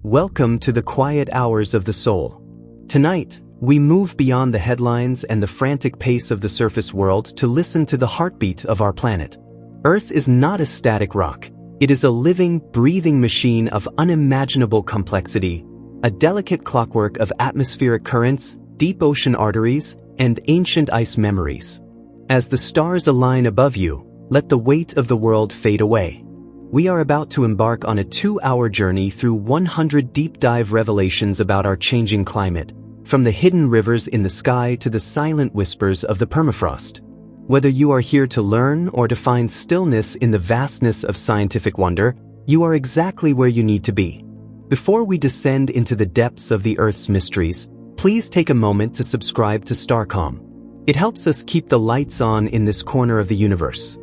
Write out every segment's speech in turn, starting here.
Welcome to the quiet hours of the soul. Tonight, we move beyond the headlines and the frantic pace of the surface world to listen to the heartbeat of our planet. Earth is not a static rock. It is a living, breathing machine of unimaginable complexity, a delicate clockwork of atmospheric currents, deep ocean arteries, and ancient ice memories. As the stars align above you, let the weight of the world fade away. We are about to embark on a 2-hour journey through 100 deep-dive revelations about our changing climate, from the hidden rivers in the sky to the silent whispers of the permafrost. Whether you are here to learn or to find stillness in the vastness of scientific wonder, you are exactly where you need to be. Before we descend into the depths of the Earth's mysteries, please take a moment to subscribe to Starcom. It helps us keep the lights on in this corner of the universe.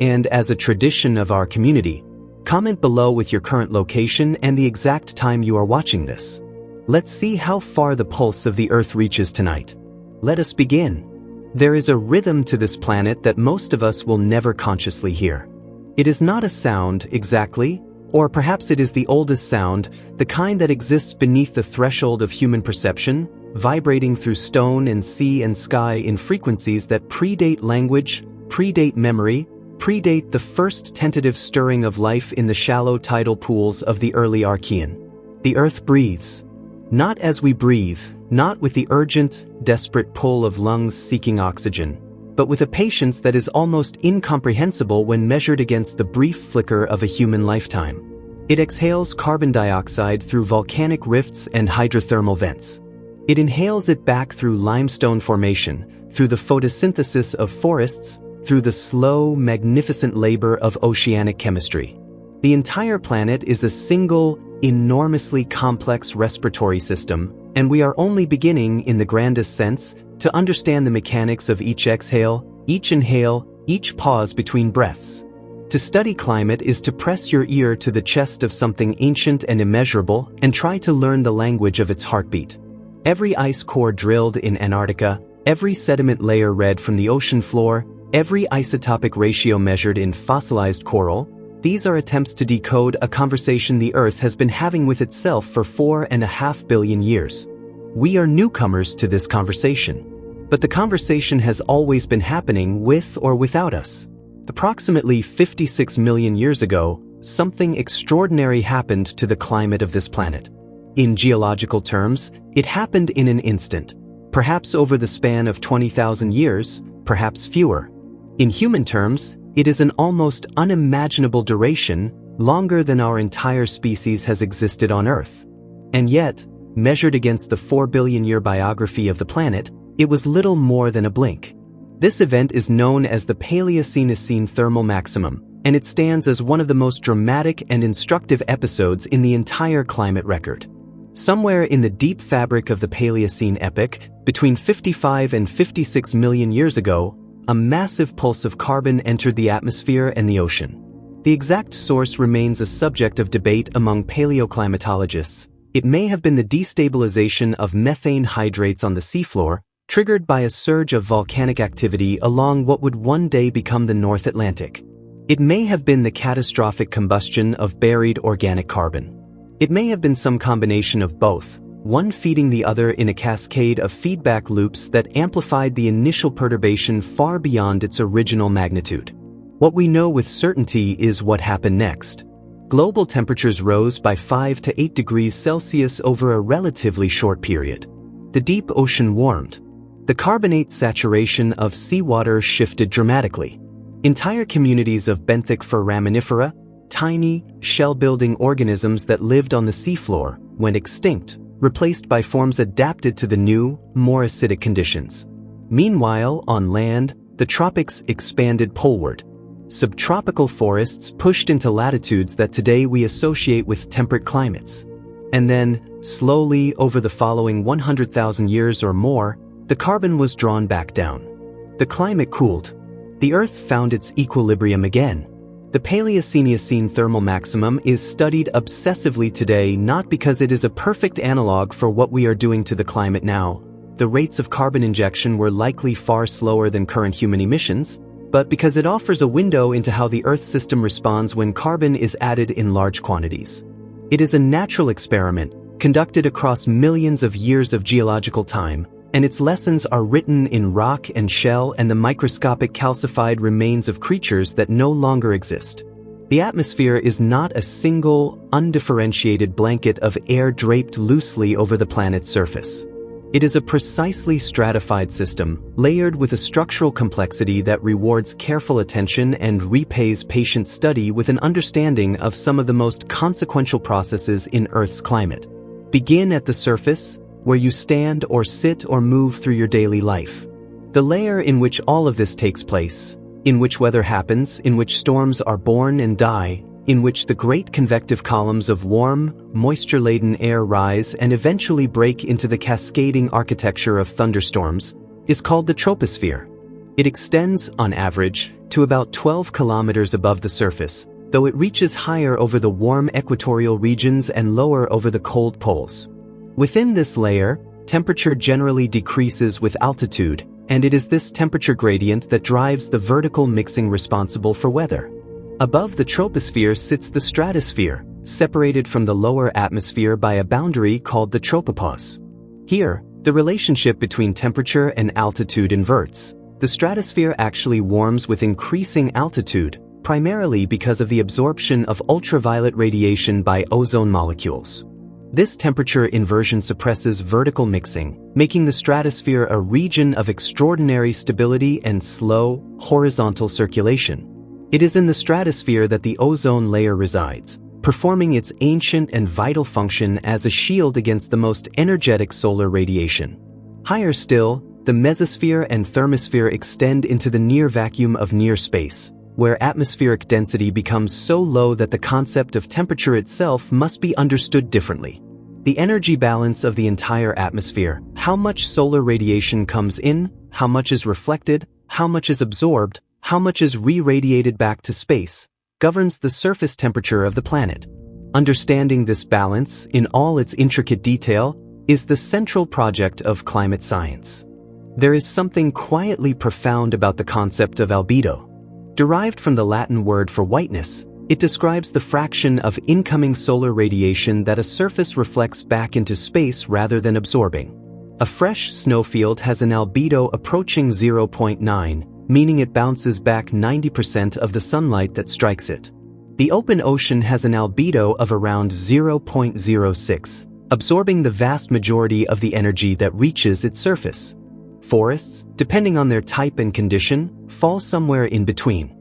And as a tradition of our community, comment below with your current location and the exact time you are watching this. Let's see how far the pulse of the Earth reaches tonight. Let us begin. There is a rhythm to this planet that most of us will never consciously hear. It is not a sound, exactly, or perhaps it is the oldest sound, the kind that exists beneath the threshold of human perception, vibrating through stone and sea and sky in frequencies that predate language, predate memory, predate the first tentative stirring of life in the shallow tidal pools of the early Archean. The Earth breathes. Not as we breathe, not with the urgent, desperate pull of lungs seeking oxygen, but with a patience that is almost incomprehensible when measured against the brief flicker of a human lifetime. It exhales carbon dioxide through volcanic rifts and hydrothermal vents. It inhales it back through limestone formation, through the photosynthesis of forests, through the slow, magnificent labor of oceanic chemistry. The entire planet is a single, enormously complex respiratory system, and we are only beginning, in the grandest sense, to understand the mechanics of each exhale, each inhale, each pause between breaths. To study climate is to press your ear to the chest of something ancient and immeasurable and try to learn the language of its heartbeat. Every ice core drilled in Antarctica, every sediment layer read from the ocean floor, every isotopic ratio measured in fossilized coral, these are attempts to decode a conversation the Earth has been having with itself for 4.5 billion years. We are newcomers to this conversation. But the conversation has always been happening with or without us. Approximately 56 million years ago, something extraordinary happened to the climate of this planet. In geological terms, it happened in an instant, perhaps over the span of 20,000 years, perhaps fewer. In human terms, it is an almost unimaginable duration, longer than our entire species has existed on Earth. And yet, measured against the 4 billion-year biography of the planet, it was little more than a blink. This event is known as the Paleocene thermal maximum, and it stands as one of the most dramatic and instructive episodes in the entire climate record. Somewhere in the deep fabric of the Paleocene epoch, between 55 and 56 million years ago, a massive pulse of carbon entered the atmosphere and the ocean. The exact source remains a subject of debate among paleoclimatologists. It may have been the destabilization of methane hydrates on the seafloor, triggered by a surge of volcanic activity along what would one day become the North Atlantic. It may have been the catastrophic combustion of buried organic carbon. It may have been some combination of both, one feeding the other in a cascade of feedback loops that amplified the initial perturbation far beyond its original magnitude. What we know with certainty is what happened next. Global temperatures rose by 5 to 8 degrees Celsius over a relatively short period. The deep ocean warmed. The carbonate saturation of seawater shifted dramatically. Entire communities of benthic foraminifera, tiny, shell-building organisms that lived on the seafloor, went extinct, replaced by forms adapted to the new, more acidic conditions. Meanwhile, on land, the tropics expanded poleward. Subtropical forests pushed into latitudes that today we associate with temperate climates. And then, slowly over the following 100,000 years or more, the carbon was drawn back down. The climate cooled. The Earth found its equilibrium again. The Paleocene thermal maximum is studied obsessively today not because it is a perfect analog for what we are doing to the climate now. The rates of carbon injection were likely far slower than current human emissions, but because it offers a window into how the Earth system responds when carbon is added in large quantities. It is a natural experiment, conducted across millions of years of geological time, and its lessons are written in rock and shell and the microscopic calcified remains of creatures that no longer exist. The atmosphere is not a single, undifferentiated blanket of air draped loosely over the planet's surface. It is a precisely stratified system, layered with a structural complexity that rewards careful attention and repays patient study with an understanding of some of the most consequential processes in Earth's climate. Begin at the surface, where you stand or sit or move through your daily life. The layer in which all of this takes place, in which weather happens, in which storms are born and die, in which the great convective columns of warm, moisture-laden air rise and eventually break into the cascading architecture of thunderstorms, is called the troposphere. It extends, on average, to about 12 kilometers above the surface, though it reaches higher over the warm equatorial regions and lower over the cold poles. Within this layer, temperature generally decreases with altitude, and it is this temperature gradient that drives the vertical mixing responsible for weather. Above the troposphere sits the stratosphere, separated from the lower atmosphere by a boundary called the tropopause. Here, the relationship between temperature and altitude inverts. The stratosphere actually warms with increasing altitude, primarily because of the absorption of ultraviolet radiation by ozone molecules. This temperature inversion suppresses vertical mixing, making the stratosphere a region of extraordinary stability and slow, horizontal circulation. It is in the stratosphere that the ozone layer resides, performing its ancient and vital function as a shield against the most energetic solar radiation. Higher still, the mesosphere and thermosphere extend into the near vacuum of near space, where atmospheric density becomes so low that the concept of temperature itself must be understood differently. The energy balance of the entire atmosphere, how much solar radiation comes in, how much is reflected, how much is absorbed, how much is re-radiated back to space, governs the surface temperature of the planet. Understanding this balance, in all its intricate detail, is the central project of climate science. There is something quietly profound about the concept of albedo. Derived from the Latin word for whiteness, it describes the fraction of incoming solar radiation that a surface reflects back into space rather than absorbing. A fresh snowfield has an albedo approaching 0.9, meaning it bounces back 90% of the sunlight that strikes it. The open ocean has an albedo of around 0.06, absorbing the vast majority of the energy that reaches its surface. Forests, depending on their type and condition, fall somewhere in between.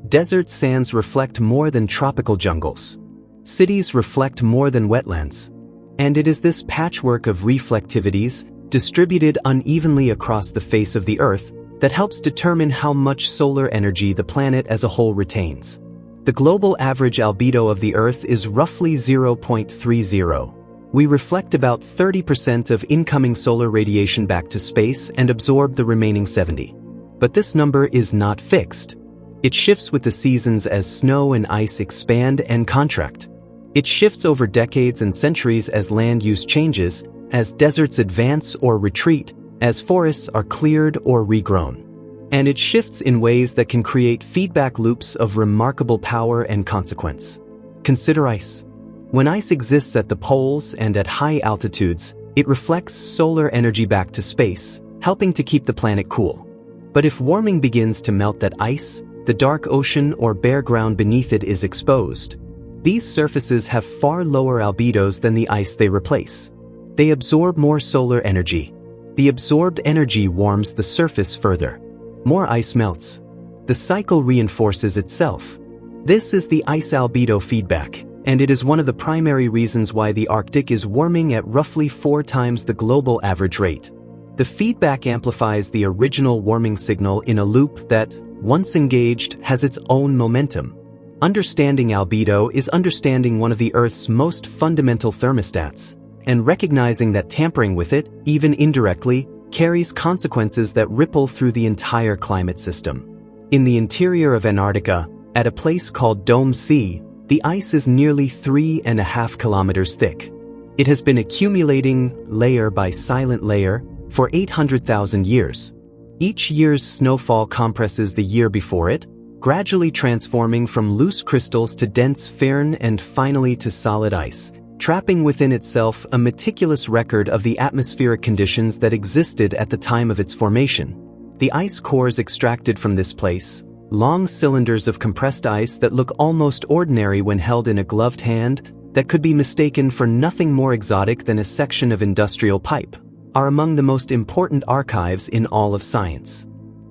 Desert sands reflect more than tropical jungles. Cities reflect more than wetlands. And it is this patchwork of reflectivities, distributed unevenly across the face of the Earth, that helps determine how much solar energy the planet as a whole retains. The global average albedo of the Earth is roughly 0.30. We reflect about 30% of incoming solar radiation back to space and absorb the remaining 70%. But this number is not fixed. It shifts with the seasons as snow and ice expand and contract. It shifts over decades and centuries as land use changes, as deserts advance or retreat, as forests are cleared or regrown. And it shifts in ways that can create feedback loops of remarkable power and consequence. Consider ice. When ice exists at the poles and at high altitudes, it reflects solar energy back to space, helping to keep the planet cool. But if warming begins to melt that ice, the dark ocean or bare ground beneath it is exposed. These surfaces have far lower albedos than the ice they replace. They absorb more solar energy. The absorbed energy warms the surface further. More ice melts. The cycle reinforces itself. This is the ice albedo feedback, and it is one of the primary reasons why the Arctic is warming at roughly 4 times the global average rate. The feedback amplifies the original warming signal in a loop that, once engaged, has its own momentum. Understanding albedo is understanding one of the Earth's most fundamental thermostats, and recognizing that tampering with it, even indirectly, carries consequences that ripple through the entire climate system. In the interior of Antarctica, at a place called Dome C, the ice is nearly 3.5 kilometers thick. It has been accumulating, layer by silent layer, for 800,000 years. Each year's snowfall compresses the year before it, gradually transforming from loose crystals to dense firn and finally to solid ice, trapping within itself a meticulous record of the atmospheric conditions that existed at the time of its formation. The ice cores extracted from this place, long cylinders of compressed ice that look almost ordinary when held in a gloved hand, that could be mistaken for nothing more exotic than a section of industrial pipe, are among the most important archives in all of science.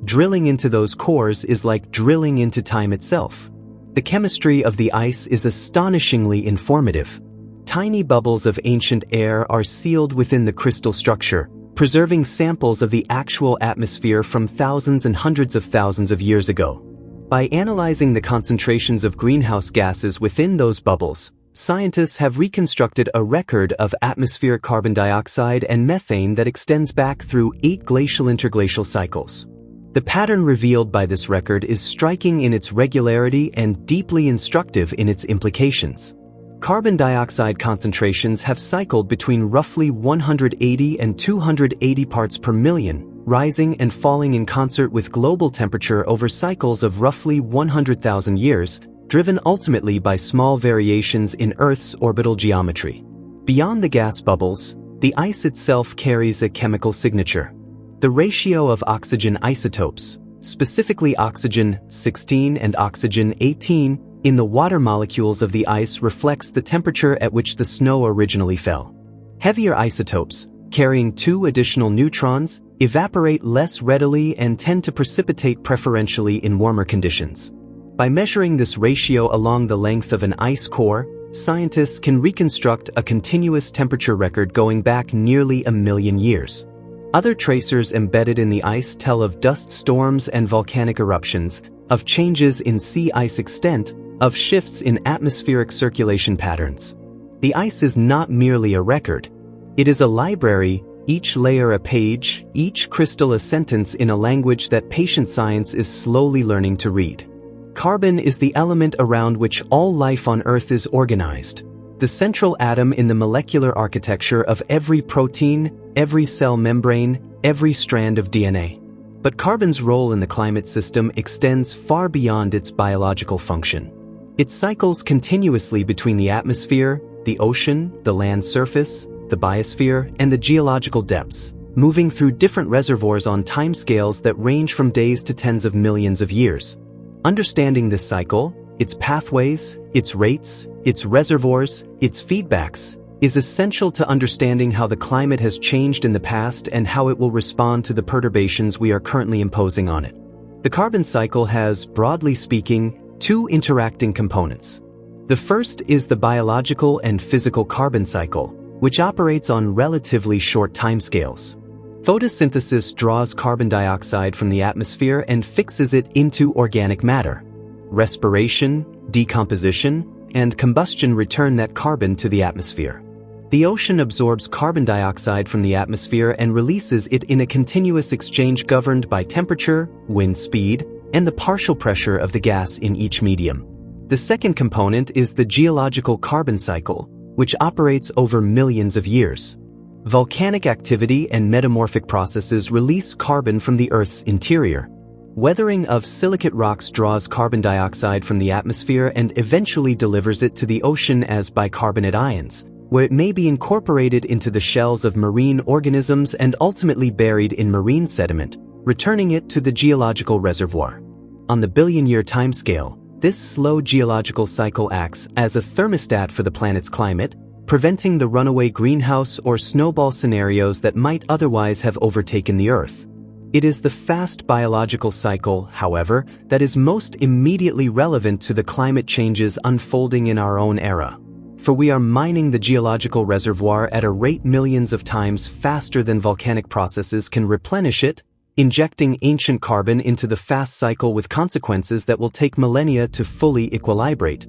Drilling into those cores is like drilling into time itself. The chemistry of the ice is astonishingly informative. Tiny bubbles of ancient air are sealed within the crystal structure, preserving samples of the actual atmosphere from thousands and hundreds of thousands of years ago. By analyzing the concentrations of greenhouse gases within those bubbles, scientists have reconstructed a record of atmospheric carbon dioxide and methane that extends back through 8 glacial interglacial cycles. The pattern revealed by this record is striking in its regularity and deeply instructive in its implications. Carbon dioxide concentrations have cycled between roughly 180 and 280 parts per million, rising and falling in concert with global temperature over cycles of roughly 100,000 years, driven ultimately by small variations in Earth's orbital geometry. Beyond the gas bubbles, the ice itself carries a chemical signature. The ratio of oxygen isotopes, specifically oxygen-16 and oxygen-18, in the water molecules of the ice reflects the temperature at which the snow originally fell. Heavier isotopes, carrying 2 additional neutrons, evaporate less readily and tend to precipitate preferentially in warmer conditions. By measuring this ratio along the length of an ice core, scientists can reconstruct a continuous temperature record going back nearly 1 million years. Other tracers embedded in the ice tell of dust storms and volcanic eruptions, of changes in sea ice extent, of shifts in atmospheric circulation patterns. The ice is not merely a record. It is a library, each layer a page, each crystal a sentence in a language that patient science is slowly learning to read. Carbon is the element around which all life on Earth is organized, the central atom in the molecular architecture of every protein, every cell membrane, every strand of DNA. But carbon's role in the climate system extends far beyond its biological function. It cycles continuously between the atmosphere, the ocean, the land surface, the biosphere, and the geological depths, moving through different reservoirs on timescales that range from days to tens of millions of years. Understanding this cycle, its pathways, its rates, its reservoirs, its feedbacks, is essential to understanding how the climate has changed in the past and how it will respond to the perturbations we are currently imposing on it. The carbon cycle has, broadly speaking, 2 interacting components. The first is the biological and physical carbon cycle, which operates on relatively short timescales. Photosynthesis draws carbon dioxide from the atmosphere and fixes it into organic matter. Respiration, decomposition, and combustion return that carbon to the atmosphere. The ocean absorbs carbon dioxide from the atmosphere and releases it in a continuous exchange governed by temperature, wind speed, and the partial pressure of the gas in each medium. The second component is the geological carbon cycle, which operates over millions of years. Volcanic activity and metamorphic processes release carbon from the Earth's interior. Weathering of silicate rocks draws carbon dioxide from the atmosphere and eventually delivers it to the ocean as bicarbonate ions, where it may be incorporated into the shells of marine organisms and ultimately buried in marine sediment, returning it to the geological reservoir. On the billion-year timescale, this slow geological cycle acts as a thermostat for the planet's climate, preventing the runaway greenhouse or snowball scenarios that might otherwise have overtaken the Earth. It is the fast biological cycle, however, that is most immediately relevant to the climate changes unfolding in our own era. For we are mining the geological reservoir at a rate millions of times faster than volcanic processes can replenish it, injecting ancient carbon into the fast cycle with consequences that will take millennia to fully equilibrate.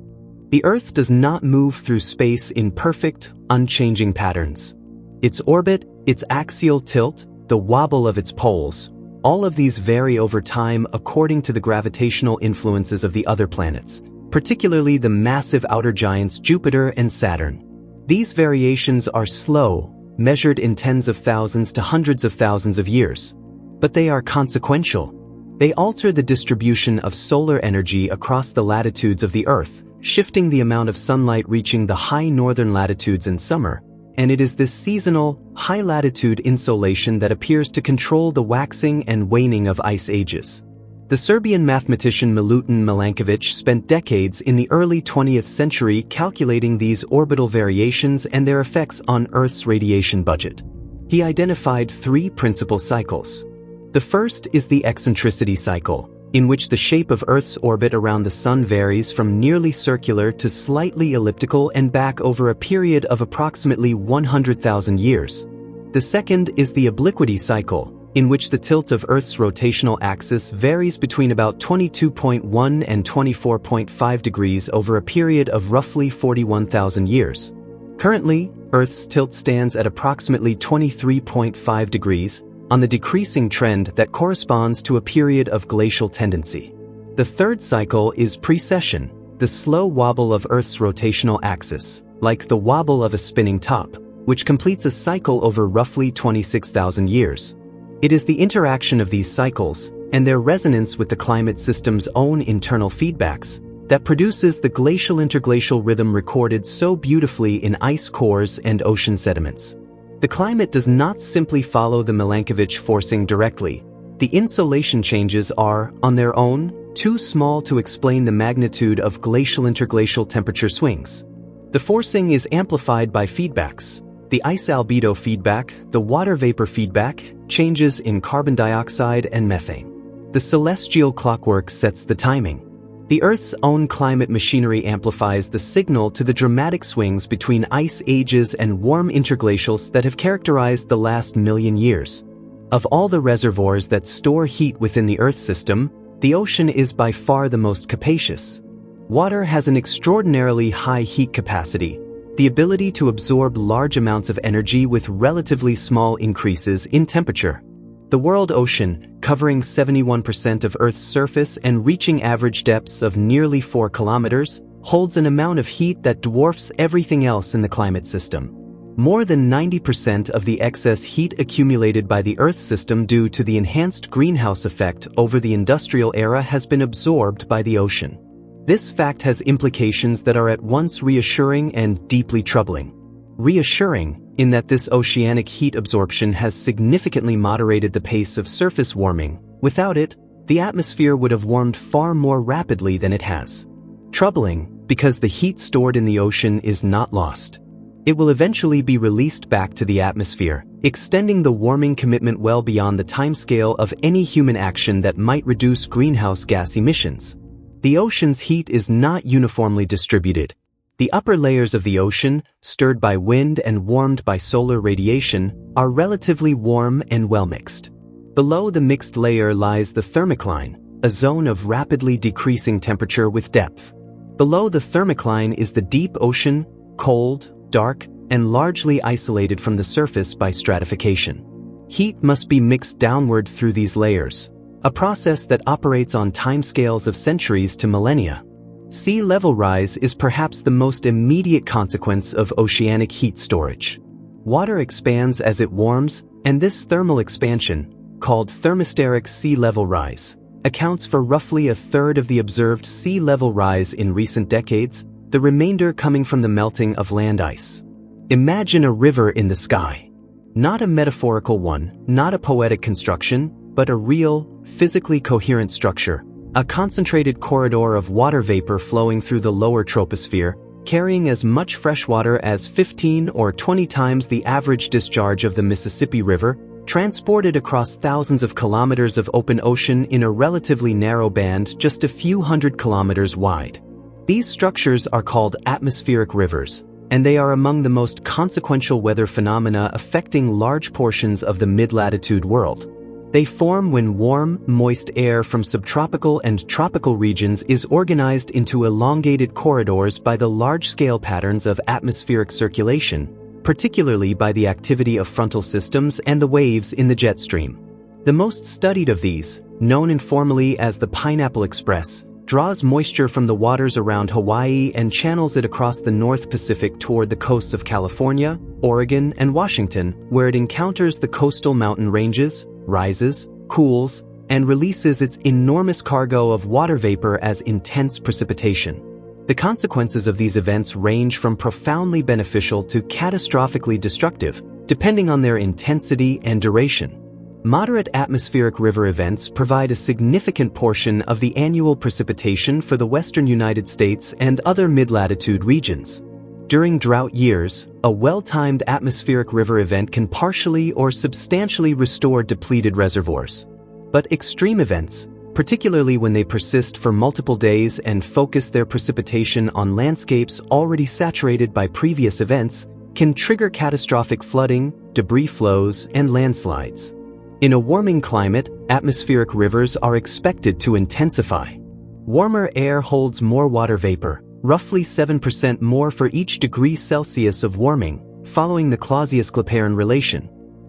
The Earth does not move through space in perfect, unchanging patterns. Its orbit, its axial tilt, the wobble of its poles, all of these vary over time according to the gravitational influences of the other planets, particularly the massive outer giants Jupiter and Saturn. These variations are slow, measured in tens of thousands to hundreds of thousands of years. But they are consequential. They alter the distribution of solar energy across the latitudes of the Earth, shifting the amount of sunlight reaching the high northern latitudes in summer, and it is this seasonal, high-latitude insolation that appears to control the waxing and waning of ice ages. The Serbian mathematician Milutin Milanković spent decades in the early 20th century calculating these orbital variations and their effects on Earth's radiation budget. He identified three principal cycles. The first is the eccentricity cycle, in which the shape of Earth's orbit around the Sun varies from nearly circular to slightly elliptical and back over a period of approximately 100,000 years. The second is the obliquity cycle, in which the tilt of Earth's rotational axis varies between about 22.1 and 24.5 degrees over a period of roughly 41,000 years. Currently, Earth's tilt stands at approximately 23.5 degrees, on the decreasing trend that corresponds to a period of glacial tendency. The third cycle is precession, the slow wobble of Earth's rotational axis, like the wobble of a spinning top, which completes a cycle over roughly 26,000 years. It is the interaction of these cycles, and their resonance with the climate system's own internal feedbacks, that produces the glacial-interglacial rhythm recorded so beautifully in ice cores and ocean sediments. The climate does not simply follow the Milanković forcing directly. The insolation changes are, on their own, too small to explain the magnitude of glacial-interglacial temperature swings. The forcing is amplified by feedbacks: the ice albedo feedback, the water vapor feedback, changes in carbon dioxide and methane. The celestial clockwork sets the timing. The Earth's own climate machinery amplifies the signal to the dramatic swings between ice ages and warm interglacials that have characterized the last million years. Of all the reservoirs that store heat within the Earth system, the ocean is by far the most capacious. Water has an extraordinarily high heat capacity, the ability to absorb large amounts of energy with relatively small increases in temperature. The world ocean, covering 71% of Earth's surface and reaching average depths of nearly 4 kilometers, holds an amount of heat that dwarfs everything else in the climate system. More than 90% of the excess heat accumulated by the Earth system due to the enhanced greenhouse effect over the industrial era has been absorbed by the ocean. This fact has implications that are at once reassuring and deeply troubling. Reassuring, in that this oceanic heat absorption has significantly moderated the pace of surface warming. Without it, the atmosphere would have warmed far more rapidly than it has. Troubling, because the heat stored in the ocean is not lost. It will eventually be released back to the atmosphere, extending the warming commitment well beyond the timescale of any human action that might reduce greenhouse gas emissions. The ocean's heat is not uniformly distributed. The upper layers of the ocean, stirred by wind and warmed by solar radiation, are relatively warm and well-mixed. Below the mixed layer lies the thermocline, a zone of rapidly decreasing temperature with depth. Below the thermocline is the deep ocean, cold, dark, and largely isolated from the surface by stratification. Heat must be mixed downward through these layers, a process that operates on timescales of centuries to millennia. Sea level rise is perhaps the most immediate consequence of oceanic heat storage. Water expands as it warms, and this thermal expansion, called thermospheric sea level rise, accounts for roughly a third of the observed sea level rise in recent decades, the remainder coming from the melting of land ice. Imagine a river in the sky. Not a metaphorical one, not a poetic construction, but a real, physically coherent structure. A concentrated corridor of water vapor flowing through the lower troposphere, carrying as much fresh water as 15 or 20 times the average discharge of the Mississippi River, transported across thousands of kilometers of open ocean in a relatively narrow band just a few hundred kilometers wide. These structures are called atmospheric rivers, and they are among the most consequential weather phenomena affecting large portions of the mid-latitude world. They form when warm, moist air from subtropical and tropical regions is organized into elongated corridors by the large-scale patterns of atmospheric circulation, particularly by the activity of frontal systems and the waves in the jet stream. The most studied of these, known informally as the Pineapple Express, draws moisture from the waters around Hawaii and channels it across the North Pacific toward the coasts of California, Oregon, and Washington, where it encounters the coastal mountain ranges, rises, cools, and releases its enormous cargo of water vapor as intense precipitation. The consequences of these events range from profoundly beneficial to catastrophically destructive, depending on their intensity and duration. Moderate atmospheric river events provide a significant portion of the annual precipitation for the western United States and other mid-latitude regions. During drought years, a well-timed atmospheric river event can partially or substantially restore depleted reservoirs. But extreme events, particularly when they persist for multiple days and focus their precipitation on landscapes already saturated by previous events, can trigger catastrophic flooding, debris flows, and landslides. In a warming climate, atmospheric rivers are expected to intensify. Warmer air holds more water vapor, roughly 7% more for each degree Celsius of warming, following the Clausius-Clapeyron relation.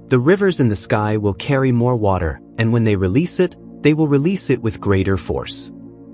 The rivers in the sky will carry more water, and when they release it, they will release it with greater force.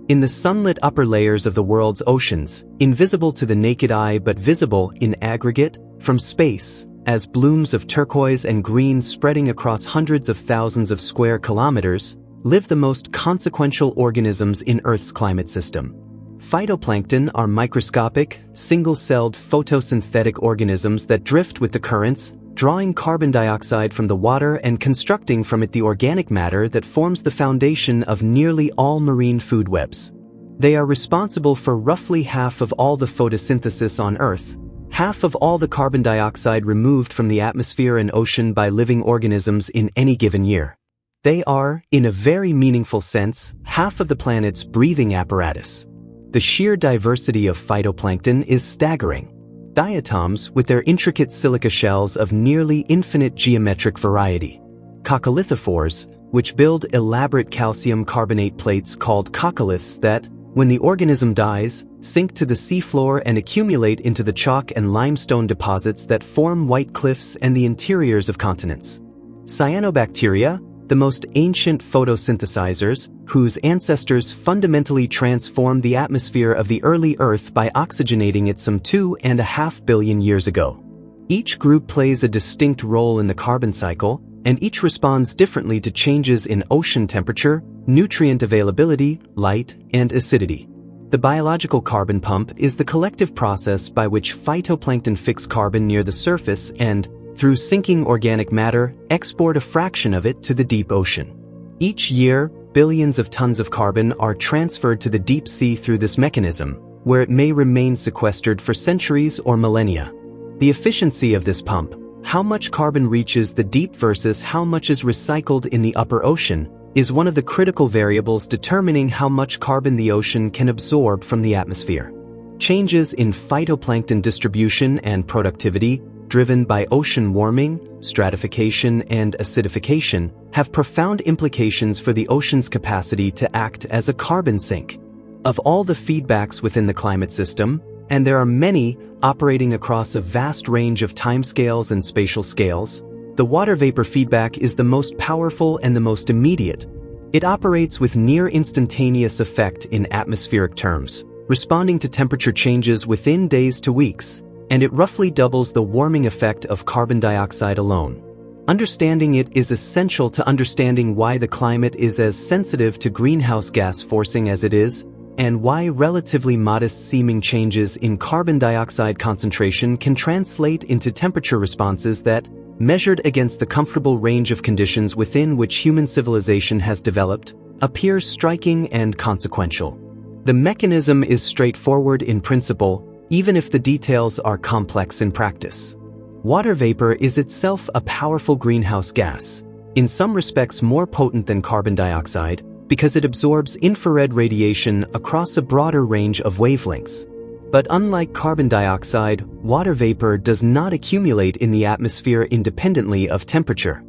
In the sunlit upper layers of the world's oceans, invisible to the naked eye but visible in aggregate from space, as blooms of turquoise and green spreading across hundreds of thousands of square kilometers, live the most consequential organisms in Earth's climate system. Phytoplankton are microscopic, single-celled photosynthetic organisms that drift with the currents, drawing carbon dioxide from the water and constructing from it the organic matter that forms the foundation of nearly all marine food webs. They are responsible for roughly half of all the photosynthesis on Earth, half of all the carbon dioxide removed from the atmosphere and ocean by living organisms in any given year. They are, in a very meaningful sense, half of the planet's breathing apparatus. The sheer diversity of phytoplankton is staggering. Diatoms with their intricate silica shells of nearly infinite geometric variety. Coccolithophores, which build elaborate calcium carbonate plates called coccoliths that, when the organism dies, sink to the seafloor and accumulate into the chalk and limestone deposits that form white cliffs and the interiors of continents. Cyanobacteria, the most ancient photosynthesizers, whose ancestors fundamentally transformed the atmosphere of the early Earth by oxygenating it some 2.5 billion years ago. Each group plays a distinct role in the carbon cycle, and each responds differently to changes in ocean temperature, nutrient availability, light, and acidity. The biological carbon pump is the collective process by which phytoplankton fix carbon near the surface and, through sinking organic matter, export a fraction of it to the deep ocean. Each year, billions of tons of carbon are transferred to the deep sea through this mechanism, where it may remain sequestered for centuries or millennia. The efficiency of this pump, how much carbon reaches the deep versus how much is recycled in the upper ocean, is one of the critical variables determining how much carbon the ocean can absorb from the atmosphere. Changes in phytoplankton distribution and productivity, driven by ocean warming, stratification, and acidification, have profound implications for the ocean's capacity to act as a carbon sink. Of all the feedbacks within the climate system, and there are many operating across a vast range of timescales and spatial scales, the water vapor feedback is the most powerful and the most immediate. It operates with near instantaneous effect in atmospheric terms, responding to temperature changes within days to weeks, and it roughly doubles the warming effect of carbon dioxide alone. Understanding it is essential to understanding why the climate is as sensitive to greenhouse gas forcing as it is, and why relatively modest-seeming changes in carbon dioxide concentration can translate into temperature responses that, measured against the comfortable range of conditions within which human civilization has developed, appear striking and consequential. The mechanism is straightforward in principle, even if the details are complex in practice. Water vapor is itself a powerful greenhouse gas, in some respects more potent than carbon dioxide, because it absorbs infrared radiation across a broader range of wavelengths. But unlike carbon dioxide, water vapor does not accumulate in the atmosphere independently of temperature.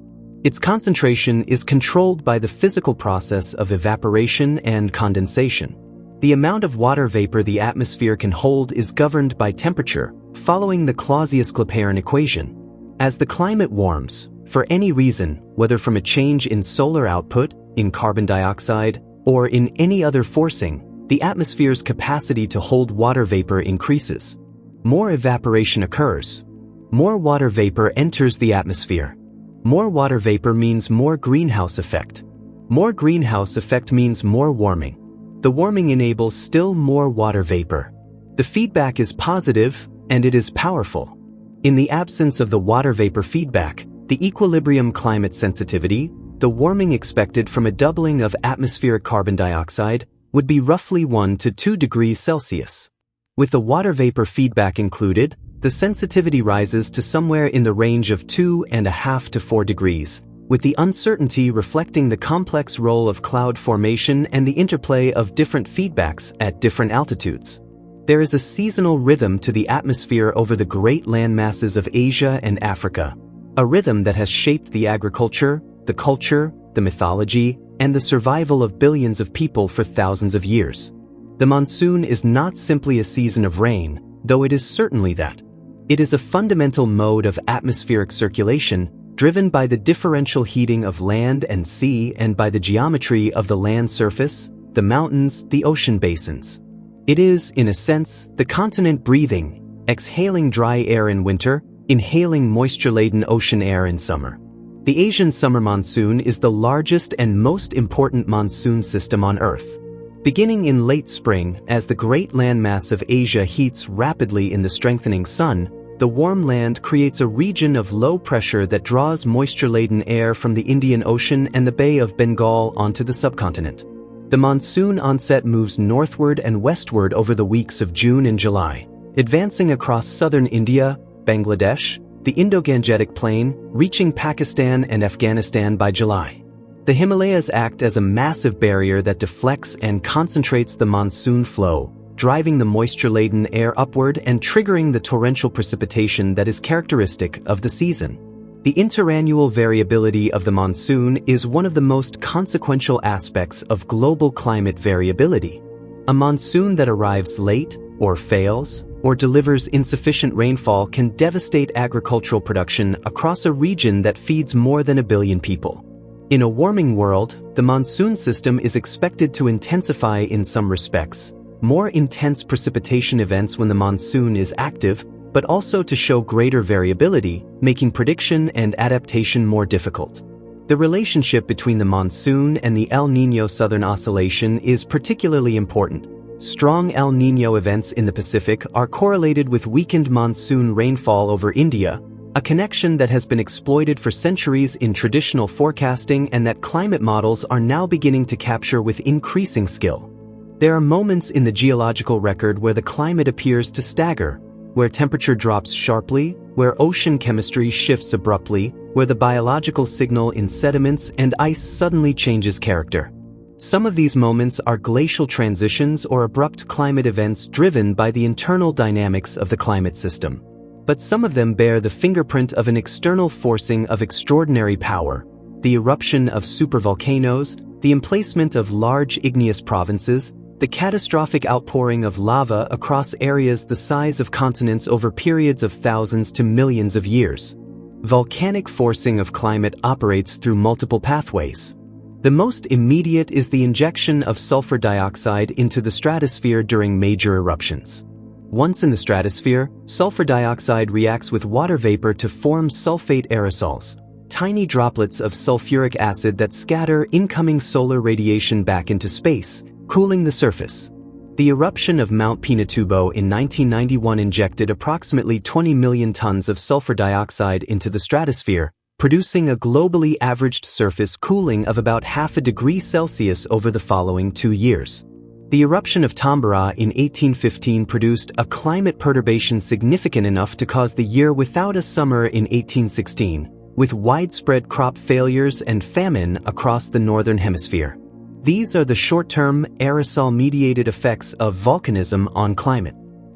Its concentration is controlled by the physical process of evaporation and condensation. The amount of water vapor the atmosphere can hold is governed by temperature, following the Clausius-Clapeyron equation. As the climate warms, for any reason, whether from a change in solar output, in carbon dioxide, or in any other forcing, the atmosphere's capacity to hold water vapor increases. More evaporation occurs. More water vapor enters the atmosphere. More water vapor means more greenhouse effect. More greenhouse effect means more warming. The warming enables still more water vapor. The feedback is positive, and it is powerful. In the absence of the water vapor feedback, the equilibrium climate sensitivity, the warming expected from a doubling of atmospheric carbon dioxide, would be roughly 1 to 2 degrees Celsius. With the water vapor feedback included, the sensitivity rises to somewhere in the range of 2.5 to 4 degrees, with the uncertainty reflecting the complex role of cloud formation and the interplay of different feedbacks at different altitudes. There is a seasonal rhythm to the atmosphere over the great landmasses of Asia and Africa, a rhythm that has shaped the agriculture, the culture, the mythology, and the survival of billions of people for thousands of years. The monsoon is not simply a season of rain, though it is certainly that. It is a fundamental mode of atmospheric circulation, driven by the differential heating of land and sea and by the geometry of the land surface, the mountains, the ocean basins. It is, in a sense, the continent breathing, exhaling dry air in winter, inhaling moisture-laden ocean air in summer. The Asian summer monsoon is the largest and most important monsoon system on Earth. Beginning in late spring, as the great landmass of Asia heats rapidly in the strengthening sun, the warm land creates a region of low pressure that draws moisture-laden air from the Indian Ocean and the Bay of Bengal onto the subcontinent. The monsoon onset moves northward and westward over the weeks of June and July, advancing across southern India, Bangladesh, the Indo-Gangetic Plain, reaching Pakistan and Afghanistan by July. The Himalayas act as a massive barrier that deflects and concentrates the monsoon flow, driving the moisture-laden air upward and triggering the torrential precipitation that is characteristic of the season. The interannual variability of the monsoon is one of the most consequential aspects of global climate variability. A monsoon that arrives late, or fails, or delivers insufficient rainfall can devastate agricultural production across a region that feeds more than 1 billion people. In a warming world, the monsoon system is expected to intensify in some respects, more intense precipitation events when the monsoon is active, but also to show greater variability, making prediction and adaptation more difficult. The relationship between the monsoon and the El Niño Southern Oscillation is particularly important. Strong El Niño events in the Pacific are correlated with weakened monsoon rainfall over India, a connection that has been exploited for centuries in traditional forecasting and that climate models are now beginning to capture with increasing skill. There are moments in the geological record where the climate appears to stagger, where temperature drops sharply, where ocean chemistry shifts abruptly, where the biological signal in sediments and ice suddenly changes character. Some of these moments are glacial transitions or abrupt climate events driven by the internal dynamics of the climate system. But some of them bear the fingerprint of an external forcing of extraordinary power, the eruption of supervolcanoes, the emplacement of large igneous provinces, the catastrophic outpouring of lava across areas the size of continents over periods of thousands to millions of years. Volcanic forcing of climate operates through multiple pathways. The most immediate is the injection of sulfur dioxide into the stratosphere during major eruptions. Once in the stratosphere, sulfur dioxide reacts with water vapor to form sulfate aerosols, tiny droplets of sulfuric acid that scatter incoming solar radiation back into space, cooling the surface. The eruption of Mount Pinatubo in 1991 injected approximately 20 million tons of sulfur dioxide into the stratosphere, producing a globally averaged surface cooling of about 0.5 degrees Celsius over the following 2 years. The eruption of Tambora in 1815 produced a climate perturbation significant enough to cause the year without a summer in 1816, with widespread crop failures and famine across the northern hemisphere. These are the short-term, aerosol-mediated effects of volcanism on climate.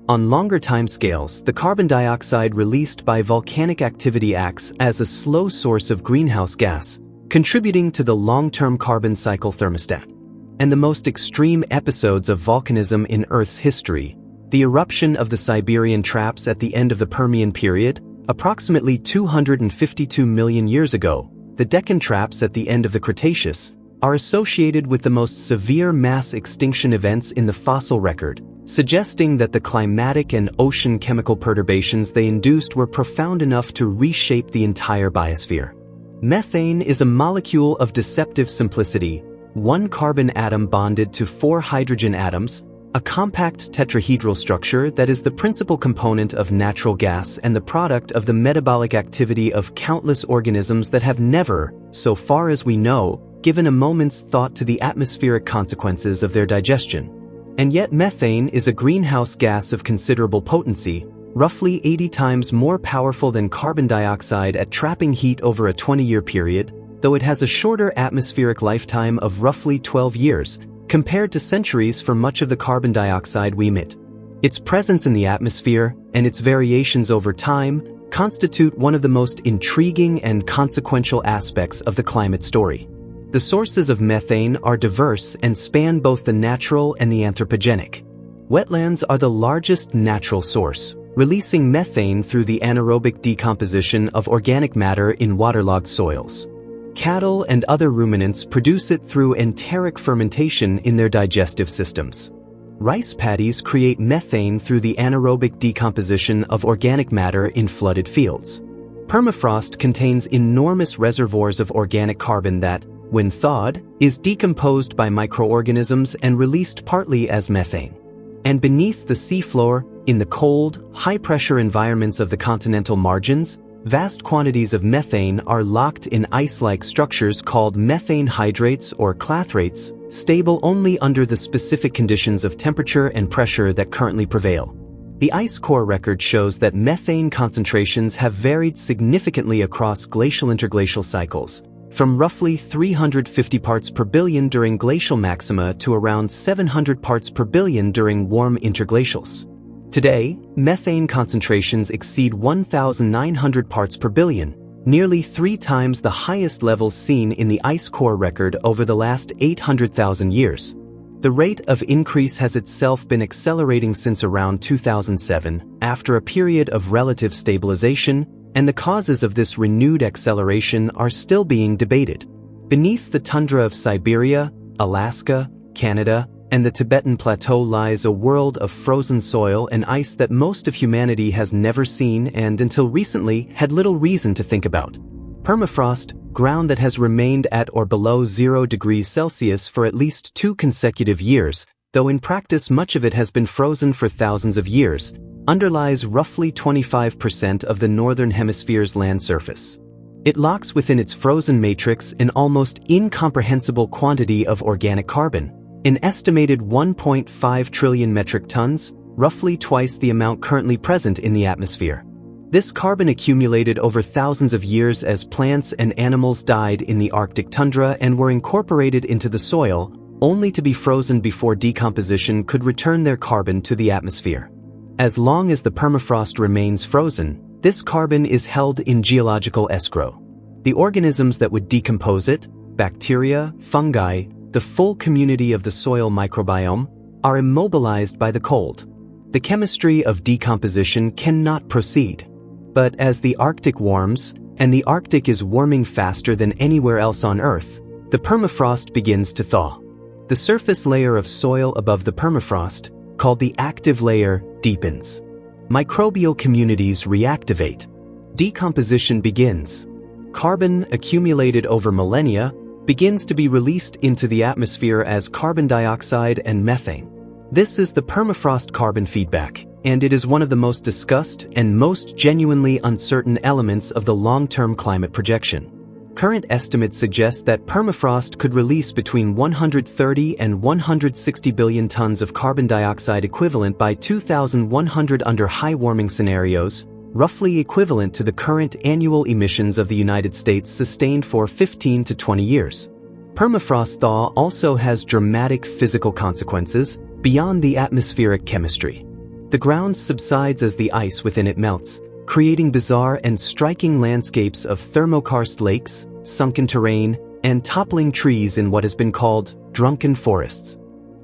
On longer timescales, the carbon dioxide released by volcanic activity acts as a slow source of greenhouse gas, contributing to the long-term carbon cycle thermostat. And the most extreme episodes of volcanism in Earth's history, the eruption of the Siberian traps at the end of the Permian period, approximately 252 million years ago, the Deccan traps at the end of the Cretaceous, are associated with the most severe mass extinction events in the fossil record, suggesting that the climatic and ocean chemical perturbations they induced were profound enough to reshape the entire biosphere. Methane is a molecule of deceptive simplicity, one carbon atom bonded to 4 hydrogen atoms, a compact tetrahedral structure that is the principal component of natural gas and the product of the metabolic activity of countless organisms that have never, so far as we know, given a moment's thought to the atmospheric consequences of their digestion. And yet methane is a greenhouse gas of considerable potency, roughly 80 times more powerful than carbon dioxide at trapping heat over a 20-year period, though it has a shorter atmospheric lifetime of roughly 12 years, compared to centuries for much of the carbon dioxide we emit. Its presence in the atmosphere, and its variations over time, constitute one of the most intriguing and consequential aspects of the climate story. The sources of methane are diverse and span both the natural and the anthropogenic. Wetlands are the largest natural source, releasing methane through the anaerobic decomposition of organic matter in waterlogged soils. Cattle and other ruminants produce it through enteric fermentation in their digestive systems. Rice paddies create methane through the anaerobic decomposition of organic matter in flooded fields. Permafrost contains enormous reservoirs of organic carbon that, when thawed, is decomposed by microorganisms and released partly as methane. And beneath the seafloor, in the cold, high-pressure environments of the continental margins, vast quantities of methane are locked in ice-like structures called methane hydrates or clathrates, stable only under the specific conditions of temperature and pressure that currently prevail. The ice core record shows that methane concentrations have varied significantly across glacial-interglacial cycles, from roughly 350 parts per billion during glacial maxima to around 700 parts per billion during warm interglacials. Today, methane concentrations exceed 1,900 parts per billion, nearly 3 times the highest levels seen in the ice core record over the last 800,000 years. The rate of increase has itself been accelerating since around 2007, after a period of relative stabilization, and the causes of this renewed acceleration are still being debated. Beneath the tundra of Siberia, Alaska, Canada, and the Tibetan Plateau lies a world of frozen soil and ice that most of humanity has never seen and until recently had little reason to think about. Permafrost, ground that has remained at or below 0 degrees Celsius for at least 2 consecutive years, though in practice much of it has been frozen for thousands of years, underlies roughly 25% of the northern hemisphere's land surface. It locks within its frozen matrix an almost incomprehensible quantity of organic carbon, an estimated 1.5 trillion metric tons, roughly twice the amount currently present in the atmosphere. This carbon accumulated over thousands of years as plants and animals died in the Arctic tundra and were incorporated into the soil, only to be frozen before decomposition could return their carbon to the atmosphere. As long as the permafrost remains frozen, this carbon is held in geological escrow. The organisms that would decompose it, bacteria, fungi, the full community of the soil microbiome, are immobilized by the cold. The chemistry of decomposition cannot proceed. But as the Arctic warms, and the Arctic is warming faster than anywhere else on Earth, the permafrost begins to thaw. The surface layer of soil above the permafrost, called the active layer, deepens. Microbial communities reactivate. Decomposition begins. Carbon accumulated over millennia begins to be released into the atmosphere as carbon dioxide and methane. This is the permafrost carbon feedback, and it is one of the most discussed and most genuinely uncertain elements of the long-term climate projection. Current estimates suggest that permafrost could release between 130 and 160 billion tons of carbon dioxide equivalent by 2100 under high warming scenarios, roughly equivalent to the current annual emissions of the United States sustained for 15 to 20 years. Permafrost thaw also has dramatic physical consequences beyond the atmospheric chemistry. The ground subsides as the ice within it melts, creating bizarre and striking landscapes of thermokarst lakes, sunken terrain, and toppling trees in what has been called drunken forests.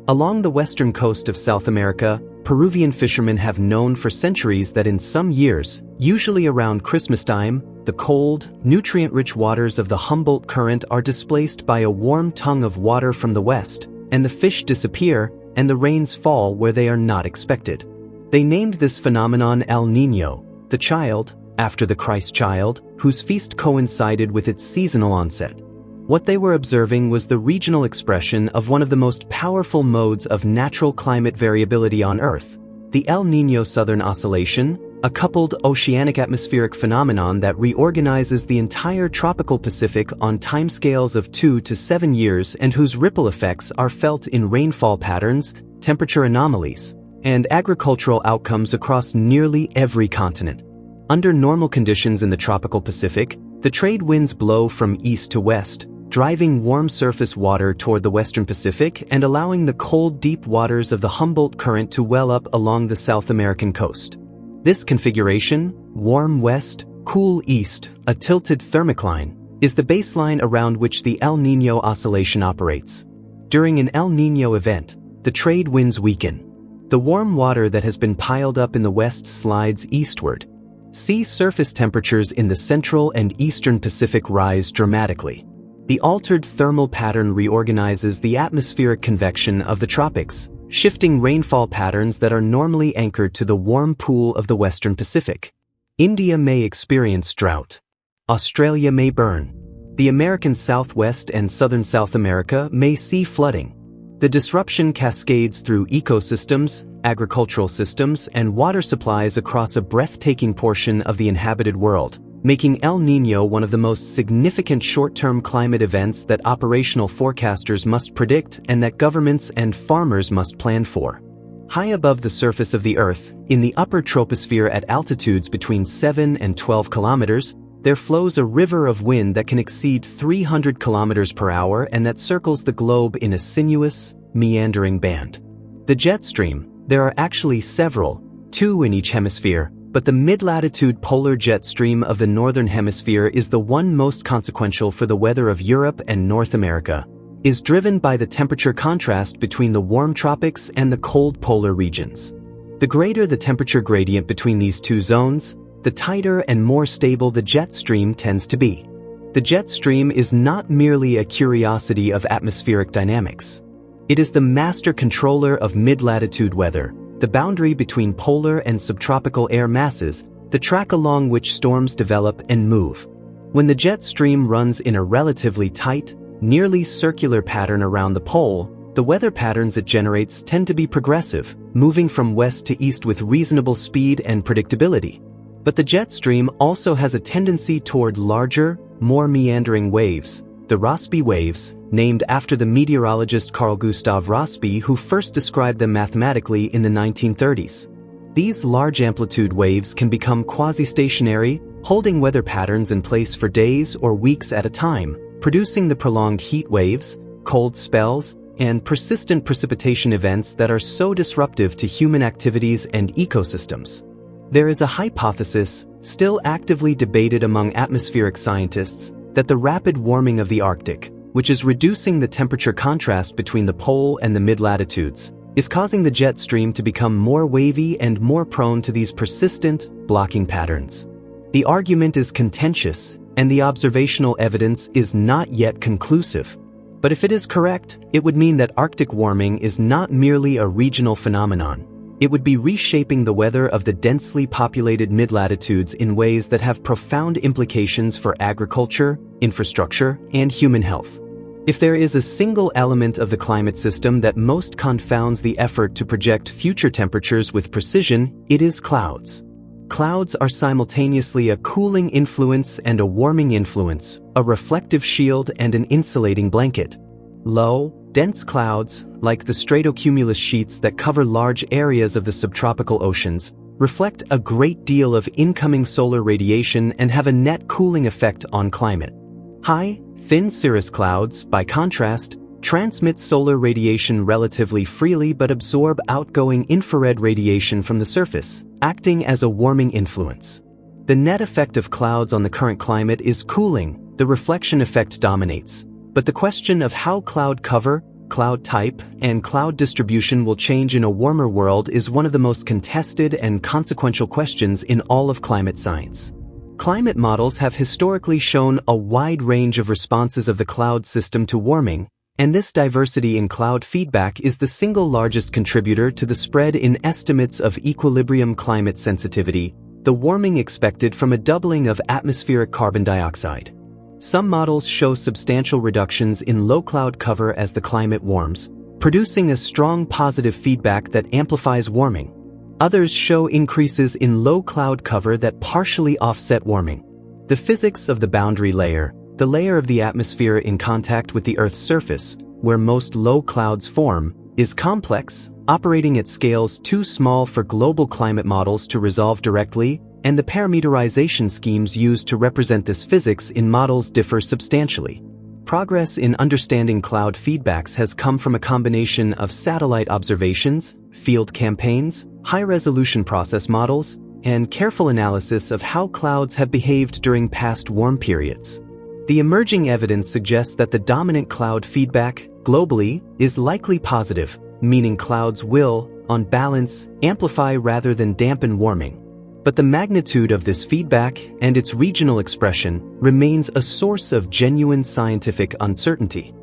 Along the western coast of South America, Peruvian fishermen have known for centuries that in some years, usually around Christmas time, the cold, nutrient-rich waters of the Humboldt Current are displaced by a warm tongue of water from the west, and the fish disappear, and the rains fall where they are not expected. They named this phenomenon El Niño, the child, after the Christ child, whose feast coincided with its seasonal onset. What they were observing was the regional expression of one of the most powerful modes of natural climate variability on Earth, the El Niño Southern Oscillation, a coupled oceanic atmospheric phenomenon that reorganizes the entire tropical Pacific on timescales of 2 to 7 years and whose ripple effects are felt in rainfall patterns, temperature anomalies, and agricultural outcomes across nearly every continent. Under normal conditions in the tropical Pacific, the trade winds blow from east to west, driving warm surface water toward the western Pacific and allowing the cold, deep waters of the Humboldt Current to well up along the South American coast. This configuration, warm west, cool east, a tilted thermocline, is the baseline around which the El Niño oscillation operates. During an El Niño event, the trade winds weaken. The warm water that has been piled up in the west slides eastward. Sea surface temperatures in the central and eastern Pacific rise dramatically. The altered thermal pattern reorganizes the atmospheric convection of the tropics, shifting rainfall patterns that are normally anchored to the warm pool of the western Pacific. India may experience drought. Australia may burn. The American Southwest and southern South America may see flooding. The disruption cascades through ecosystems, agricultural systems, and water supplies across a breathtaking portion of the inhabited world, making El Niño one of the most significant short-term climate events that operational forecasters must predict and that governments and farmers must plan for. High above the surface of the Earth, in the upper troposphere at altitudes between 7 and 12 kilometers, there flows a river of wind that can exceed 300 kilometers per hour and that circles the globe in a sinuous, meandering band. The jet stream, there are actually several, 2 in each hemisphere, but the mid-latitude polar jet stream of the northern hemisphere is the one most consequential for the weather of Europe and North America, is driven by the temperature contrast between the warm tropics and the cold polar regions. The greater the temperature gradient between these two zones, the tighter and more stable the jet stream tends to be. The jet stream is not merely a curiosity of atmospheric dynamics. It is the master controller of mid-latitude weather, the boundary between polar and subtropical air masses, the track along which storms develop and move. When the jet stream runs in a relatively tight, nearly circular pattern around the pole, the weather patterns it generates tend to be progressive, moving from west to east with reasonable speed and predictability. But the jet stream also has a tendency toward larger, more meandering waves, the Rossby waves, named after the meteorologist Carl Gustav Rossby, who first described them mathematically in the 1930s. These large amplitude waves can become quasi-stationary, holding weather patterns in place for days or weeks at a time, producing the prolonged heat waves, cold spells, and persistent precipitation events that are so disruptive to human activities and ecosystems. There is a hypothesis, still actively debated among atmospheric scientists, that the rapid warming of the Arctic, which is reducing the temperature contrast between the pole and the mid-latitudes, is causing the jet stream to become more wavy and more prone to these persistent, blocking patterns. The argument is contentious, and the observational evidence is not yet conclusive. But if it is correct, it would mean that Arctic warming is not merely a regional phenomenon. It would be reshaping the weather of the densely populated mid-latitudes in ways that have profound implications for agriculture, infrastructure, and human health. If there is a single element of the climate system that most confounds the effort to project future temperatures with precision, it is clouds. Clouds are simultaneously a cooling influence and a warming influence, a reflective shield and an insulating blanket. Low, dense clouds, like the stratocumulus sheets that cover large areas of the subtropical oceans, reflect a great deal of incoming solar radiation and have a net cooling effect on climate. High, thin cirrus clouds, by contrast, transmit solar radiation relatively freely but absorb outgoing infrared radiation from the surface, acting as a warming influence. The net effect of clouds on the current climate is cooling. The reflection effect dominates. But the question of how cloud cover, cloud type, and cloud distribution will change in a warmer world is one of the most contested and consequential questions in all of climate science. Climate models have historically shown a wide range of responses of the cloud system to warming, and this diversity in cloud feedback is the single largest contributor to the spread in estimates of equilibrium climate sensitivity, the warming expected from a doubling of atmospheric carbon dioxide. Some models show substantial reductions in low cloud cover as the climate warms, producing a strong positive feedback that amplifies warming. Others show increases in low cloud cover that partially offset warming. The physics of the boundary layer, the layer of the atmosphere in contact with the Earth's surface, where most low clouds form, is complex, operating at scales too small for global climate models to resolve directly, and the parameterization schemes used to represent this physics in models differ substantially. Progress in understanding cloud feedbacks has come from a combination of satellite observations, field campaigns, high-resolution process models, and careful analysis of how clouds have behaved during past warm periods. The emerging evidence suggests that the dominant cloud feedback, globally, is likely positive, meaning clouds will, on balance, amplify rather than dampen warming. But the magnitude of this feedback and its regional expression remains a source of genuine scientific uncertainty.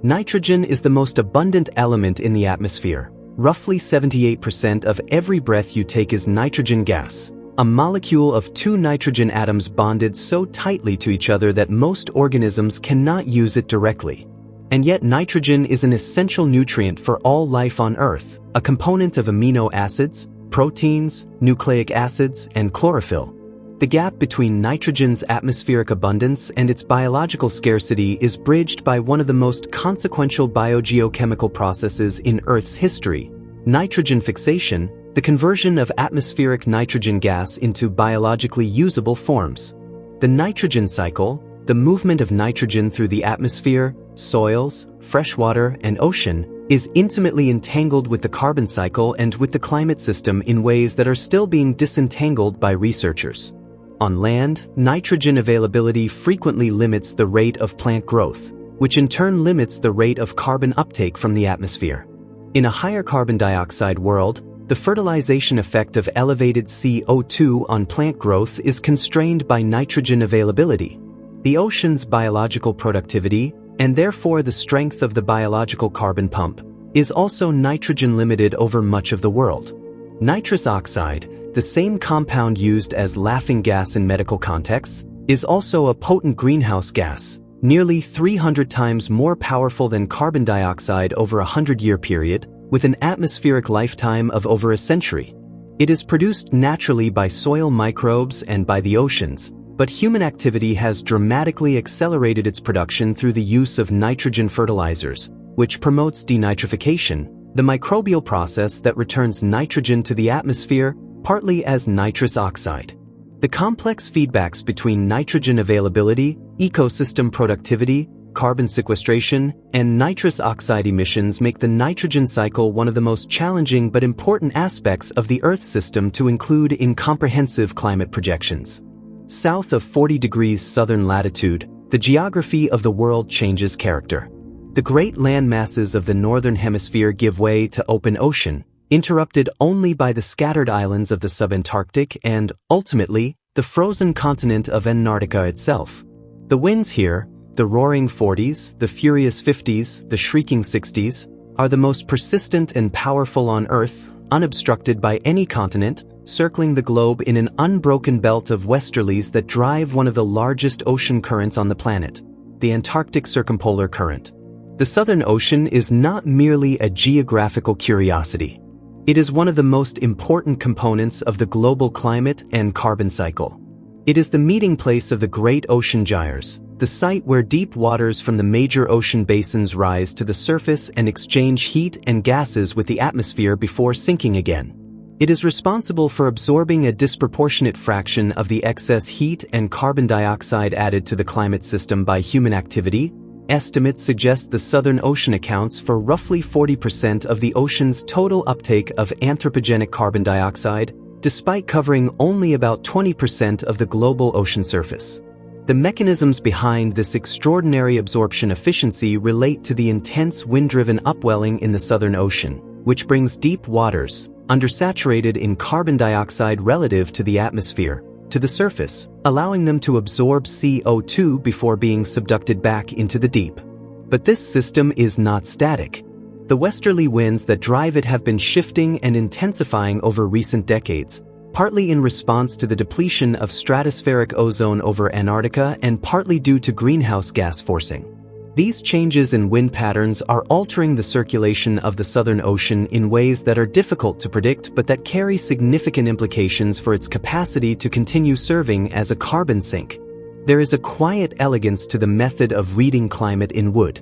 Nitrogen is the most abundant element in the atmosphere. Roughly 78% of every breath you take is nitrogen gas, a molecule of two nitrogen atoms bonded so tightly to each other that most organisms cannot use it directly. And yet nitrogen is an essential nutrient for all life on Earth, a component of amino acids, proteins, nucleic acids, and chlorophyll. The gap between nitrogen's atmospheric abundance and its biological scarcity is bridged by one of the most consequential biogeochemical processes in Earth's history: nitrogen fixation, the conversion of atmospheric nitrogen gas into biologically usable forms. The nitrogen cycle, the movement of nitrogen through the atmosphere, soils, freshwater, and ocean, is intimately entangled with the carbon cycle and with the climate system in ways that are still being disentangled by researchers. On land, nitrogen availability frequently limits the rate of plant growth, which in turn limits the rate of carbon uptake from the atmosphere. In a higher carbon dioxide world, the fertilization effect of elevated CO2 on plant growth is constrained by nitrogen availability. The ocean's biological productivity, and therefore the strength of the biological carbon pump, is also nitrogen limited over much of the world. Nitrous oxide, the same compound used as laughing gas in medical contexts, is also a potent greenhouse gas, nearly 300 times more powerful than carbon dioxide over a 100-year period, with an atmospheric lifetime of over a century. It is produced naturally by soil microbes and by the oceans, but human activity has dramatically accelerated its production through the use of nitrogen fertilizers, which promotes denitrification, the microbial process that returns nitrogen to the atmosphere, partly as nitrous oxide. The complex feedbacks between nitrogen availability, ecosystem productivity, carbon sequestration, and nitrous oxide emissions make the nitrogen cycle one of the most challenging but important aspects of the Earth system to include in comprehensive climate projections. South of 40 degrees southern latitude, the geography of the world changes character. The great land masses of the northern hemisphere give way to open ocean, interrupted only by the scattered islands of the subantarctic and, ultimately, the frozen continent of Antarctica itself. The winds here, the roaring 40s, the furious 50s, the shrieking 60s, are the most persistent and powerful on Earth, unobstructed by any continent, circling the globe in an unbroken belt of westerlies that drive one of the largest ocean currents on the planet, the Antarctic Circumpolar Current. The Southern Ocean is not merely a geographical curiosity. It is one of the most important components of the global climate and carbon cycle. It is the meeting place of the great ocean gyres, the site where deep waters from the major ocean basins rise to the surface and exchange heat and gases with the atmosphere before sinking again. It is responsible for absorbing a disproportionate fraction of the excess heat and carbon dioxide added to the climate system by human activity. Estimates suggest the Southern Ocean accounts for roughly 40% of the ocean's total uptake of anthropogenic carbon dioxide, despite covering only about 20% of the global ocean surface. The mechanisms behind this extraordinary absorption efficiency relate to the intense wind-driven upwelling in the Southern Ocean, which brings deep waters, undersaturated in carbon dioxide relative to the atmosphere, to the surface, allowing them to absorb CO2 before being subducted back into the deep. But this system is not static. The westerly winds that drive it have been shifting and intensifying over recent decades, partly in response to the depletion of stratospheric ozone over Antarctica and partly due to greenhouse gas forcing. These changes in wind patterns are altering the circulation of the Southern Ocean in ways that are difficult to predict but that carry significant implications for its capacity to continue serving as a carbon sink. There is a quiet elegance to the method of reading climate in wood.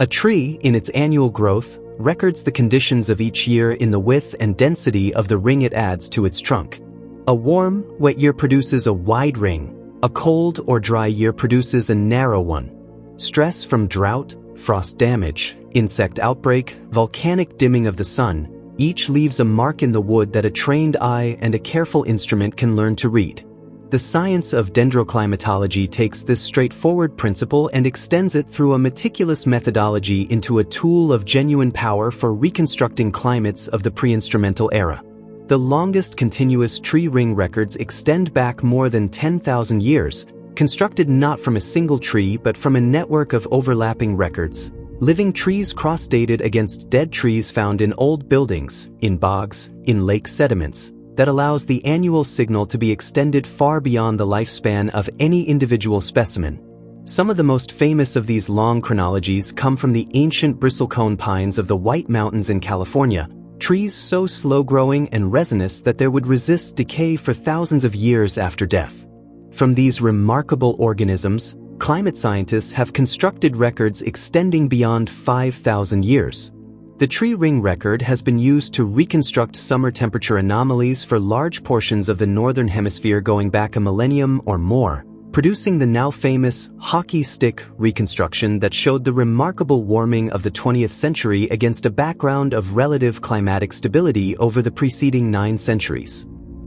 A tree, in its annual growth, records the conditions of each year in the width and density of the ring it adds to its trunk. A warm, wet year produces a wide ring. A cold or dry year produces a narrow one. Stress from drought, frost damage, insect outbreak, volcanic dimming of the sun, each leaves a mark in the wood that a trained eye and a careful instrument can learn to read. The science of dendroclimatology takes this straightforward principle and extends it through a meticulous methodology into a tool of genuine power for reconstructing climates of the pre-instrumental era. The longest continuous tree ring records extend back more than 10,000 years, constructed not from a single tree but from a network of overlapping records. Living trees cross-dated against dead trees found in old buildings, in bogs, in lake sediments, that allows the annual signal to be extended far beyond the lifespan of any individual specimen. Some of the most famous of these long chronologies come from the ancient bristlecone pines of the White Mountains in California, trees so slow-growing and resinous that they would resist decay for thousands of years after death. From these remarkable organisms, climate scientists have constructed records extending beyond 5,000 years. The tree ring record has been used to reconstruct summer temperature anomalies for large portions of the northern hemisphere going back a millennium or more, producing the now famous hockey stick reconstruction that showed the remarkable warming of the 20th century against a background of relative climatic stability over the preceding 9 centuries.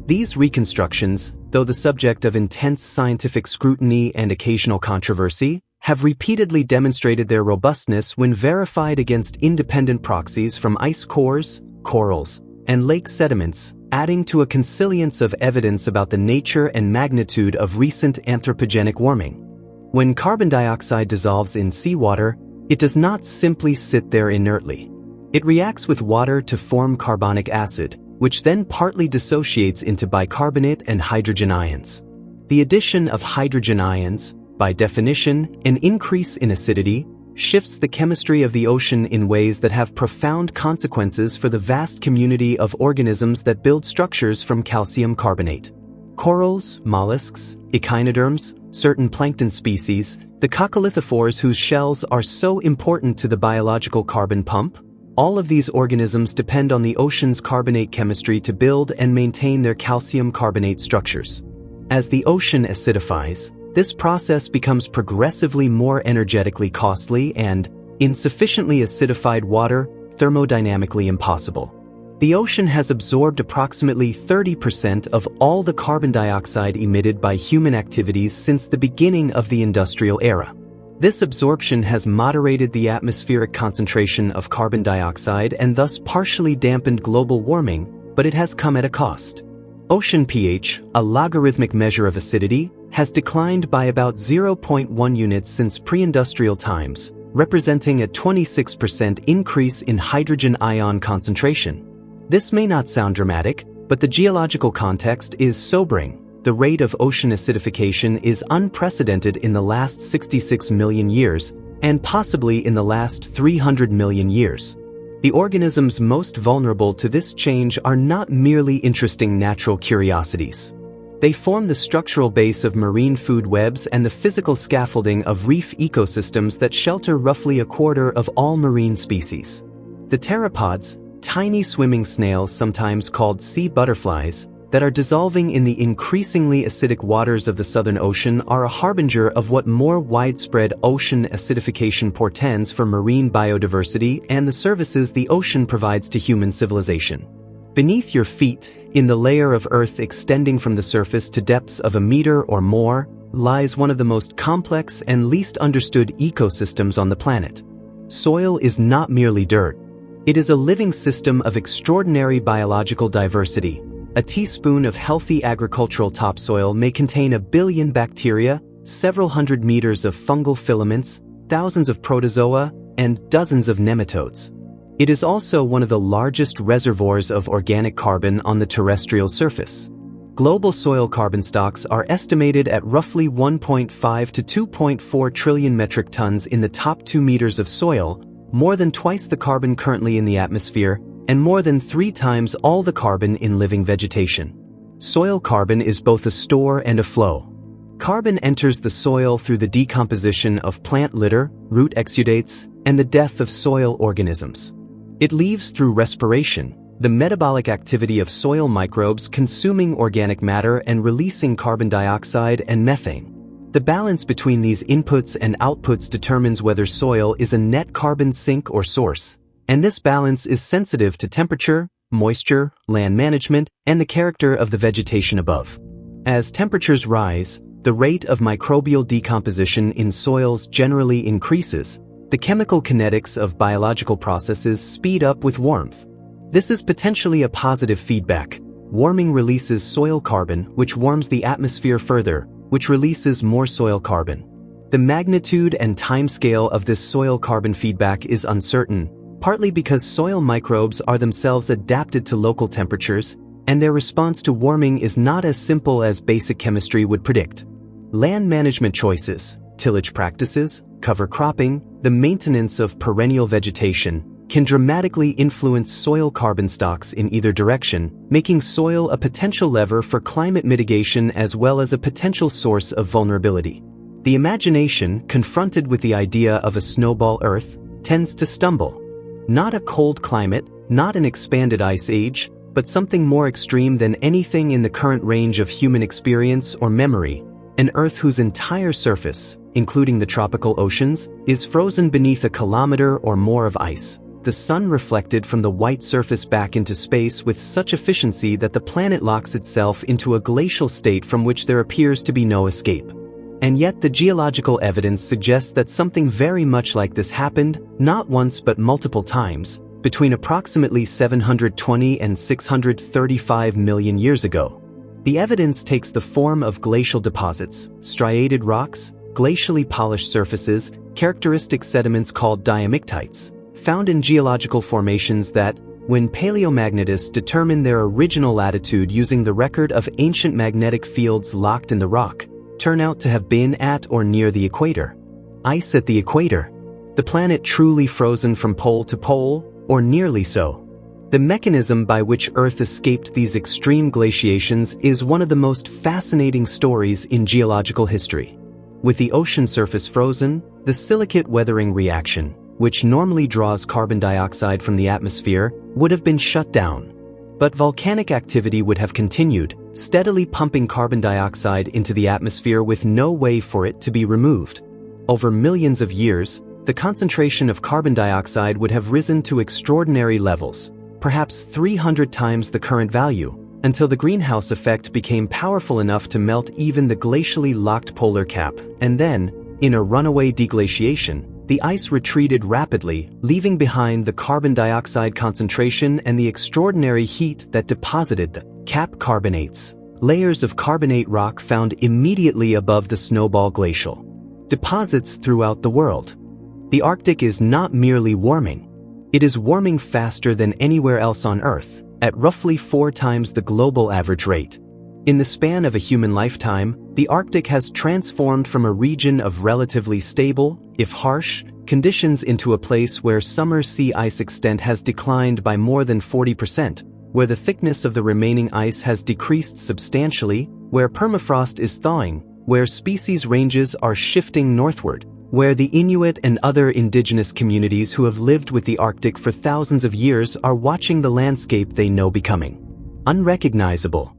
These reconstructions, though the subject of intense scientific scrutiny and occasional controversy, have repeatedly demonstrated their robustness when verified against independent proxies from ice cores, corals, and lake sediments, adding to a consilience of evidence about the nature and magnitude of recent anthropogenic warming. When carbon dioxide dissolves in seawater, it does not simply sit there inertly. It reacts with water to form carbonic acid, which then partly dissociates into bicarbonate and hydrogen ions. The addition of hydrogen ions, by definition, an increase in acidity, shifts the chemistry of the ocean in ways that have profound consequences for the vast community of organisms that build structures from calcium carbonate. Corals, mollusks, echinoderms, certain plankton species, the coccolithophores whose shells are so important to the biological carbon pump, all of these organisms depend on the ocean's carbonate chemistry to build and maintain their calcium carbonate structures. As the ocean acidifies, this process becomes progressively more energetically costly and, in sufficiently acidified water, thermodynamically impossible. The ocean has absorbed approximately 30% of all the carbon dioxide emitted by human activities since the beginning of the industrial era. This absorption has moderated the atmospheric concentration of carbon dioxide and thus partially dampened global warming, but it has come at a cost. Ocean pH, a logarithmic measure of acidity, has declined by about 0.1 units since pre-industrial times, representing a 26% increase in hydrogen ion concentration. This may not sound dramatic, but the geological context is sobering. The rate of ocean acidification is unprecedented in the last 66 million years, and possibly in the last 300 million years. The organisms most vulnerable to this change are not merely interesting natural curiosities. They form the structural base of marine food webs and the physical scaffolding of reef ecosystems that shelter roughly a quarter of all marine species. The pteropods, tiny swimming snails sometimes called sea butterflies, that are dissolving in the increasingly acidic waters of the Southern Ocean are a harbinger of what more widespread ocean acidification portends for marine biodiversity and the services the ocean provides to human civilization. Beneath your feet, in the layer of earth extending from the surface to depths of a meter or more, lies one of the most complex and least understood ecosystems on the planet. Soil is not merely dirt. It is a living system of extraordinary biological diversity. A teaspoon of healthy agricultural topsoil may contain 1 billion bacteria, several hundred meters of fungal filaments, thousands of protozoa, and dozens of nematodes. It is also one of the largest reservoirs of organic carbon on the terrestrial surface. Global soil carbon stocks are estimated at roughly 1.5 to 2.4 trillion metric tons in the top 2 meters of soil, more than twice the carbon currently in the atmosphere, and more than 3 times all the carbon in living vegetation. Soil carbon is both a store and a flow. Carbon enters the soil through the decomposition of plant litter, root exudates, and the death of soil organisms. It leaves through respiration, the metabolic activity of soil microbes consuming organic matter and releasing carbon dioxide and methane. The balance between these inputs and outputs determines whether soil is a net carbon sink or source, and this balance is sensitive to temperature, moisture, land management, and the character of the vegetation above. As temperatures rise, the rate of microbial decomposition in soils generally increases. The chemical kinetics of biological processes speed up with warmth. This is potentially a positive feedback. Warming releases soil carbon, which warms the atmosphere further, which releases more soil carbon. The magnitude and timescale of this soil carbon feedback is uncertain, partly because soil microbes are themselves adapted to local temperatures, and their response to warming is not as simple as basic chemistry would predict. Land management choices, tillage practices, cover cropping, the maintenance of perennial vegetation, can dramatically influence soil carbon stocks in either direction, making soil a potential lever for climate mitigation as well as a potential source of vulnerability. The imagination, confronted with the idea of a snowball Earth, tends to stumble. Not a cold climate, not an expanded ice age, but something more extreme than anything in the current range of human experience or memory, an Earth whose entire surface, including the tropical oceans, is frozen beneath a kilometer or more of ice. The sun reflected from the white surface back into space with such efficiency that the planet locks itself into a glacial state from which there appears to be no escape. And yet the geological evidence suggests that something very much like this happened, not once but multiple times, between approximately 720 and 635 million years ago. The evidence takes the form of glacial deposits, striated rocks, glacially polished surfaces, characteristic sediments called diamictites, found in geological formations that, when paleomagnetists determine their original latitude using the record of ancient magnetic fields locked in the rock, turn out to have been at or near the equator. Ice at the equator. The planet truly frozen from pole to pole, or nearly so. The mechanism by which Earth escaped these extreme glaciations is one of the most fascinating stories in geological history. With the ocean surface frozen, the silicate weathering reaction, which normally draws carbon dioxide from the atmosphere, would have been shut down. But volcanic activity would have continued, steadily pumping carbon dioxide into the atmosphere with no way for it to be removed. Over millions of years, the concentration of carbon dioxide would have risen to extraordinary levels, perhaps 300 times the current value, until the greenhouse effect became powerful enough to melt even the glacially locked polar cap, and then, in a runaway deglaciation, the ice retreated rapidly, leaving behind the carbon dioxide concentration and the extraordinary heat that deposited the cap carbonates, layers of carbonate rock found immediately above the snowball glacial deposits throughout the world. The Arctic is not merely warming. It is warming faster than anywhere else on Earth, at roughly 4 times the global average rate. In the span of a human lifetime, the Arctic has transformed from a region of relatively stable, if harsh, conditions into a place where summer sea ice extent has declined by more than 40%, where the thickness of the remaining ice has decreased substantially, where permafrost is thawing, where species ranges are shifting northward, where the Inuit and other indigenous communities who have lived with the Arctic for thousands of years are watching the landscape they know becoming unrecognizable.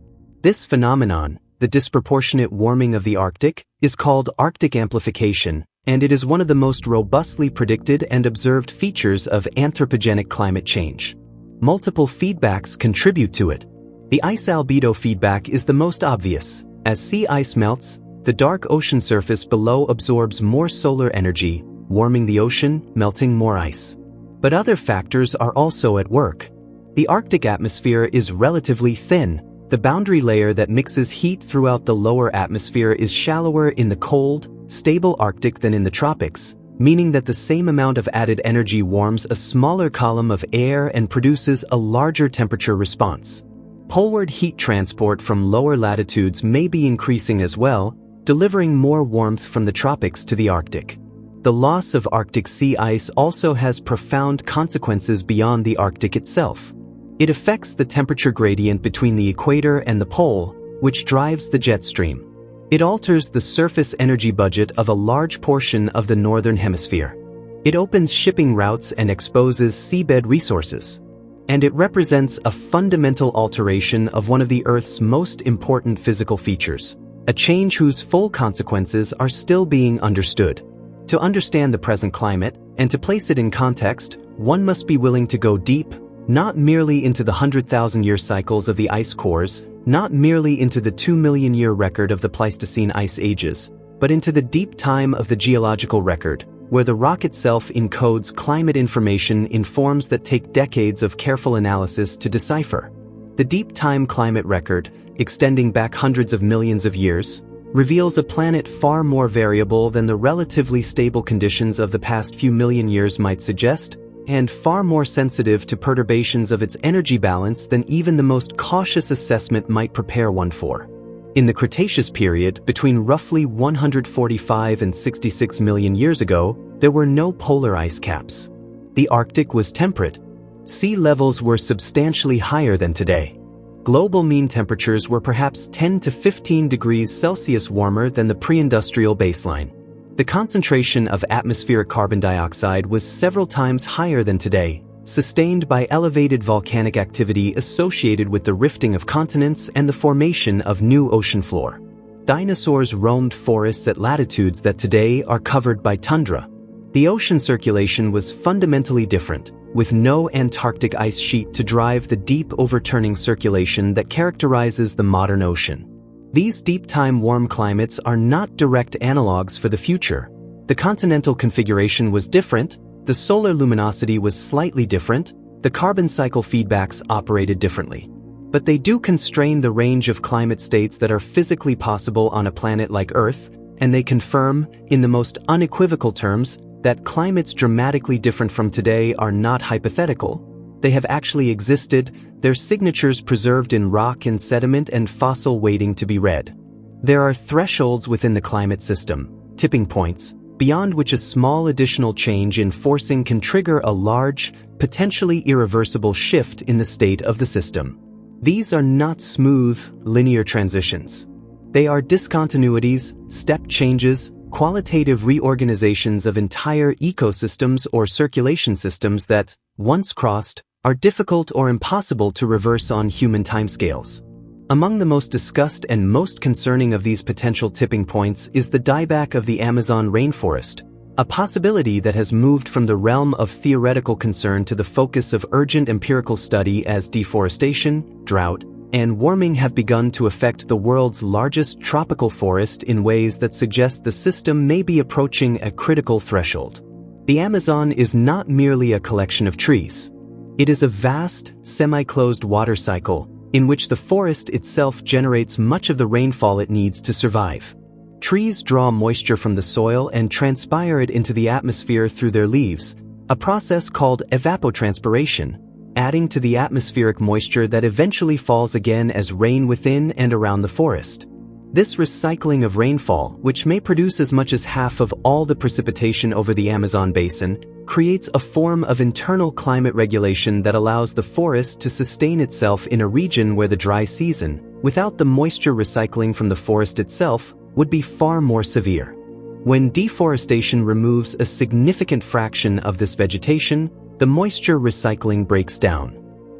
This phenomenon, the disproportionate warming of the Arctic, is called Arctic amplification, and it is one of the most robustly predicted and observed features of anthropogenic climate change. Multiple feedbacks contribute to it. The ice albedo feedback is the most obvious. As sea ice melts, the dark ocean surface below absorbs more solar energy, warming the ocean, melting more ice. But other factors are also at work. The Arctic atmosphere is relatively thin. The boundary layer that mixes heat throughout the lower atmosphere is shallower in the cold, stable Arctic than in the tropics, meaning that the same amount of added energy warms a smaller column of air and produces a larger temperature response. Poleward heat transport from lower latitudes may be increasing as well, delivering more warmth from the tropics to the Arctic. The loss of Arctic sea ice also has profound consequences beyond the Arctic itself. It affects the temperature gradient between the equator and the pole, which drives the jet stream. It alters the surface energy budget of a large portion of the northern hemisphere. It opens shipping routes and exposes seabed resources. And it represents a fundamental alteration of one of the Earth's most important physical features, a change whose full consequences are still being understood. To understand the present climate, and to place it in context, one must be willing to go deep, not merely into the 100,000-year cycles of the ice cores, not merely into the 2 million-year record of the Pleistocene ice ages, but into the deep time of the geological record, where the rock itself encodes climate information in forms that take decades of careful analysis to decipher. The deep time climate record, extending back hundreds of millions of years, reveals a planet far more variable than the relatively stable conditions of the past few million years might suggest, and far more sensitive to perturbations of its energy balance than even the most cautious assessment might prepare one for. In the Cretaceous period, between roughly 145 and 66 million years ago, there were no polar ice caps. The Arctic was temperate. Sea levels were substantially higher than today. Global mean temperatures were perhaps 10 to 15 degrees Celsius warmer than the pre-industrial baseline. The concentration of atmospheric carbon dioxide was several times higher than today, sustained by elevated volcanic activity associated with the rifting of continents and the formation of new ocean floor. Dinosaurs roamed forests at latitudes that today are covered by tundra. The ocean circulation was fundamentally different, with no Antarctic ice sheet to drive the deep overturning circulation that characterizes the modern ocean. These deep-time warm climates are not direct analogs for the future. The continental configuration was different, the solar luminosity was slightly different, the carbon cycle feedbacks operated differently. But they do constrain the range of climate states that are physically possible on a planet like Earth, and they confirm, in the most unequivocal terms, that climates dramatically different from today are not hypothetical. They have actually existed, their signatures preserved in rock and sediment and fossil waiting to be read. There are thresholds within the climate system, tipping points, beyond which a small additional change in forcing can trigger a large, potentially irreversible shift in the state of the system. These are not smooth, linear transitions. They are discontinuities, step changes, qualitative reorganizations of entire ecosystems or circulation systems that, once crossed, are difficult or impossible to reverse on human timescales. Among the most discussed and most concerning of these potential tipping points is the dieback of the Amazon rainforest, a possibility that has moved from the realm of theoretical concern to the focus of urgent empirical study as deforestation, drought, and warming have begun to affect the world's largest tropical forest in ways that suggest the system may be approaching a critical threshold. The Amazon is not merely a collection of trees. It is a vast, semi-closed water cycle in which the forest itself generates much of the rainfall it needs to survive. Trees draw moisture from the soil and transpire it into the atmosphere through their leaves, a process called evapotranspiration, adding to the atmospheric moisture that eventually falls again as rain within and around the forest. This recycling of rainfall, which may produce as much as half of all the precipitation over the Amazon basin, creates a form of internal climate regulation that allows the forest to sustain itself in a region where the dry season, without the moisture recycling from the forest itself, would be far more severe. When deforestation removes a significant fraction of this vegetation, the moisture recycling breaks down.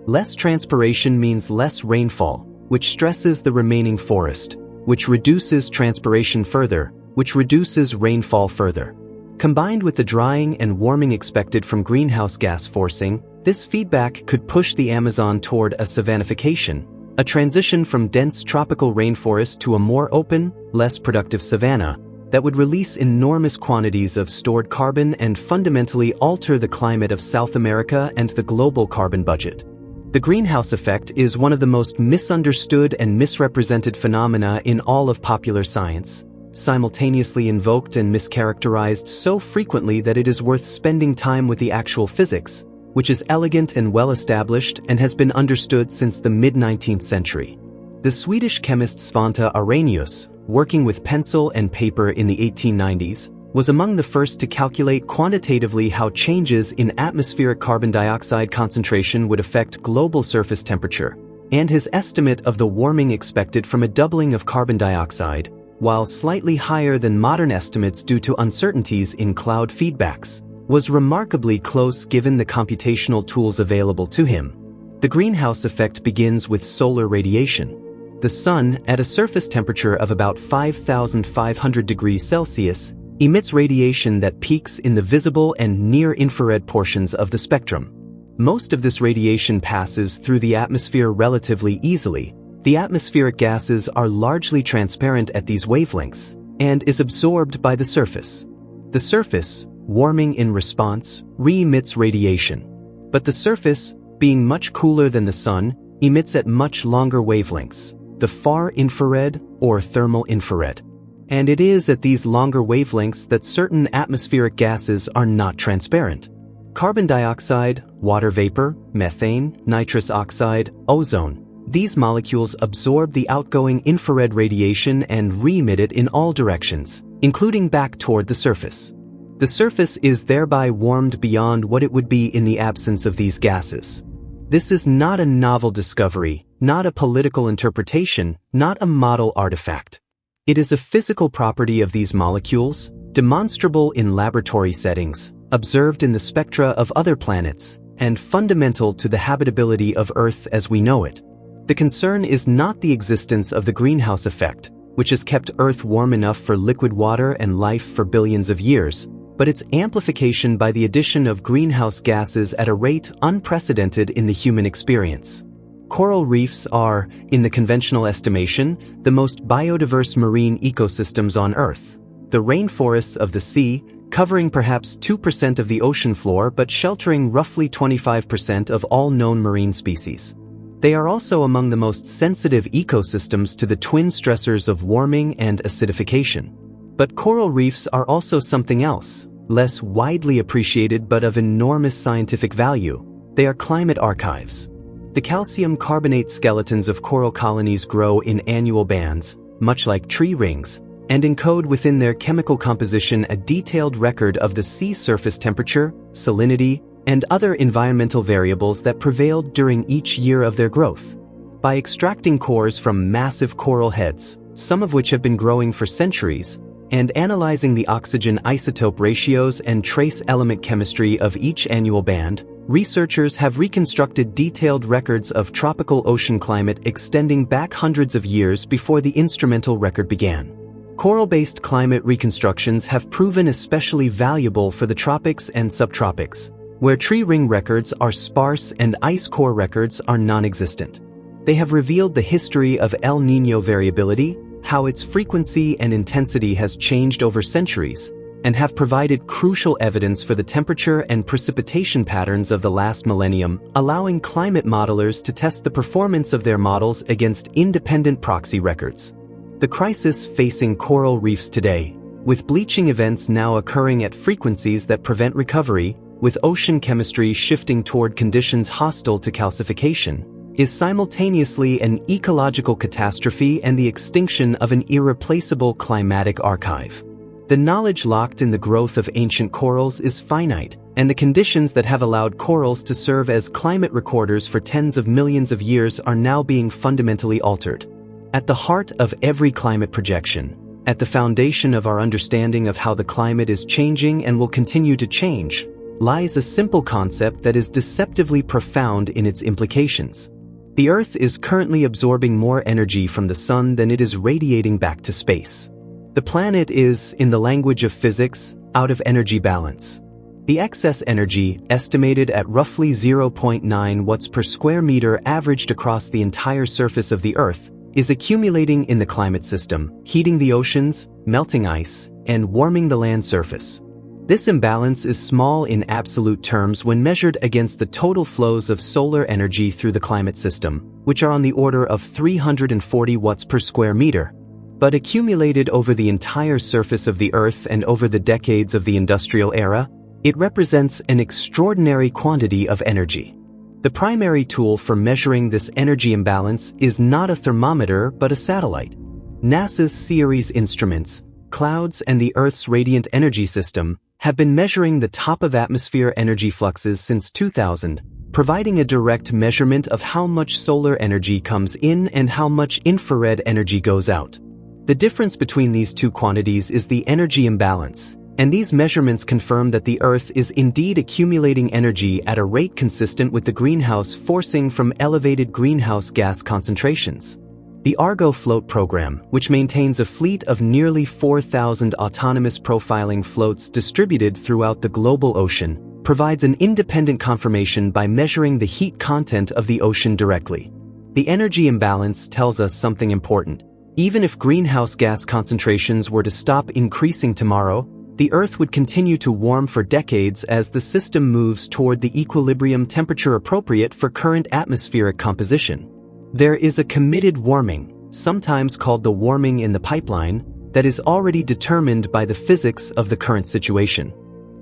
Less transpiration means less rainfall, which stresses the remaining forest, which reduces transpiration further, which reduces rainfall further. Combined with the drying and warming expected from greenhouse gas forcing, this feedback could push the Amazon toward a savannification, a transition from dense tropical rainforest to a more open, less productive savanna that would release enormous quantities of stored carbon and fundamentally alter the climate of South America and the global carbon budget. The greenhouse effect is one of the most misunderstood and misrepresented phenomena in all of popular science, simultaneously invoked and mischaracterized so frequently that it is worth spending time with the actual physics, which is elegant and well-established and has been understood since the mid-19th century. The Swedish chemist Svante Arrhenius, working with pencil and paper in the 1890s, was among the first to calculate quantitatively how changes in atmospheric carbon dioxide concentration would affect global surface temperature, and his estimate of the warming expected from a doubling of carbon dioxide, while slightly higher than modern estimates due to uncertainties in cloud feedbacks, was remarkably close given the computational tools available to him. The greenhouse effect begins with solar radiation. The sun, at a surface temperature of about 5,500 degrees Celsius, emits radiation that peaks in the visible and near-infrared portions of the spectrum. Most of this radiation passes through the atmosphere relatively easily. The atmospheric gases are largely transparent at these wavelengths, and is absorbed by the surface. The surface, warming in response, re-emits radiation. But the surface, being much cooler than the sun, emits at much longer wavelengths, the far infrared or thermal infrared. And it is at these longer wavelengths that certain atmospheric gases are not transparent. Carbon dioxide, water vapor, methane, nitrous oxide, ozone. These molecules absorb the outgoing infrared radiation and re-emit it in all directions, including back toward the surface. The surface is thereby warmed beyond what it would be in the absence of these gases. This is not a novel discovery, not a political interpretation, not a model artifact. It is a physical property of these molecules, demonstrable in laboratory settings, observed in the spectra of other planets, and fundamental to the habitability of Earth as we know it. The concern is not the existence of the greenhouse effect, which has kept Earth warm enough for liquid water and life for billions of years, but its amplification by the addition of greenhouse gases at a rate unprecedented in the human experience. Coral reefs are, in the conventional estimation, the most biodiverse marine ecosystems on Earth. The rainforests of the sea, covering perhaps 2% of the ocean floor but sheltering roughly 25% of all known marine species. They are also among the most sensitive ecosystems to the twin stressors of warming and acidification. But coral reefs are also something else, less widely appreciated but of enormous scientific value. They are climate archives. The calcium carbonate skeletons of coral colonies grow in annual bands, much like tree rings, and encode within their chemical composition a detailed record of the sea surface temperature, salinity, and other environmental variables that prevailed during each year of their growth. By extracting cores from massive coral heads, some of which have been growing for centuries, and analyzing the oxygen isotope ratios and trace element chemistry of each annual band, researchers have reconstructed detailed records of tropical ocean climate extending back hundreds of years before the instrumental record began. Coral-based climate reconstructions have proven especially valuable for the tropics and subtropics, where tree ring records are sparse and ice core records are non-existent. They have revealed the history of El Niño variability, how its frequency and intensity has changed over centuries, and have provided crucial evidence for the temperature and precipitation patterns of the last millennium, allowing climate modelers to test the performance of their models against independent proxy records. The crisis facing coral reefs today, with bleaching events now occurring at frequencies that prevent recovery, with ocean chemistry shifting toward conditions hostile to calcification, is simultaneously an ecological catastrophe and the extinction of an irreplaceable climatic archive. The knowledge locked in the growth of ancient corals is finite, and the conditions that have allowed corals to serve as climate recorders for tens of millions of years are now being fundamentally altered. At the heart of every climate projection, at the foundation of our understanding of how the climate is changing and will continue to change, lies a simple concept that is deceptively profound in its implications. The Earth is currently absorbing more energy from the sun than it is radiating back to space. The planet is, in the language of physics, out of energy balance. The excess energy, estimated at roughly 0.9 watts per square meter averaged across the entire surface of the Earth, is accumulating in the climate system, heating the oceans, melting ice, and warming the land surface. This imbalance is small in absolute terms when measured against the total flows of solar energy through the climate system, which are on the order of 340 watts per square meter. But accumulated over the entire surface of the Earth and over the decades of the industrial era, It represents an extraordinary quantity of energy. The primary tool for measuring this energy imbalance is not a thermometer but a satellite. NASA's Ceres instruments, clouds, and the Earth's radiant energy system have been measuring the top-of-atmosphere energy fluxes since 2000, providing a direct measurement of how much solar energy comes in and how much infrared energy goes out. The difference between these two quantities is the energy imbalance, and these measurements confirm that the Earth is indeed accumulating energy at a rate consistent with the greenhouse forcing from elevated greenhouse gas concentrations. The Argo Float program, which maintains a fleet of nearly 4,000 autonomous profiling floats distributed throughout the global ocean, provides an independent confirmation by measuring the heat content of the ocean directly. The energy imbalance tells us something important. Even if greenhouse gas concentrations were to stop increasing tomorrow, the Earth would continue to warm for decades as the system moves toward the equilibrium temperature appropriate for current atmospheric composition. There is a committed warming, sometimes called the warming in the pipeline, that is already determined by the physics of the current situation.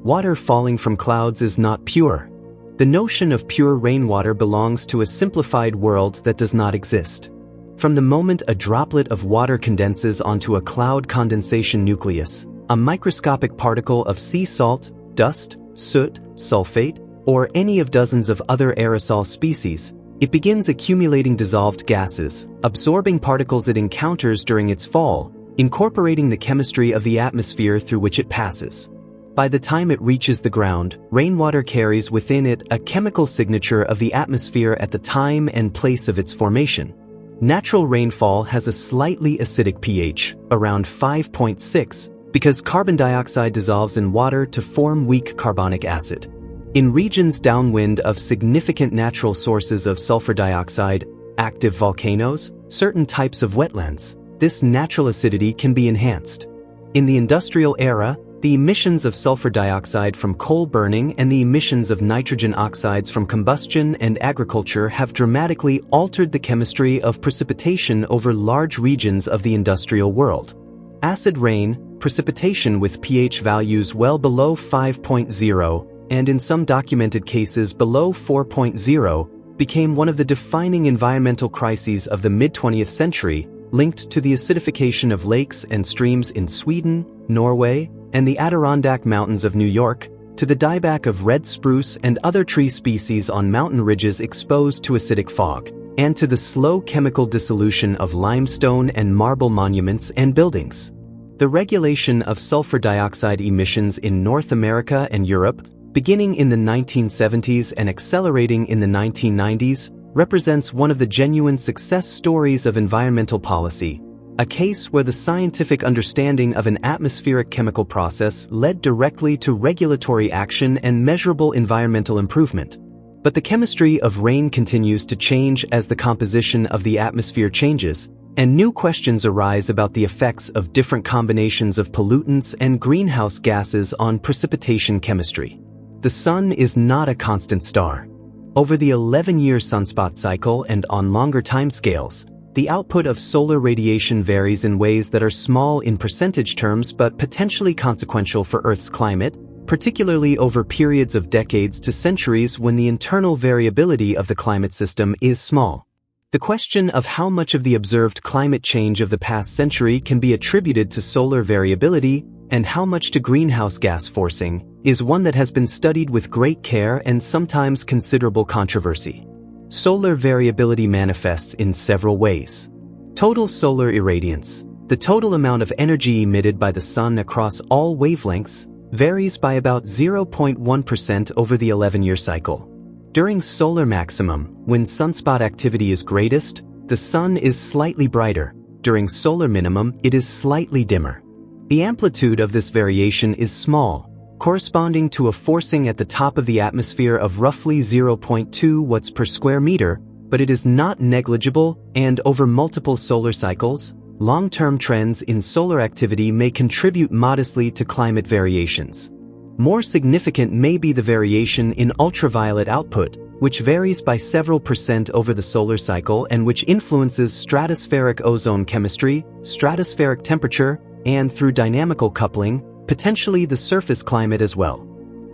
Water falling from clouds is not pure. The notion of pure rainwater belongs to a simplified world that does not exist. From the moment a droplet of water condenses onto a cloud condensation nucleus, a microscopic particle of sea salt, dust, soot, sulfate, or any of dozens of other aerosol species, it begins accumulating dissolved gases, absorbing particles it encounters during its fall, incorporating the chemistry of the atmosphere through which it passes. By the time it reaches the ground, rainwater carries within it a chemical signature of the atmosphere at the time and place of its formation. Natural rainfall has a slightly acidic pH, around 5.6, because carbon dioxide dissolves in water to form weak carbonic acid. In regions downwind of significant natural sources of sulfur dioxide, active volcanoes, certain types of wetlands, this natural acidity can be enhanced. In the industrial era, the emissions of sulfur dioxide from coal burning and the emissions of nitrogen oxides from combustion and agriculture have dramatically altered the chemistry of precipitation over large regions of the industrial world. Acid rain, precipitation with pH values well below 5.0, and in some documented cases below 4.0, became one of the defining environmental crises of the mid-20th century, linked to the acidification of lakes and streams in Sweden, Norway, and the Adirondack Mountains of New York, to the dieback of red spruce and other tree species on mountain ridges exposed to acidic fog, and to the slow chemical dissolution of limestone and marble monuments and buildings. The regulation of sulfur dioxide emissions in North America and Europe, beginning in the 1970s and accelerating in the 1990s, represents one of the genuine success stories of environmental policy, a case where the scientific understanding of an atmospheric chemical process led directly to regulatory action and measurable environmental improvement. But the chemistry of rain continues to change as the composition of the atmosphere changes, and new questions arise about the effects of different combinations of pollutants and greenhouse gases on precipitation chemistry. The sun is not a constant star. Over the 11-year sunspot cycle and on longer timescales, the output of solar radiation varies in ways that are small in percentage terms but potentially consequential for Earth's climate, particularly over periods of decades to centuries when the internal variability of the climate system is small. The question of how much of the observed climate change of the past century can be attributed to solar variability and how much to greenhouse gas forcing is one that has been studied with great care and sometimes considerable controversy. Solar variability manifests in several ways. Total solar irradiance, the total amount of energy emitted by the sun across all wavelengths, varies by about 0.1% over the 11-year cycle. During solar maximum, when sunspot activity is greatest, the sun is slightly brighter. During solar minimum, it is slightly dimmer. The amplitude of this variation is small, corresponding to a forcing at the top of the atmosphere of roughly 0.2 watts per square meter, but it is not negligible, and over multiple solar cycles, long-term trends in solar activity may contribute modestly to climate variations. More significant may be the variation in ultraviolet output, which varies by several percent over the solar cycle and which influences stratospheric ozone chemistry, stratospheric temperature, and through dynamical coupling, potentially the surface climate as well.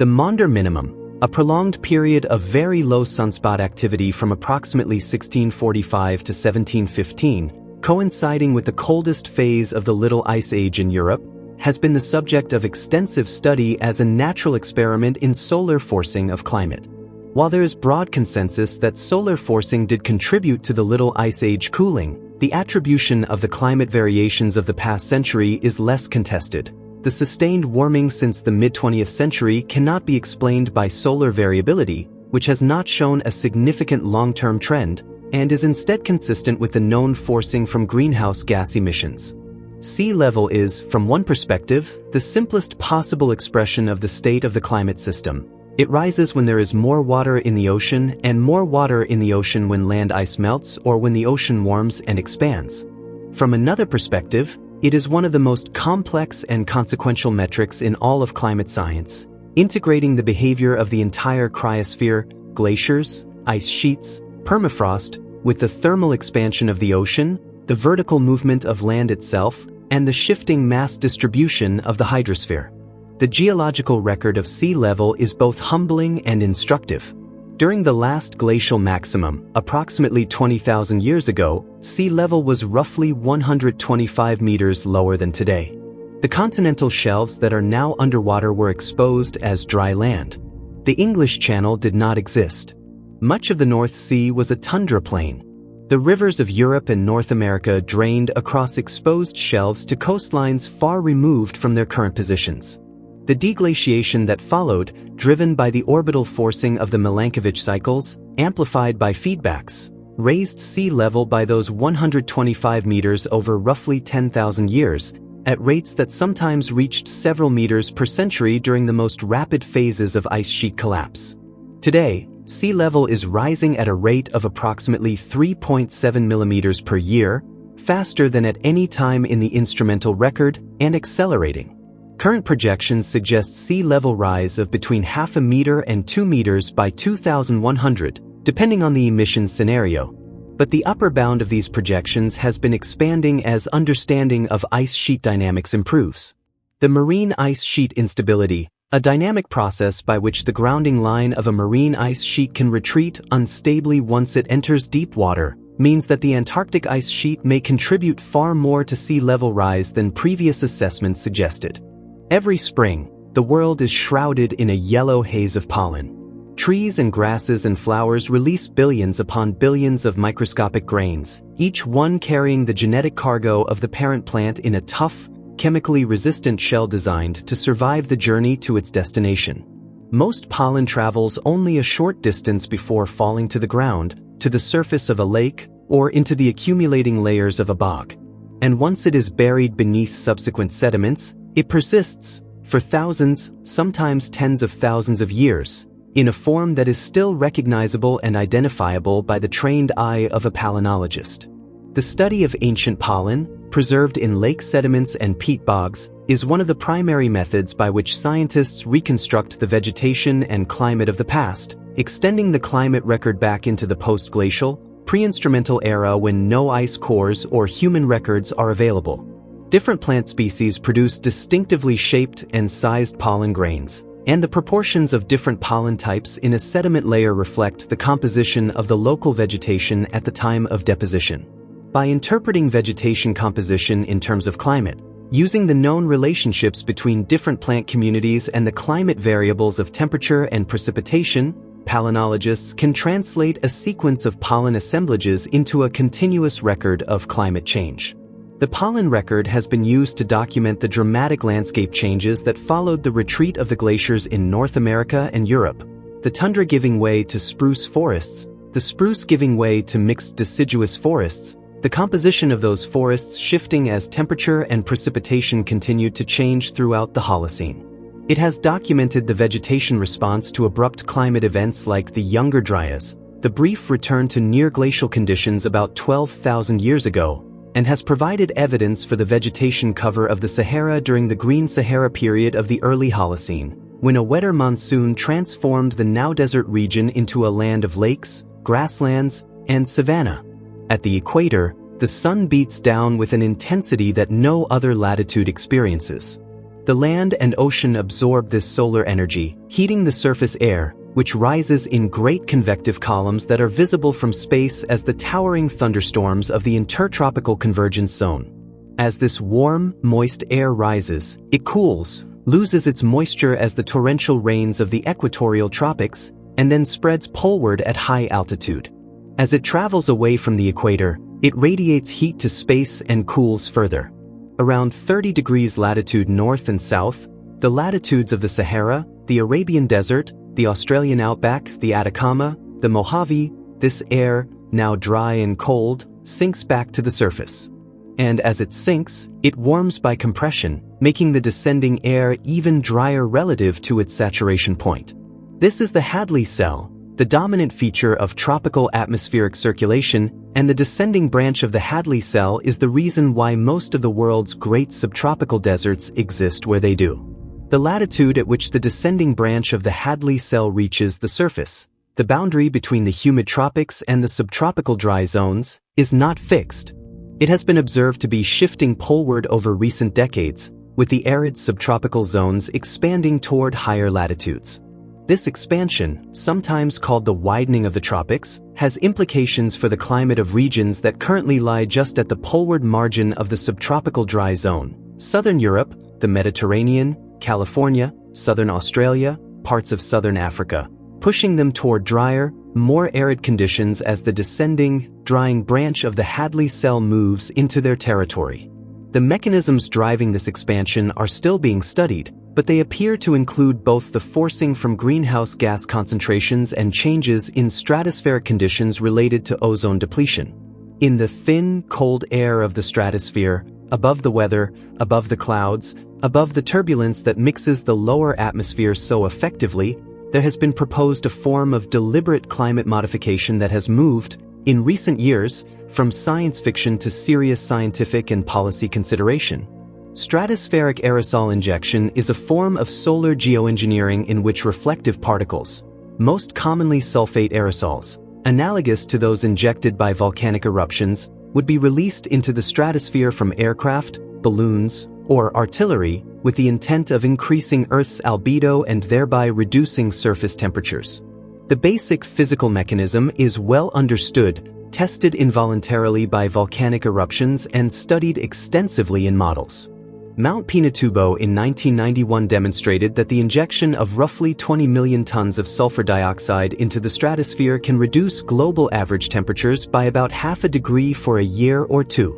The Maunder minimum, a prolonged period of very low sunspot activity from approximately 1645 to 1715, coinciding with the coldest phase of the Little Ice Age in Europe, has been the subject of extensive study as a natural experiment in solar forcing of climate. While there is broad consensus that solar forcing did contribute to the Little Ice Age cooling, the attribution of the climate variations of the past century is less contested. The sustained warming since the mid-20th century cannot be explained by solar variability, which has not shown a significant long-term trend, and is instead consistent with the known forcing from greenhouse gas emissions. Sea level is, from one perspective, the simplest possible expression of the state of the climate system. It rises when there is more water in the ocean and more water in the ocean when land ice melts or when the ocean warms and expands. From another perspective, it is one of the most complex and consequential metrics in all of climate science, integrating the behavior of the entire cryosphere, glaciers, ice sheets, permafrost, with the thermal expansion of the ocean, the vertical movement of land itself, and the shifting mass distribution of the hydrosphere. The geological record of sea level is both humbling and instructive. During the last glacial maximum, approximately 20,000 years ago, sea level was roughly 125 meters lower than today. The continental shelves that are now underwater were exposed as dry land. The English Channel did not exist. Much of the North Sea was a tundra plain. The rivers of Europe and North America drained across exposed shelves to coastlines far removed from their current positions. The deglaciation that followed, driven by the orbital forcing of the Milankovitch cycles, amplified by feedbacks, raised sea level by those 125 meters over roughly 10,000 years, at rates that sometimes reached several meters per century during the most rapid phases of ice sheet collapse. Today, sea level is rising at a rate of approximately 3.7 millimeters per year, faster than at any time in the instrumental record, and accelerating. Current projections suggest sea level rise of between 0.5 meter and 2 meters by 2100, depending on the emissions scenario. But the upper bound of these projections has been expanding as understanding of ice sheet dynamics improves. The marine ice sheet instability, a dynamic process by which the grounding line of a marine ice sheet can retreat unstably once it enters deep water, means that the Antarctic ice sheet may contribute far more to sea level rise than previous assessments suggested. Every spring, the world is shrouded in a yellow haze of pollen. Trees and grasses and flowers release billions upon billions of microscopic grains, each one carrying the genetic cargo of the parent plant in a tough, chemically resistant shell designed to survive the journey to its destination. Most pollen travels only a short distance before falling to the ground, to the surface of a lake, or into the accumulating layers of a bog. And once it is buried beneath subsequent sediments, it persists, for thousands, sometimes tens of thousands of years, in a form that is still recognizable and identifiable by the trained eye of a palynologist. The study of ancient pollen, preserved in lake sediments and peat bogs, is one of the primary methods by which scientists reconstruct the vegetation and climate of the past, extending the climate record back into the post-glacial, pre-instrumental era when no ice cores or human records are available. Different plant species produce distinctively shaped and sized pollen grains, and the proportions of different pollen types in a sediment layer reflect the composition of the local vegetation at the time of deposition. By interpreting vegetation composition in terms of climate, using the known relationships between different plant communities and the climate variables of temperature and precipitation, palynologists can translate a sequence of pollen assemblages into a continuous record of climate change. The pollen record has been used to document the dramatic landscape changes that followed the retreat of the glaciers in North America and Europe, the tundra giving way to spruce forests, the spruce giving way to mixed deciduous forests, the composition of those forests shifting as temperature and precipitation continued to change throughout the Holocene. It has documented the vegetation response to abrupt climate events like the Younger Dryas, the brief return to near-glacial conditions about 12,000 years ago, and has provided evidence for the vegetation cover of the Sahara during the Green Sahara period of the early Holocene, when a wetter monsoon transformed the now-desert region into a land of lakes, grasslands, and savanna. At the equator, the sun beats down with an intensity that no other latitude experiences. The land and ocean absorb this solar energy, heating the surface air, which rises in great convective columns that are visible from space as the towering thunderstorms of the intertropical convergence zone. As this warm, moist air rises, it cools, loses its moisture as the torrential rains of the equatorial tropics, and then spreads poleward at high altitude. As it travels away from the equator, it radiates heat to space and cools further. Around 30 degrees latitude north and south, the latitudes of the Sahara, the Arabian Desert, the Australian outback, the Atacama, the Mojave, this air, now dry and cold, sinks back to the surface. And as it sinks, it warms by compression, making the descending air even drier relative to its saturation point. This is the Hadley cell, the dominant feature of tropical atmospheric circulation, and the descending branch of the Hadley cell is the reason why most of the world's great subtropical deserts exist where they do. The latitude at which the descending branch of the Hadley cell reaches the surface, the boundary between the humid tropics and the subtropical dry zones, is not fixed. It has been observed to be shifting poleward over recent decades, with the arid subtropical zones expanding toward higher latitudes. This expansion, sometimes called the widening of the tropics, has implications for the climate of regions that currently lie just at the poleward margin of the subtropical dry zone: southern Europe, the Mediterranean, California, southern Australia, parts of southern Africa, pushing them toward drier, more arid conditions as the descending, drying branch of the Hadley cell moves into their territory. The mechanisms driving this expansion are still being studied, but they appear to include both the forcing from greenhouse gas concentrations and changes in stratospheric conditions related to ozone depletion. In the thin, cold air of the stratosphere, above the weather, above the clouds, above the turbulence that mixes the lower atmosphere so effectively, there has been proposed a form of deliberate climate modification that has moved, in recent years, from science fiction to serious scientific and policy consideration. Stratospheric aerosol injection is a form of solar geoengineering in which reflective particles, most commonly sulfate aerosols, analogous to those injected by volcanic eruptions, would be released into the stratosphere from aircraft, balloons, or artillery with the intent of increasing Earth's albedo and thereby reducing surface temperatures. The basic physical mechanism is well understood, tested involuntarily by volcanic eruptions and studied extensively in models. Mount Pinatubo in 1991 demonstrated that the injection of roughly 20 million tons of sulfur dioxide into the stratosphere can reduce global average temperatures by about half a degree for a year or two.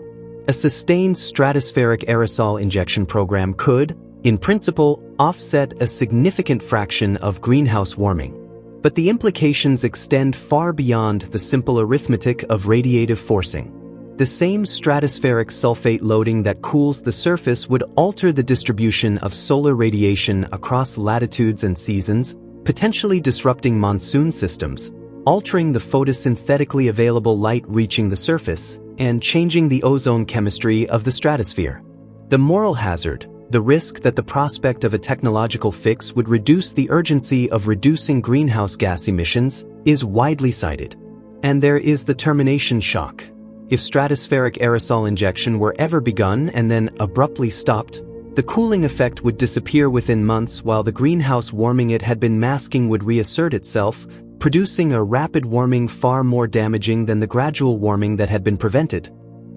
A sustained stratospheric aerosol injection program could, in principle, offset a significant fraction of greenhouse warming. But the implications extend far beyond the simple arithmetic of radiative forcing. The same stratospheric sulfate loading that cools the surface would alter the distribution of solar radiation across latitudes and seasons, potentially disrupting monsoon systems, altering the photosynthetically available light reaching the surface, and changing the ozone chemistry of the stratosphere. The moral hazard, the risk that the prospect of a technological fix would reduce the urgency of reducing greenhouse gas emissions, is widely cited. And there is the termination shock. If stratospheric aerosol injection were ever begun and then abruptly stopped, the cooling effect would disappear within months while the greenhouse warming it had been masking would reassert itself, producing a rapid warming far more damaging than the gradual warming that had been prevented.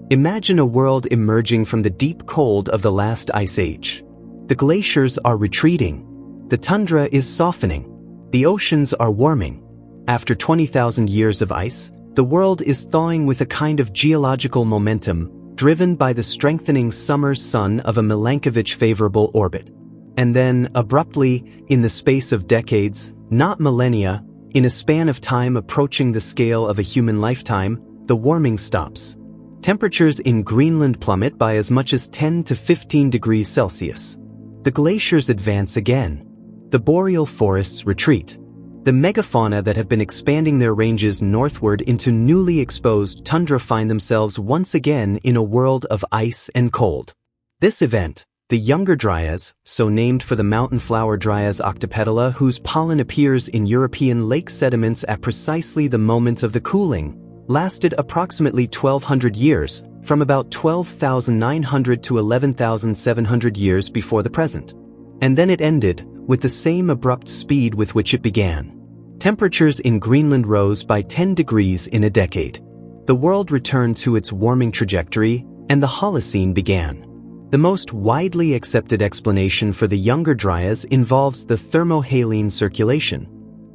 Imagine a world emerging from the deep cold of the last ice age. The glaciers are retreating. The tundra is softening. The oceans are warming. After 20,000 years of ice, the world is thawing with a kind of geological momentum, driven by the strengthening summer sun of a Milankovitch-favorable orbit. And then, abruptly, in the space of decades, not millennia, in a span of time approaching the scale of a human lifetime, the warming stops. Temperatures in Greenland plummet by as much as 10 to 15 degrees Celsius. The glaciers advance again. The boreal forests retreat. The megafauna that have been expanding their ranges northward into newly exposed tundra find themselves once again in a world of ice and cold. This event, the Younger Dryas, so named for the mountain flower Dryas octopetala whose pollen appears in European lake sediments at precisely the moment of the cooling, lasted approximately 1,200 years, from about 12,900 to 11,700 years before the present. And then it ended, with the same abrupt speed with which it began. Temperatures in Greenland rose by 10 degrees in a decade. The world returned to its warming trajectory, and the Holocene began. The most widely accepted explanation for the Younger Dryas involves the thermohaline circulation.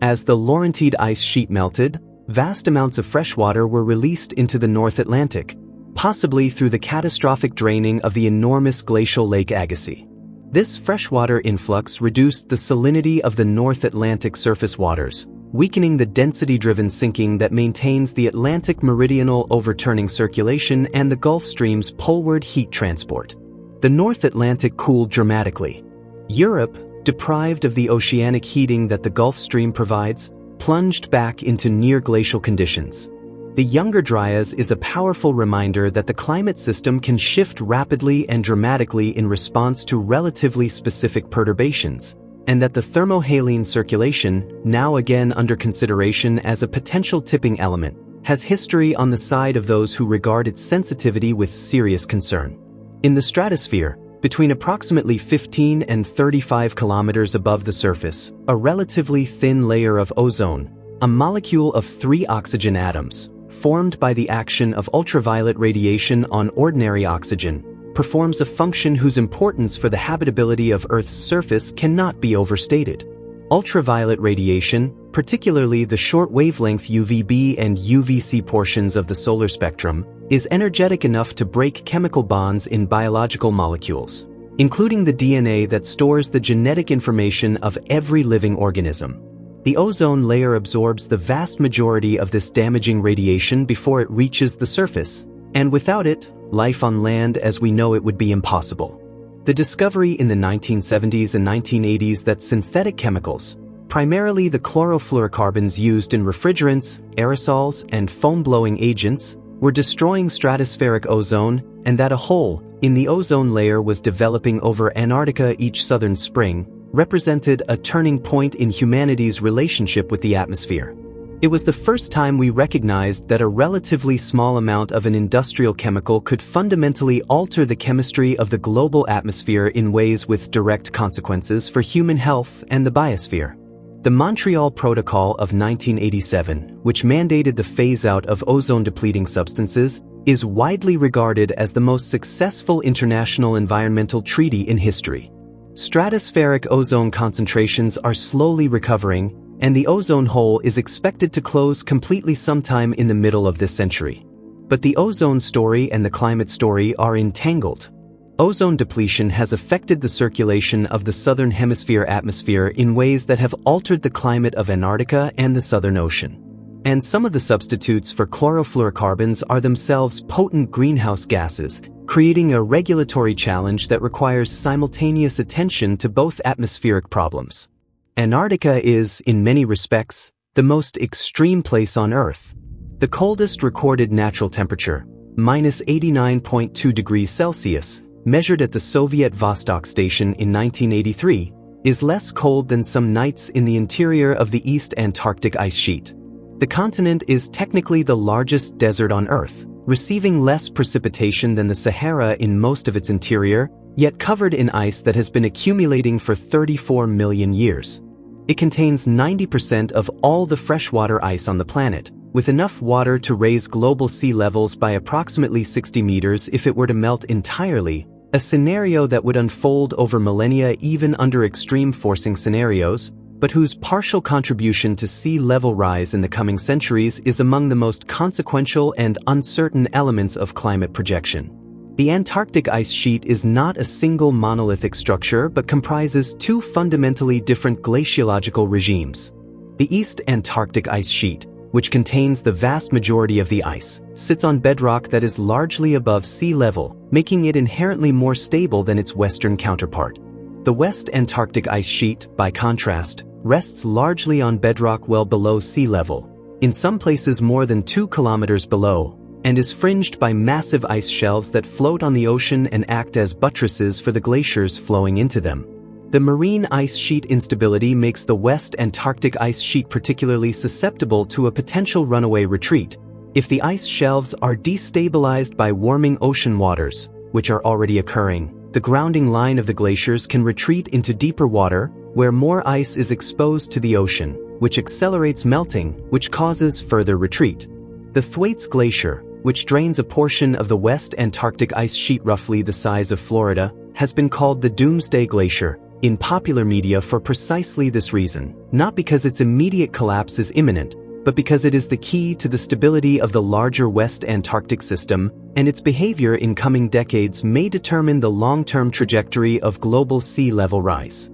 As the Laurentide ice sheet melted, vast amounts of fresh water were released into the North Atlantic, possibly through the catastrophic draining of the enormous glacial Lake Agassiz. This freshwater influx reduced the salinity of the North Atlantic surface waters, weakening the density-driven sinking that maintains the Atlantic meridional overturning circulation and the Gulf Stream's poleward heat transport. The North Atlantic cooled dramatically. Europe, deprived of the oceanic heating that the Gulf Stream provides, plunged back into near-glacial conditions. The Younger Dryas is a powerful reminder that the climate system can shift rapidly and dramatically in response to relatively specific perturbations, and that the thermohaline circulation, now again under consideration as a potential tipping element, has history on the side of those who regard its sensitivity with serious concern. In the stratosphere, between approximately 15 and 35 kilometers above the surface, a relatively thin layer of ozone, a molecule of 3 oxygen atoms, formed by the action of ultraviolet radiation on ordinary oxygen, performs a function whose importance for the habitability of Earth's surface cannot be overstated. Ultraviolet radiation, particularly the short wavelength UVB and UVC portions of the solar spectrum, is energetic enough to break chemical bonds in biological molecules, including the DNA that stores the genetic information of every living organism. The ozone layer absorbs the vast majority of this damaging radiation before it reaches the surface, and without it, life on land as we know it would be impossible. The discovery in the 1970s and 1980s that synthetic chemicals, primarily the chlorofluorocarbons used in refrigerants, aerosols, and foam-blowing agents, were destroying stratospheric ozone, and that a hole in the ozone layer was developing over Antarctica each southern spring, represented a turning point in humanity's relationship with the atmosphere. It was the first time we recognized that a relatively small amount of an industrial chemical could fundamentally alter the chemistry of the global atmosphere in ways with direct consequences for human health and the biosphere. The Montreal Protocol of 1987, which mandated the phase-out of ozone-depleting substances, is widely regarded as the most successful international environmental treaty in history. Stratospheric ozone concentrations are slowly recovering, and the ozone hole is expected to close completely sometime in the middle of this century. But the ozone story and the climate story are entangled. Ozone depletion has affected the circulation of the southern hemisphere atmosphere in ways that have altered the climate of Antarctica and the Southern Ocean. And some of the substitutes for chlorofluorocarbons are themselves potent greenhouse gases, creating a regulatory challenge that requires simultaneous attention to both atmospheric problems. Antarctica is, in many respects, the most extreme place on Earth. The coldest recorded natural temperature, -89.2 degrees Celsius, measured at the Soviet Vostok station in 1983, is less cold than some nights in the interior of the East Antarctic ice sheet. The continent is technically the largest desert on Earth, receiving less precipitation than the Sahara in most of its interior, yet covered in ice that has been accumulating for 34 million years. It contains 90% of all the freshwater ice on the planet, with enough water to raise global sea levels by approximately 60 meters if it were to melt entirely, a scenario that would unfold over millennia even under extreme forcing scenarios, but whose partial contribution to sea level rise in the coming centuries is among the most consequential and uncertain elements of climate projection. The Antarctic ice sheet is not a single monolithic structure but comprises 2 fundamentally different glaciological regimes. The East Antarctic ice sheet, which contains the vast majority of the ice, sits on bedrock that is largely above sea level, making it inherently more stable than its western counterpart. The West Antarctic ice sheet, by contrast, rests largely on bedrock well below sea level, in some places more than 2 kilometers below, and is fringed by massive ice shelves that float on the ocean and act as buttresses for the glaciers flowing into them. The marine ice sheet instability makes the West Antarctic ice sheet particularly susceptible to a potential runaway retreat, If the ice shelves are destabilized by warming ocean waters, which are already occurring, the grounding line of the glaciers can retreat into deeper water, where more ice is exposed to the ocean, which accelerates melting, which causes further retreat. The Thwaites Glacier, which drains a portion of the West Antarctic ice sheet roughly the size of Florida, has been called the Doomsday Glacier in popular media for precisely this reason, not because its immediate collapse is imminent, but because it is the key to the stability of the larger West Antarctic system, and its behavior in coming decades may determine the long-term trajectory of global sea level rise.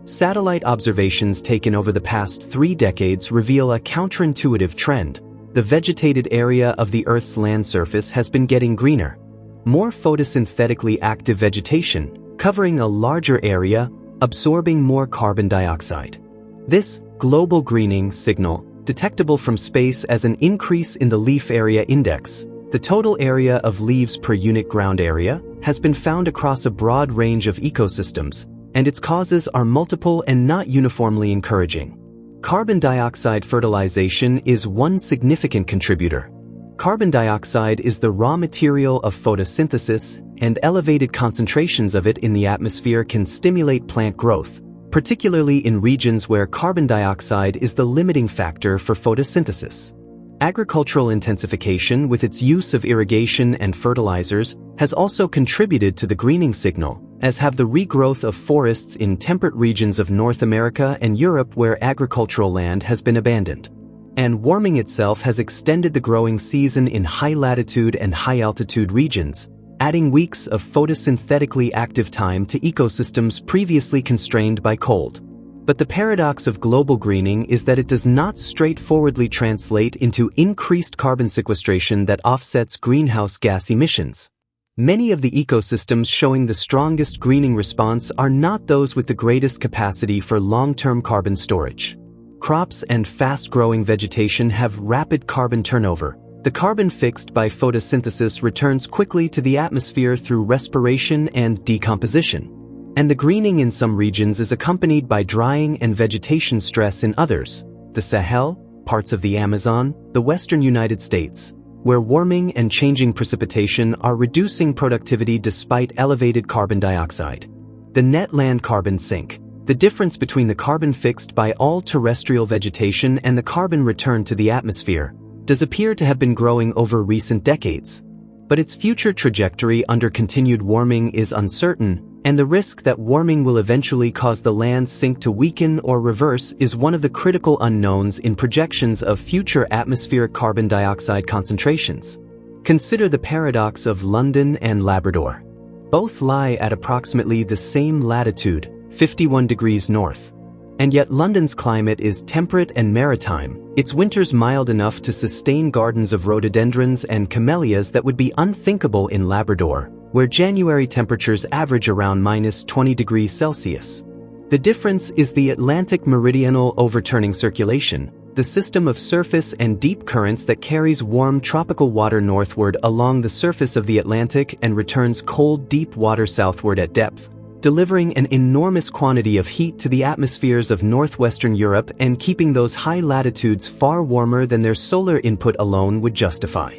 Satellite observations taken over the past 3 decades reveal a counterintuitive trend. The vegetated area of the Earth's land surface has been getting greener. More photosynthetically active vegetation, covering a larger area, absorbing more carbon dioxide. This global greening signal, detectable from space as an increase in the leaf area index, the total area of leaves per unit ground area, has been found across a broad range of ecosystems, and its causes are multiple and not uniformly encouraging. Carbon dioxide fertilization is one significant contributor. Carbon dioxide is the raw material of photosynthesis, and elevated concentrations of it in the atmosphere can stimulate plant growth, particularly in regions where carbon dioxide is the limiting factor for photosynthesis. Agricultural intensification with its use of irrigation and fertilizers has also contributed to the greening signal, as have the regrowth of forests in temperate regions of North America and Europe where agricultural land has been abandoned. And warming itself has extended the growing season in high-latitude and high-altitude regions, adding weeks of photosynthetically active time to ecosystems previously constrained by cold. But the paradox of global greening is that it does not straightforwardly translate into increased carbon sequestration that offsets greenhouse gas emissions. Many of the ecosystems showing the strongest greening response are not those with the greatest capacity for long-term carbon storage. Crops and fast-growing vegetation have rapid carbon turnover. The carbon fixed by photosynthesis returns quickly to the atmosphere through respiration and decomposition. And the greening in some regions is accompanied by drying and vegetation stress in others, the Sahel, parts of the Amazon, the western United States, where warming and changing precipitation are reducing productivity despite elevated carbon dioxide. The net land carbon sink, the difference between the carbon fixed by all terrestrial vegetation and the carbon returned to the atmosphere, does appear to have been growing over recent decades. But its future trajectory under continued warming is uncertain, and the risk that warming will eventually cause the land sink to weaken or reverse is one of the critical unknowns in projections of future atmospheric carbon dioxide concentrations. Consider the paradox of London and Labrador. Both lie at approximately the same latitude, 51 degrees north. And yet London's climate is temperate and maritime, its winters mild enough to sustain gardens of rhododendrons and camellias that would be unthinkable in Labrador, where January temperatures average around -20 degrees Celsius. The difference is the Atlantic meridional overturning circulation, the system of surface and deep currents that carries warm tropical water northward along the surface of the Atlantic and returns cold deep water southward at depth, delivering an enormous quantity of heat to the atmospheres of northwestern Europe and keeping those high latitudes far warmer than their solar input alone would justify.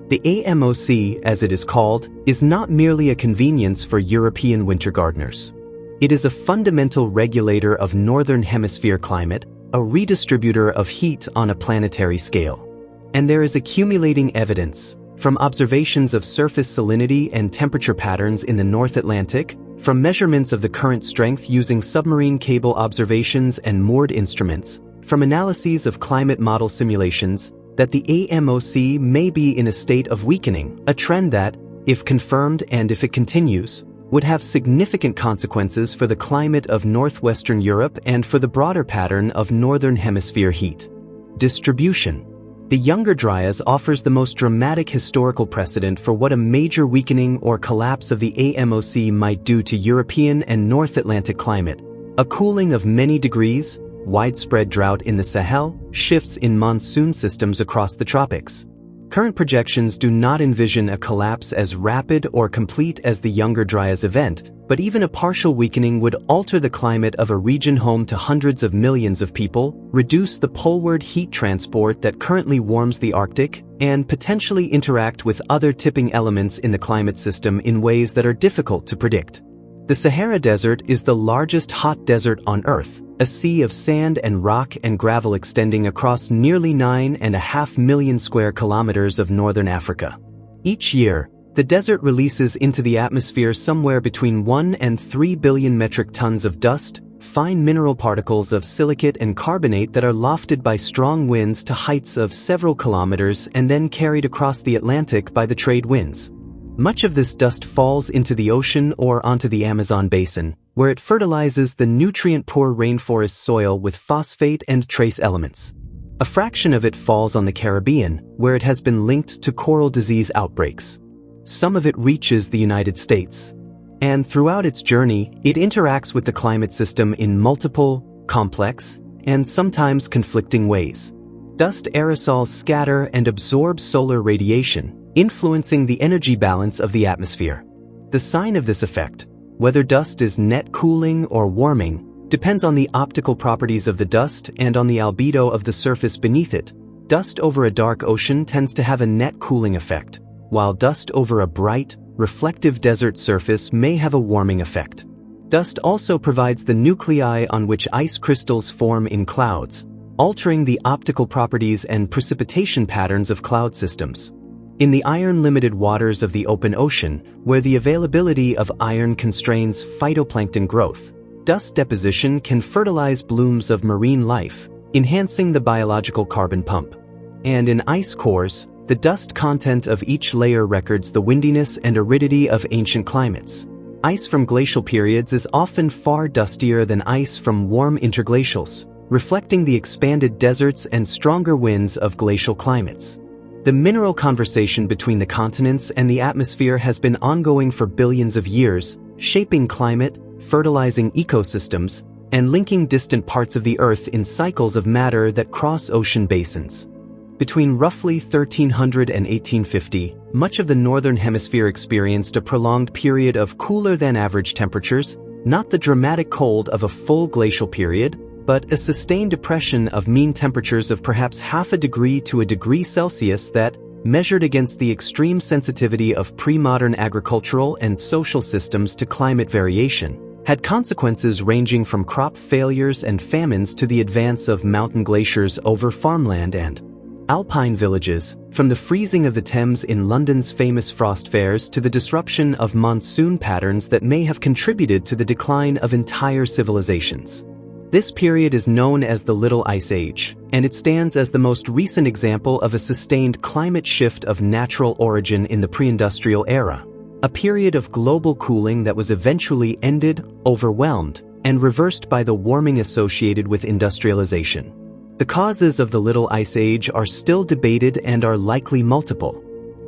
The AMOC, as it is called, is not merely a convenience for European winter gardeners. It is a fundamental regulator of northern hemisphere climate, a redistributor of heat on a planetary scale. And there is accumulating evidence, from observations of surface salinity and temperature patterns in the North Atlantic, from measurements of the current strength using submarine cable observations and moored instruments, from analyses of climate model simulations, that the AMOC may be in a state of weakening, a trend that, if confirmed and if it continues, would have significant consequences for the climate of northwestern Europe and for the broader pattern of northern hemisphere heat. Distribution. The Younger Dryas offers the most dramatic historical precedent for what a major weakening or collapse of the AMOC might do to European and North Atlantic climate. A cooling of many degrees, widespread drought in the Sahel, shifts in monsoon systems across the tropics. Current projections do not envision a collapse as rapid or complete as the Younger Dryas event, but even a partial weakening would alter the climate of a region home to hundreds of millions of people, reduce the poleward heat transport that currently warms the Arctic, and potentially interact with other tipping elements in the climate system in ways that are difficult to predict. The Sahara Desert is the largest hot desert on Earth, a sea of sand and rock and gravel extending across nearly 9.5 million square kilometers of northern Africa. Each year, the desert releases into the atmosphere somewhere between 1 and 3 billion metric tons of dust, fine mineral particles of silicate and carbonate that are lofted by strong winds to heights of several kilometers and then carried across the Atlantic by the trade winds. Much of this dust falls into the ocean or onto the Amazon basin, where it fertilizes the nutrient-poor rainforest soil with phosphate and trace elements. A fraction of it falls on the Caribbean, where it has been linked to coral disease outbreaks. Some of it reaches the United States. And throughout its journey, it interacts with the climate system in multiple, complex, and sometimes conflicting ways. Dust aerosols scatter and absorb solar radiation, influencing the energy balance of the atmosphere. The sign of this effect, whether dust is net cooling or warming, depends on the optical properties of the dust and on the albedo of the surface beneath it. Dust over a dark ocean tends to have a net cooling effect, while dust over a bright, reflective desert surface may have a warming effect. Dust also provides the nuclei on which ice crystals form in clouds, altering the optical properties and precipitation patterns of cloud systems. In the iron-limited waters of the open ocean, where the availability of iron constrains phytoplankton growth, dust deposition can fertilize blooms of marine life, enhancing the biological carbon pump. And in ice cores, the dust content of each layer records the windiness and aridity of ancient climates. Ice from glacial periods is often far dustier than ice from warm interglacials, reflecting the expanded deserts and stronger winds of glacial climates. The mineral conversation between the continents and the atmosphere has been ongoing for billions of years, shaping climate, fertilizing ecosystems, and linking distant parts of the Earth in cycles of matter that cross ocean basins. Between roughly 1300 and 1850, much of the northern hemisphere experienced a prolonged period of cooler-than-average temperatures, not the dramatic cold of a full glacial period, but a sustained depression of mean temperatures of perhaps half a degree to a degree Celsius that, measured against the extreme sensitivity of pre-modern agricultural and social systems to climate variation, had consequences ranging from crop failures and famines to the advance of mountain glaciers over farmland and alpine villages, from the freezing of the Thames in London's famous frost fairs to the disruption of monsoon patterns that may have contributed to the decline of entire civilizations. This period is known as the Little Ice Age, and it stands as the most recent example of a sustained climate shift of natural origin in the pre-industrial era, a period of global cooling that was eventually ended, overwhelmed, and reversed by the warming associated with industrialization. The causes of the Little Ice Age are still debated and are likely multiple.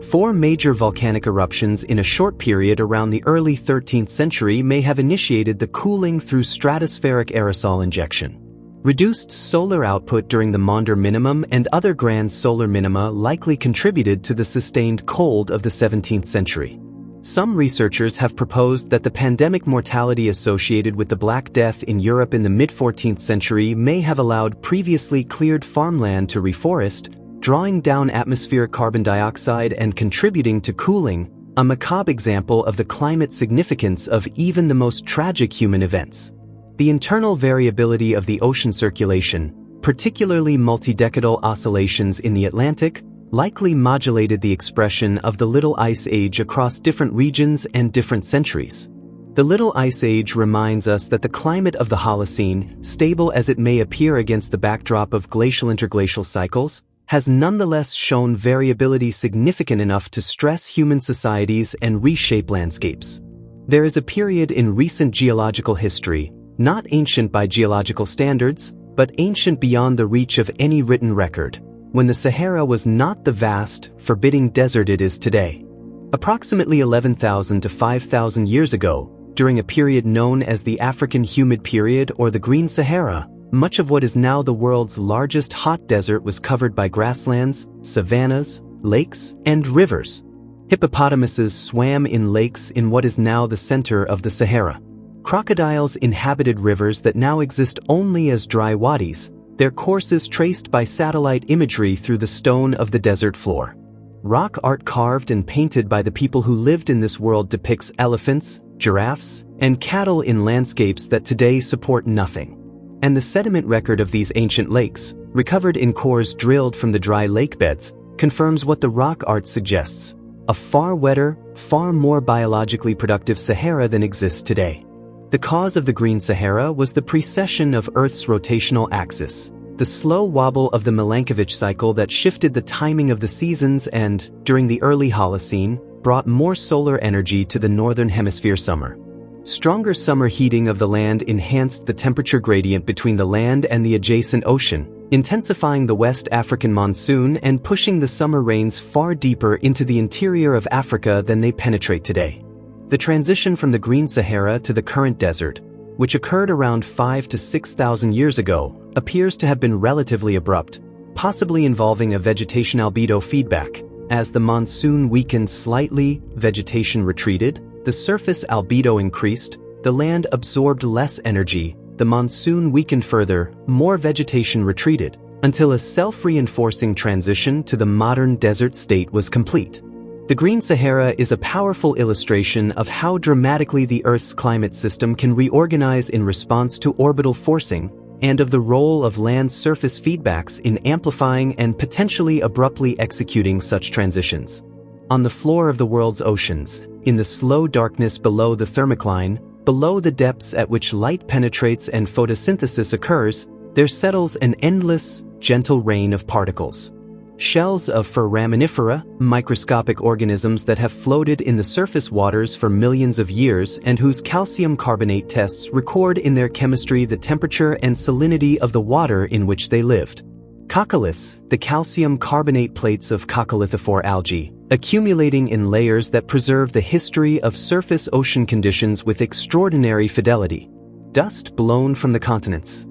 4 major volcanic eruptions in a short period around the early 13th century may have initiated the cooling through stratospheric aerosol injection. Reduced solar output during the Maunder minimum and other grand solar minima likely contributed to the sustained cold of the 17th century. Some researchers have proposed that the pandemic mortality associated with the Black Death in Europe in the mid-14th century may have allowed previously cleared farmland to reforest, drawing down atmospheric carbon dioxide and contributing to cooling, a macabre example of the climate significance of even the most tragic human events. The internal variability of the ocean circulation, particularly multi-decadal oscillations in the Atlantic, likely modulated the expression of the Little Ice Age across different regions and different centuries. The Little Ice Age reminds us that the climate of the Holocene, stable as it may appear against the backdrop of glacial-interglacial cycles, has nonetheless shown variability significant enough to stress human societies and reshape landscapes. There is a period in recent geological history, not ancient by geological standards, but ancient beyond the reach of any written record, when the Sahara was not the vast, forbidding desert it is today. Approximately 11,000 to 5,000 years ago, during a period known as the African Humid Period or the Green Sahara, much of what is now the world's largest hot desert was covered by grasslands, savannas, lakes, and rivers. Hippopotamuses swam in lakes in what is now the center of the Sahara. Crocodiles inhabited rivers that now exist only as dry wadis, their courses traced by satellite imagery through the stone of the desert floor. Rock art carved and painted by the people who lived in this world depicts elephants, giraffes, and cattle in landscapes that today support nothing. And the sediment record of these ancient lakes, recovered in cores drilled from the dry lake beds, confirms what the rock art suggests: a far wetter, far more biologically productive Sahara than exists today. The cause of the Green Sahara was the precession of Earth's rotational axis, the slow wobble of the Milankovitch cycle that shifted the timing of the seasons and, during the early Holocene, brought more solar energy to the northern hemisphere summer. Stronger summer heating of the land enhanced the temperature gradient between the land and the adjacent ocean, intensifying the West African monsoon and pushing the summer rains far deeper into the interior of Africa than they penetrate today. The transition from the Green Sahara to the current desert, which occurred around 5,000 to 6,000 years ago, appears to have been relatively abrupt, possibly involving a vegetation albedo feedback. As the monsoon weakened slightly, vegetation retreated, the surface albedo increased, the land absorbed less energy, the monsoon weakened further, more vegetation retreated, until a self-reinforcing transition to the modern desert state was complete. The Green Sahara is a powerful illustration of how dramatically the Earth's climate system can reorganize in response to orbital forcing, and of the role of land surface feedbacks in amplifying and potentially abruptly executing such transitions. On the floor of the world's oceans, in the slow darkness below the thermocline, below the depths at which light penetrates and photosynthesis occurs, there settles an endless, gentle rain of particles. Shells of foraminifera, microscopic organisms that have floated in the surface waters for millions of years and whose calcium carbonate tests record in their chemistry the temperature and salinity of the water in which they lived. Coccoliths, the calcium carbonate plates of coccolithophore algae, accumulating in layers that preserve the history of surface ocean conditions with extraordinary fidelity. Dust blown from the continents.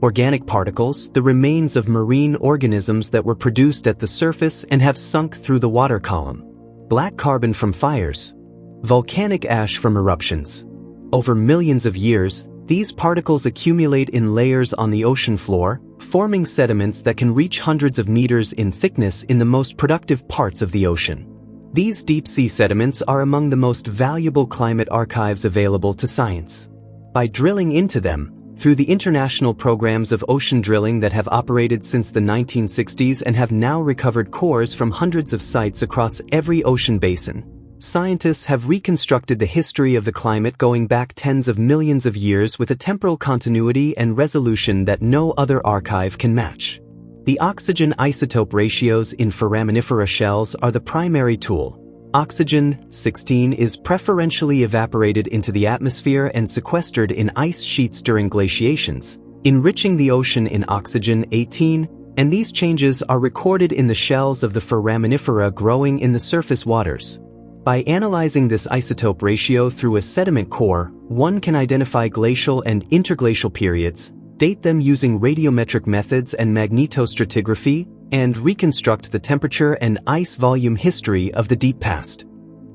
Organic particles, the remains of marine organisms that were produced at the surface and have sunk through the water column. Black carbon from fires. Volcanic ash from eruptions. Over millions of years, these particles accumulate in layers on the ocean floor, forming sediments that can reach hundreds of meters in thickness in the most productive parts of the ocean. These deep-sea sediments are among the most valuable climate archives available to science. By drilling into them, through the international programs of ocean drilling that have operated since the 1960s and have now recovered cores from hundreds of sites across every ocean basin, scientists have reconstructed the history of the climate going back tens of millions of years with a temporal continuity and resolution that no other archive can match. The oxygen isotope ratios in foraminifera shells are the primary tool. Oxygen-16 is preferentially evaporated into the atmosphere and sequestered in ice sheets during glaciations, enriching the ocean in oxygen-18, and these changes are recorded in the shells of the foraminifera growing in the surface waters. By analyzing this isotope ratio through a sediment core, one can identify glacial and interglacial periods, date them using radiometric methods and magnetostratigraphy, and reconstruct the temperature and ice volume history of the deep past.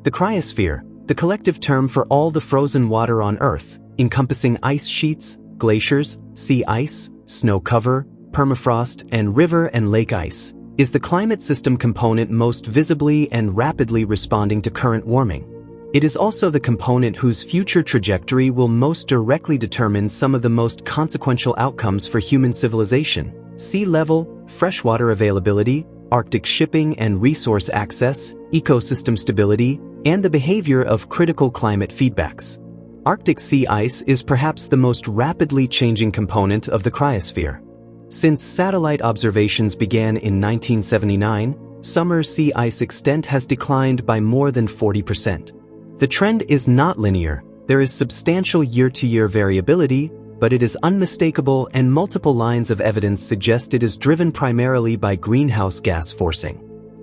The cryosphere, the collective term for all the frozen water on Earth, encompassing ice sheets, glaciers, sea ice, snow cover, permafrost, and river and lake ice, is the climate system component most visibly and rapidly responding to current warming. It is also the component whose future trajectory will most directly determine some of the most consequential outcomes for human civilization: sea level, freshwater availability, Arctic shipping and resource access, ecosystem stability, and the behavior of critical climate feedbacks. Arctic sea ice is perhaps the most rapidly changing component of the cryosphere. Since satellite observations began in 1979, summer sea ice extent has declined by more than 40%. The trend is not linear. There is substantial year-to-year variability, but it is unmistakable, and multiple lines of evidence suggest it is driven primarily by greenhouse gas forcing.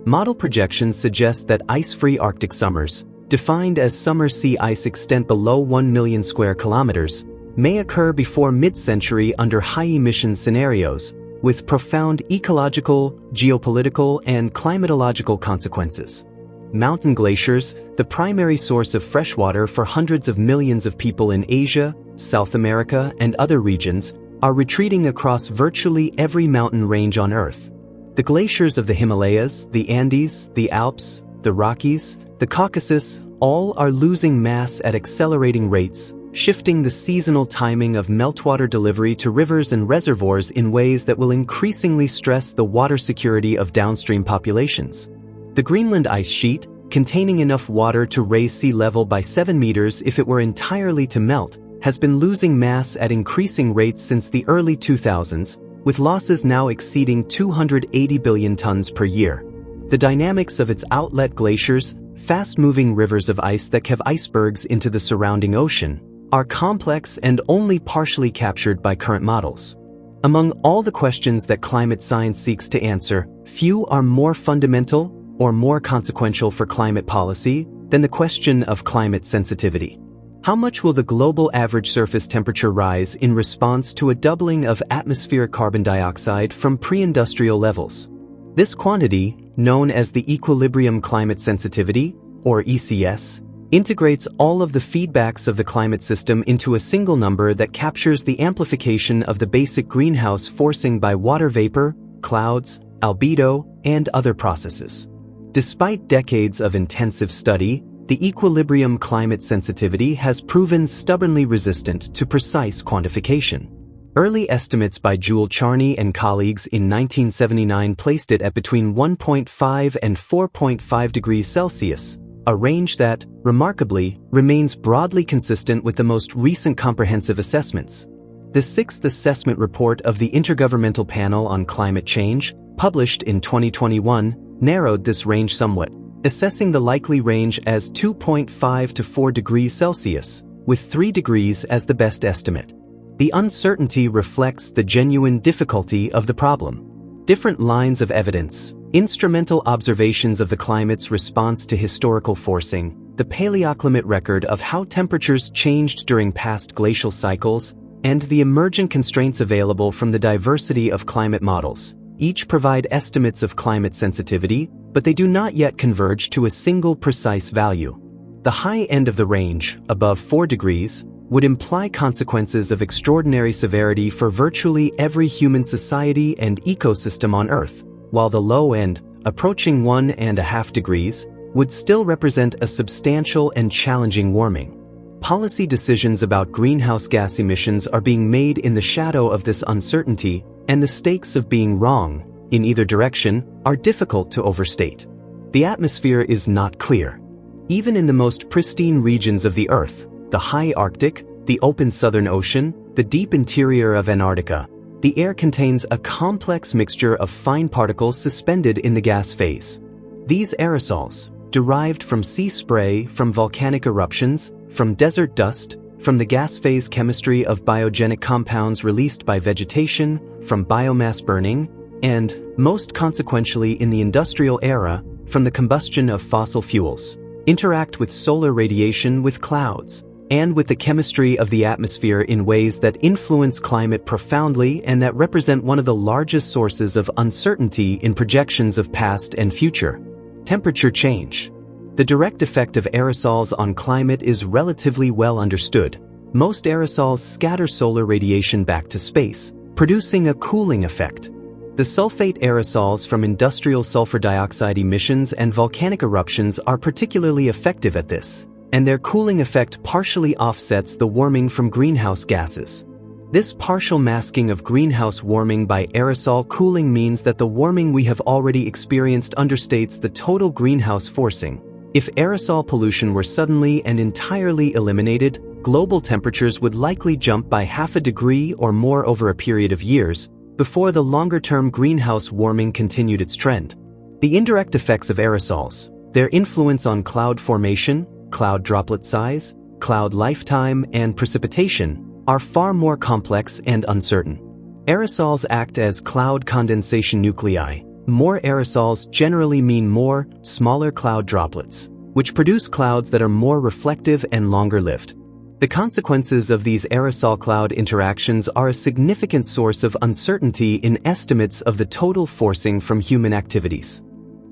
Model projections suggest that ice-free Arctic summers, defined as summer sea ice extent below 1 million square kilometers, may occur before mid-century under high-emission scenarios, with profound ecological, geopolitical, and climatological consequences. Mountain glaciers, the primary source of freshwater for hundreds of millions of people in Asia, South America, and other regions, are retreating across virtually every mountain range on Earth. The glaciers of the Himalayas, the Andes, the Alps, the Rockies, the Caucasus, all are losing mass at accelerating rates, shifting the seasonal timing of meltwater delivery to rivers and reservoirs in ways that will increasingly stress the water security of downstream populations. The Greenland ice sheet, containing enough water to raise sea level by 7 meters if it were entirely to melt, has been losing mass at increasing rates since the early 2000s, with losses now exceeding 280 billion tons per year. The dynamics of its outlet glaciers, fast-moving rivers of ice that carve icebergs into the surrounding ocean, are complex and only partially captured by current models. Among all the questions that climate science seeks to answer, few are more fundamental or more consequential for climate policy than the question of climate sensitivity. How much will the global average surface temperature rise in response to a doubling of atmospheric carbon dioxide from pre-industrial levels? This quantity, known as the equilibrium climate sensitivity, or ECS, integrates all of the feedbacks of the climate system into a single number that captures the amplification of the basic greenhouse forcing by water vapor, clouds, albedo, and other processes. Despite decades of intensive study, the equilibrium climate sensitivity has proven stubbornly resistant to precise quantification. Early estimates by Jule Charney and colleagues in 1979 placed it at between 1.5 and 4.5 degrees Celsius, a range that, remarkably, remains broadly consistent with the most recent comprehensive assessments. The sixth assessment report of the Intergovernmental Panel on Climate Change, published in 2021, narrowed this range somewhat, assessing the likely range as 2.5 to 4 degrees Celsius, with 3 degrees as the best estimate. The uncertainty reflects the genuine difficulty of the problem. Different lines of evidence, instrumental observations of the climate's response to historical forcing, the paleoclimate record of how temperatures changed during past glacial cycles, and the emergent constraints available from the diversity of climate models, each provide estimates of climate sensitivity, but they do not yet converge to a single precise value. The high end of the range, above 4 degrees, would imply consequences of extraordinary severity for virtually every human society and ecosystem on Earth, while the low end, approaching 1.5 degrees, would still represent a substantial and challenging warming. Policy decisions about greenhouse gas emissions are being made in the shadow of this uncertainty, and the stakes of being wrong, in either direction, are difficult to overstate. The atmosphere is not clear. Even in the most pristine regions of the Earth, the high Arctic, the open Southern Ocean, the deep interior of Antarctica, the air contains a complex mixture of fine particles suspended in the gas phase. These aerosols, derived from sea spray, from volcanic eruptions, from desert dust, from the gas phase chemistry of biogenic compounds released by vegetation, from biomass burning, and, most consequentially in the industrial era, from the combustion of fossil fuels, interact with solar radiation, with clouds, and with the chemistry of the atmosphere in ways that influence climate profoundly and that represent one of the largest sources of uncertainty in projections of past and future. Temperature change. The direct effect of aerosols on climate is relatively well understood. Most aerosols scatter solar radiation back to space, producing a cooling effect. The sulfate aerosols from industrial sulfur dioxide emissions and volcanic eruptions are particularly effective at this, and their cooling effect partially offsets the warming from greenhouse gases. This partial masking of greenhouse warming by aerosol cooling means that the warming we have already experienced understates the total greenhouse forcing. If aerosol pollution were suddenly and entirely eliminated, global temperatures would likely jump by 0.5 degree or more over a period of years, before the longer-term greenhouse warming continued its trend. The indirect effects of aerosols, their influence on cloud formation, cloud droplet size, cloud lifetime, and precipitation, are far more complex and uncertain. Aerosols act as cloud condensation nuclei. More aerosols generally mean more, smaller cloud droplets, which produce clouds that are more reflective and longer-lived. The consequences of these aerosol cloud interactions are a significant source of uncertainty in estimates of the total forcing from human activities.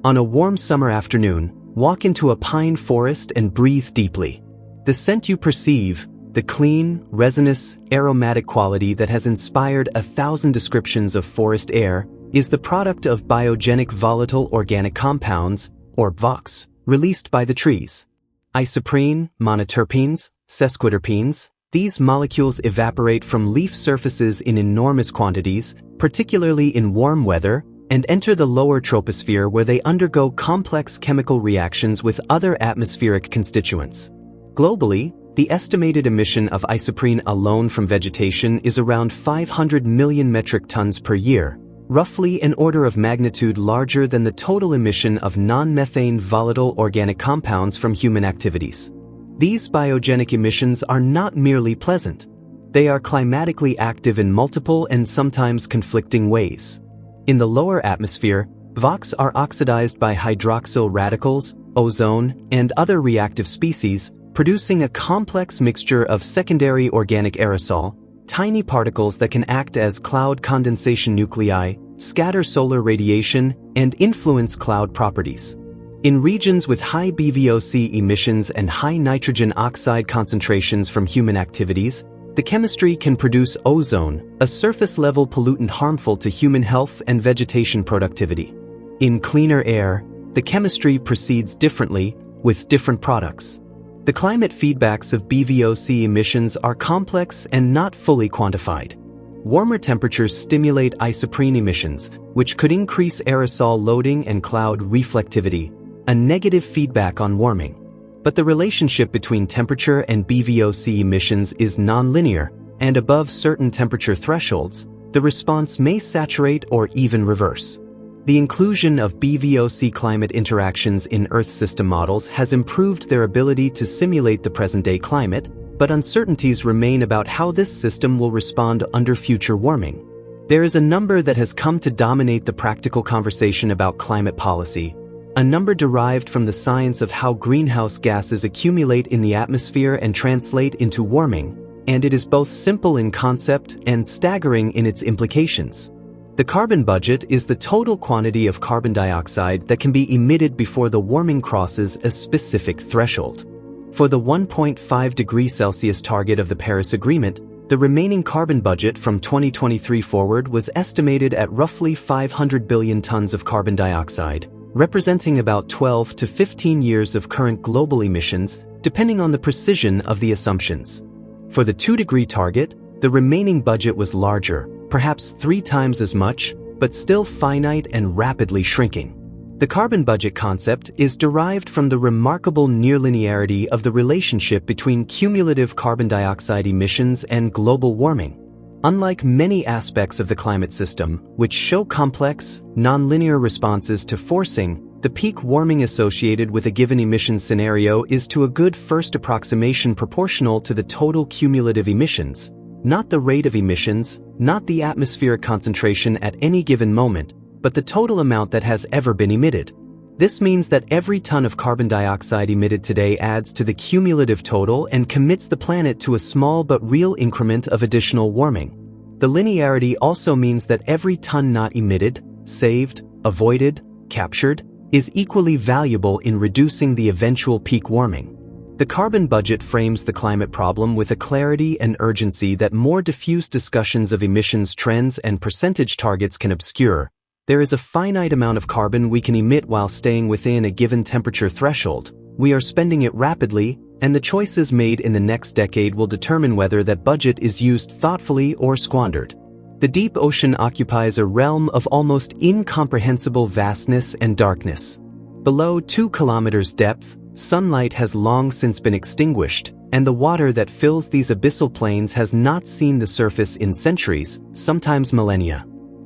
On a warm summer afternoon, walk into a pine forest and breathe deeply. The scent you perceive, The clean, resinous, aromatic quality that has inspired 1,000 descriptions of forest air is the product of biogenic volatile organic compounds, or VOCs, released by the trees. Isoprene, monoterpenes, sesquiterpenes, these molecules evaporate from leaf surfaces in enormous quantities, particularly in warm weather, and enter the lower troposphere where they undergo complex chemical reactions with other atmospheric constituents. Globally, the estimated emission of isoprene alone from vegetation is around 500 million metric tons per year, roughly an order of magnitude larger than the total emission of non-methane volatile organic compounds from human activities. These biogenic emissions are not merely pleasant. They are climatically active in multiple and sometimes conflicting ways. In the lower atmosphere, VOCs are oxidized by hydroxyl radicals, ozone, and other reactive species, producing a complex mixture of secondary organic aerosol, tiny particles that can act as cloud condensation nuclei, scatter solar radiation, and influence cloud properties. In regions with high BVOC emissions and high nitrogen oxide concentrations from human activities, the chemistry can produce ozone, a surface-level pollutant harmful to human health and vegetation productivity. In cleaner air, the chemistry proceeds differently, with different products. The climate feedbacks of BVOC emissions are complex and not fully quantified. Warmer temperatures stimulate isoprene emissions, which could increase aerosol loading and cloud reflectivity, a negative feedback on warming. But the relationship between temperature and BVOC emissions is nonlinear, and above certain temperature thresholds, the response may saturate or even reverse. The inclusion of BVOC climate interactions in Earth system models has improved their ability to simulate the present-day climate, but uncertainties remain about how this system will respond under future warming. There is a number that has come to dominate the practical conversation about climate policy, a number derived from the science of how greenhouse gases accumulate in the atmosphere and translate into warming, and it is both simple in concept and staggering in its implications. The carbon budget is the total quantity of carbon dioxide that can be emitted before the warming crosses a specific threshold. For the 1.5 degrees Celsius target of the Paris Agreement, the remaining carbon budget from 2023 forward was estimated at roughly 500 billion tons of carbon dioxide, representing about 12 to 15 years of current global emissions, depending on the precision of the assumptions. For the 2-degree target, the remaining budget was larger, perhaps 3 times as much, but still finite and rapidly shrinking. The carbon budget concept is derived from the remarkable near-linearity of the relationship between cumulative carbon dioxide emissions and global warming. Unlike many aspects of the climate system, which show complex, nonlinear responses to forcing, the peak warming associated with a given emission scenario is to a good first approximation proportional to the total cumulative emissions, not the rate of emissions, not the atmospheric concentration at any given moment, but the total amount that has ever been emitted. This means that every ton of carbon dioxide emitted today adds to the cumulative total and commits the planet to a small but real increment of additional warming. The linearity also means that every ton not emitted, saved, avoided, captured, is equally valuable in reducing the eventual peak warming. The carbon budget frames the climate problem with a clarity and urgency that more diffuse discussions of emissions trends and percentage targets can obscure. There is a finite amount of carbon we can emit while staying within a given temperature threshold. We are spending it rapidly, and the choices made in the next decade will determine whether that budget is used thoughtfully or squandered. The deep ocean occupies a realm of almost incomprehensible vastness and darkness. Below 2 kilometers depth, sunlight has long since been extinguished, and the water that fills these abyssal plains has not seen the surface in centuries, sometimes millennia.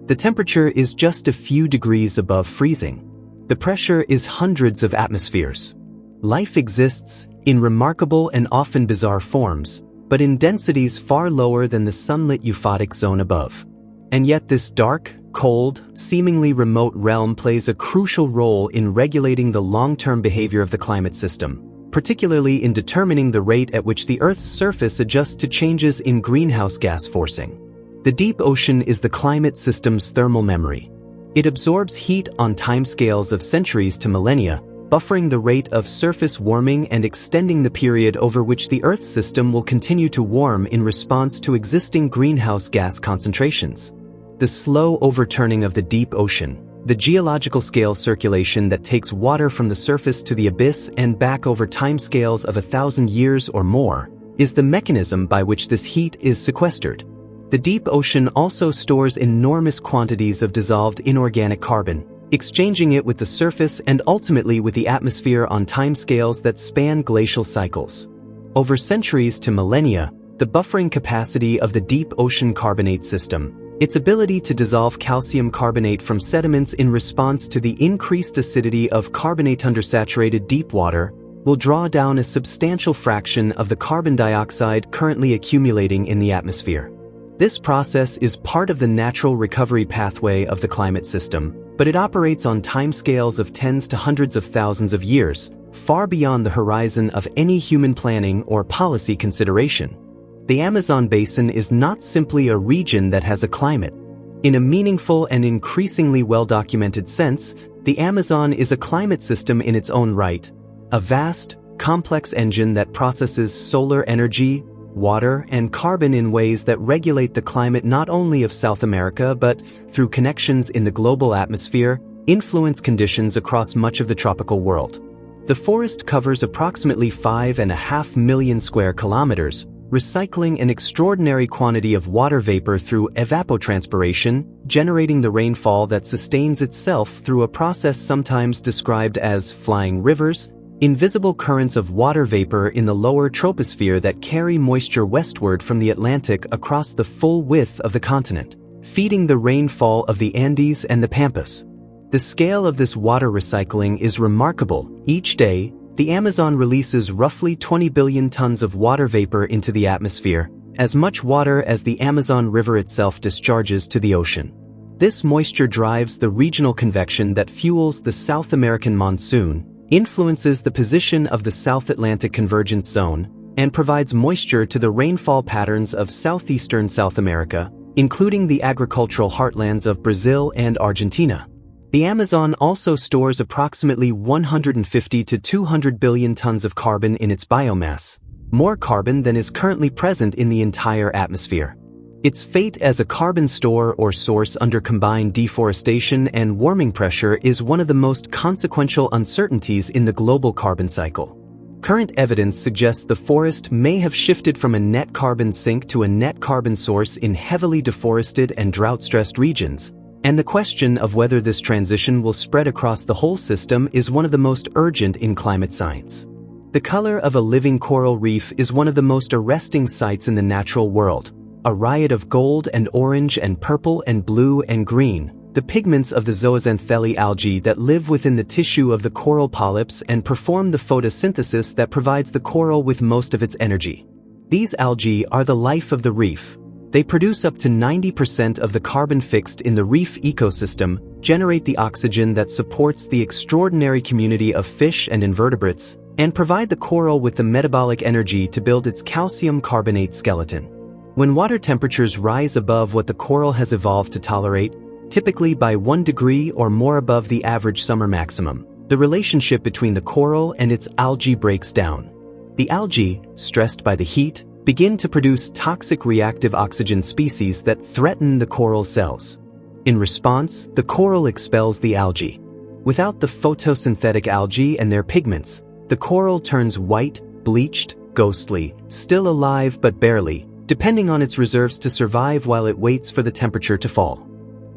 The temperature is just a few degrees above freezing. The pressure is hundreds of atmospheres. Life exists, in remarkable and often bizarre forms, but in densities far lower than the sunlit euphotic zone above. And yet this dark, cold, seemingly remote realm plays a crucial role in regulating the long-term behavior of the climate system, particularly in determining the rate at which the Earth's surface adjusts to changes in greenhouse gas forcing. The deep ocean is the climate system's thermal memory. It absorbs heat on timescales of centuries to millennia, buffering the rate of surface warming and extending the period over which the Earth's system will continue to warm in response to existing greenhouse gas concentrations. The slow overturning of the deep ocean, the geological scale circulation that takes water from the surface to the abyss and back over timescales of 1,000 years or more, is the mechanism by which this heat is sequestered. The deep ocean also stores enormous quantities of dissolved inorganic carbon, exchanging it with the surface and ultimately with the atmosphere on timescales that span glacial cycles. Over centuries to millennia, the buffering capacity of the deep ocean carbonate system, its ability to dissolve calcium carbonate from sediments in response to the increased acidity of carbonate undersaturated deep water, will draw down a substantial fraction of the carbon dioxide currently accumulating in the atmosphere. This process is part of the natural recovery pathway of the climate system, but it operates on timescales of tens to hundreds of thousands of years, far beyond the horizon of any human planning or policy consideration. The Amazon basin is not simply a region that has a climate. In a meaningful and increasingly well-documented sense, the Amazon is a climate system in its own right, a vast, complex engine that processes solar energy, water, and carbon in ways that regulate the climate not only of South America but, through connections in the global atmosphere, influence conditions across much of the tropical world. The forest covers approximately 5.5 million square kilometers, recycling an extraordinary quantity of water vapor through evapotranspiration, generating the rainfall that sustains itself through a process sometimes described as flying rivers, invisible currents of water vapor in the lower troposphere that carry moisture westward from the Atlantic across the full width of the continent, feeding the rainfall of the Andes and the Pampas. The scale of this water recycling is remarkable. Each day, the Amazon releases roughly 20 billion tons of water vapor into the atmosphere, as much water as the Amazon River itself discharges to the ocean. This moisture drives the regional convection that fuels the South American monsoon, influences the position of the South Atlantic convergence zone, and provides moisture to the rainfall patterns of southeastern South America, including the agricultural heartlands of Brazil and Argentina. The Amazon also stores approximately 150 to 200 billion tons of carbon in its biomass, more carbon than is currently present in the entire atmosphere. Its fate as a carbon store or source under combined deforestation and warming pressure is one of the most consequential uncertainties in the global carbon cycle. Current evidence suggests the forest may have shifted from a net carbon sink to a net carbon source in heavily deforested and drought-stressed regions, and the question of whether this transition will spread across the whole system is one of the most urgent in climate science. The color of a living coral reef is one of the most arresting sights in the natural world, a riot of gold and orange and purple and blue and green, the pigments of the zooxanthellae algae that live within the tissue of the coral polyps and perform the photosynthesis that provides the coral with most of its energy. These algae are the life of the reef. They produce up to 90% of the carbon fixed in the reef ecosystem, generate the oxygen that supports the extraordinary community of fish and invertebrates, and provide the coral with the metabolic energy to build its calcium carbonate skeleton. When water temperatures rise above what the coral has evolved to tolerate, typically by 1 degree or more above the average summer maximum, the relationship between the coral and its algae breaks down. The algae, stressed by the heat, begin to produce toxic reactive oxygen species that threaten the coral cells. In response, the coral expels the algae. Without the photosynthetic algae and their pigments, the coral turns white, bleached, ghostly, still alive but barely, depending on its reserves to survive while it waits for the temperature to fall.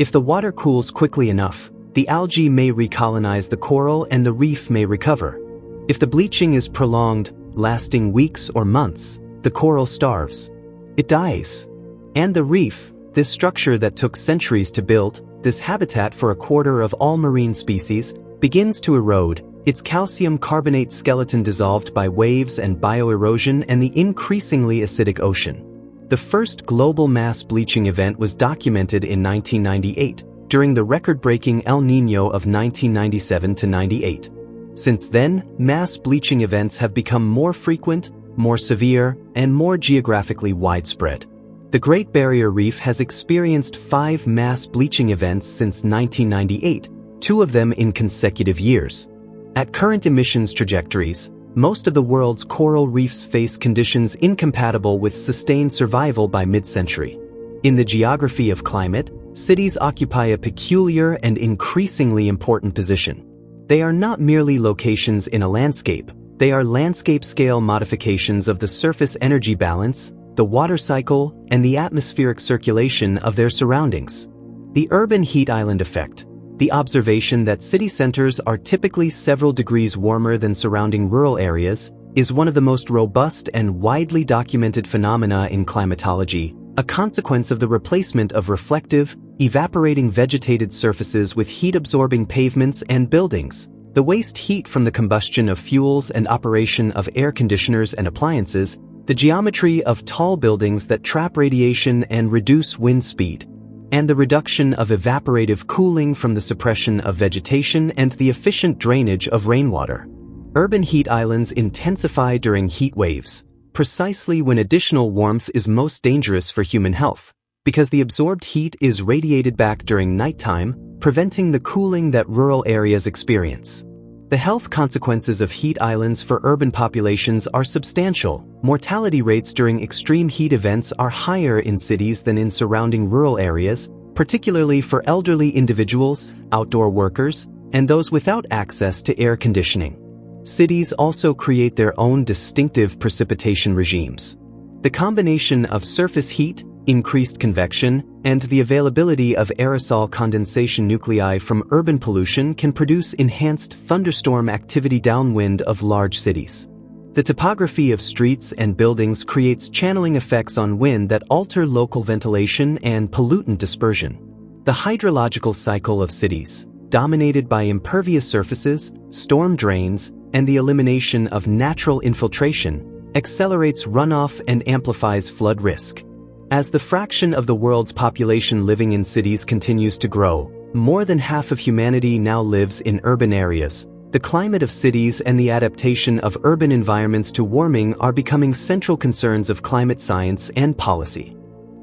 If the water cools quickly enough, the algae may recolonize the coral and the reef may recover. If the bleaching is prolonged, lasting weeks or months, the coral starves. It dies. And the reef, this structure that took centuries to build, this habitat for a quarter of all marine species, begins to erode, its calcium carbonate skeleton dissolved by waves and bioerosion and the increasingly acidic ocean. The first global mass bleaching event was documented in 1998, during the record-breaking El Niño of 1997 to 98. Since then, mass bleaching events have become more frequent, more severe, and more geographically widespread. The Great Barrier Reef has experienced 5 mass bleaching events since 1998, 2 of them in consecutive years. At current emissions trajectories, most of the world's coral reefs face conditions incompatible with sustained survival by mid-century. In the geography of climate, cities occupy a peculiar and increasingly important position. They are not merely locations in a landscape, they are landscape-scale modifications of the surface energy balance, the water cycle, and the atmospheric circulation of their surroundings. The urban heat island effect, the observation that city centers are typically several degrees warmer than surrounding rural areas, is one of the most robust and widely documented phenomena in climatology, a consequence of the replacement of reflective, evaporating vegetated surfaces with heat-absorbing pavements and buildings. The waste heat from the combustion of fuels and operation of air conditioners and appliances, the geometry of tall buildings that trap radiation and reduce wind speed, and the reduction of evaporative cooling from the suppression of vegetation and the efficient drainage of rainwater. Urban heat islands intensify during heat waves, precisely when additional warmth is most dangerous for human health, because the absorbed heat is radiated back during nighttime, preventing the cooling that rural areas experience. The health consequences of heat islands for urban populations are substantial. Mortality rates during extreme heat events are higher in cities than in surrounding rural areas, particularly for elderly individuals, outdoor workers, and those without access to air conditioning. Cities also create their own distinctive precipitation regimes. The combination of surface heat, increased convection, and the availability of aerosol condensation nuclei from urban pollution can produce enhanced thunderstorm activity downwind of large cities. The topography of streets and buildings creates channeling effects on wind that alter local ventilation and pollutant dispersion. The hydrological cycle of cities, dominated by impervious surfaces, storm drains, and the elimination of natural infiltration, accelerates runoff and amplifies flood risk. As the fraction of the world's population living in cities continues to grow, more than half of humanity now lives in urban areas. The climate of cities and the adaptation of urban environments to warming are becoming central concerns of climate science and policy.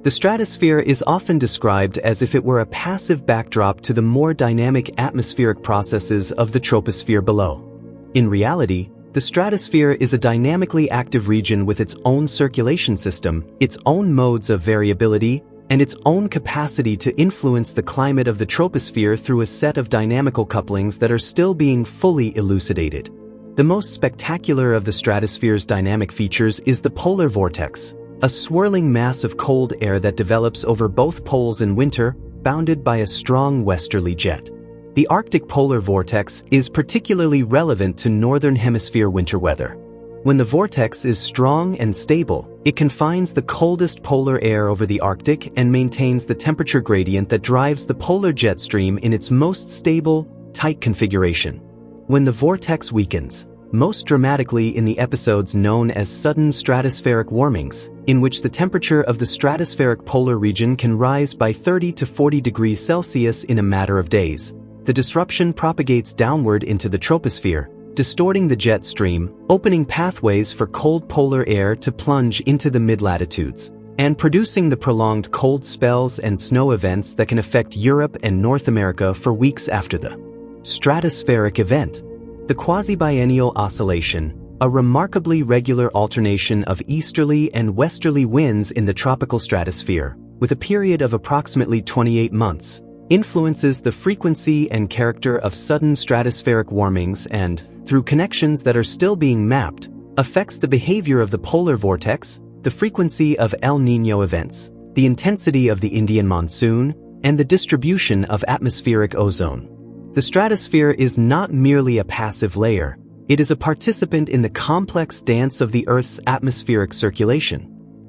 The stratosphere is often described as if it were a passive backdrop to the more dynamic atmospheric processes of the troposphere below. In reality, the stratosphere is a dynamically active region with its own circulation system, its own modes of variability, and its own capacity to influence the climate of the troposphere through a set of dynamical couplings that are still being fully elucidated. The most spectacular of the stratosphere's dynamic features is the polar vortex, a swirling mass of cold air that develops over both poles in winter, bounded by a strong westerly jet. The Arctic polar vortex is particularly relevant to northern hemisphere winter weather. When the vortex is strong and stable, it confines the coldest polar air over the Arctic and maintains the temperature gradient that drives the polar jet stream in its most stable, tight configuration. When the vortex weakens, most dramatically in the episodes known as sudden stratospheric warmings, in which the temperature of the stratospheric polar region can rise by 30 to 40 degrees Celsius in a matter of days, the disruption propagates downward into the troposphere, distorting the jet stream, opening pathways for cold polar air to plunge into the mid-latitudes, and producing the prolonged cold spells and snow events that can affect Europe and North America for weeks after the stratospheric event. The quasi-biennial oscillation, a remarkably regular alternation of easterly and westerly winds in the tropical stratosphere, with a period of approximately 28 months, influences the frequency and character of sudden stratospheric warmings and, through connections that are still being mapped, affects the behavior of the polar vortex, the frequency of El Niño events, the intensity of the Indian monsoon, and the distribution of atmospheric ozone. The stratosphere is not merely a passive layer, it is a participant in the complex dance of the Earth's atmospheric circulation.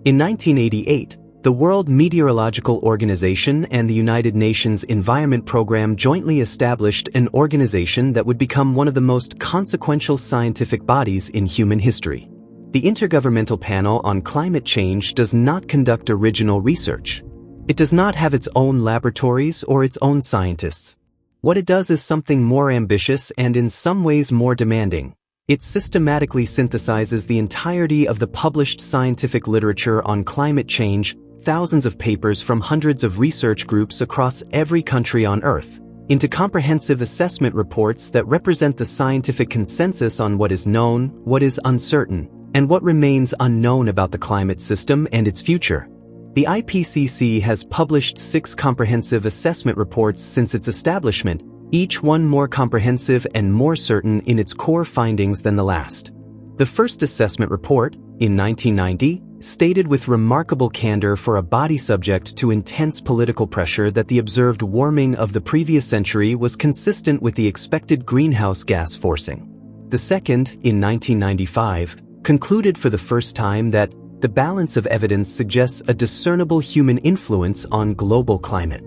In 1988, the World Meteorological Organization and the United Nations Environment Program jointly established an organization that would become one of the most consequential scientific bodies in human history. The Intergovernmental Panel on Climate Change does not conduct original research. It does not have its own laboratories or its own scientists. What it does is something more ambitious and in some ways more demanding. It systematically synthesizes the entirety of the published scientific literature on climate change, thousands of papers from hundreds of research groups across every country on Earth, into comprehensive assessment reports that represent the scientific consensus on what is known, what is uncertain, and what remains unknown about the climate system and its future. The IPCC has published 6 comprehensive assessment reports since its establishment, each one more comprehensive and more certain in its core findings than the last. The first assessment report, in 1990, stated with remarkable candor for a body subject to intense political pressure that the observed warming of the previous century was consistent with the expected greenhouse gas forcing. The second, in 1995, concluded for the first time that the balance of evidence suggests a discernible human influence on global climate.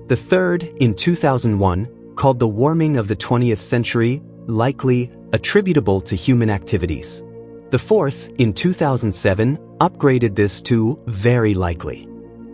The third, in 2001, called the warming of the 20th century likely attributable to human activities. The fourth, in 2007, upgraded this to very likely.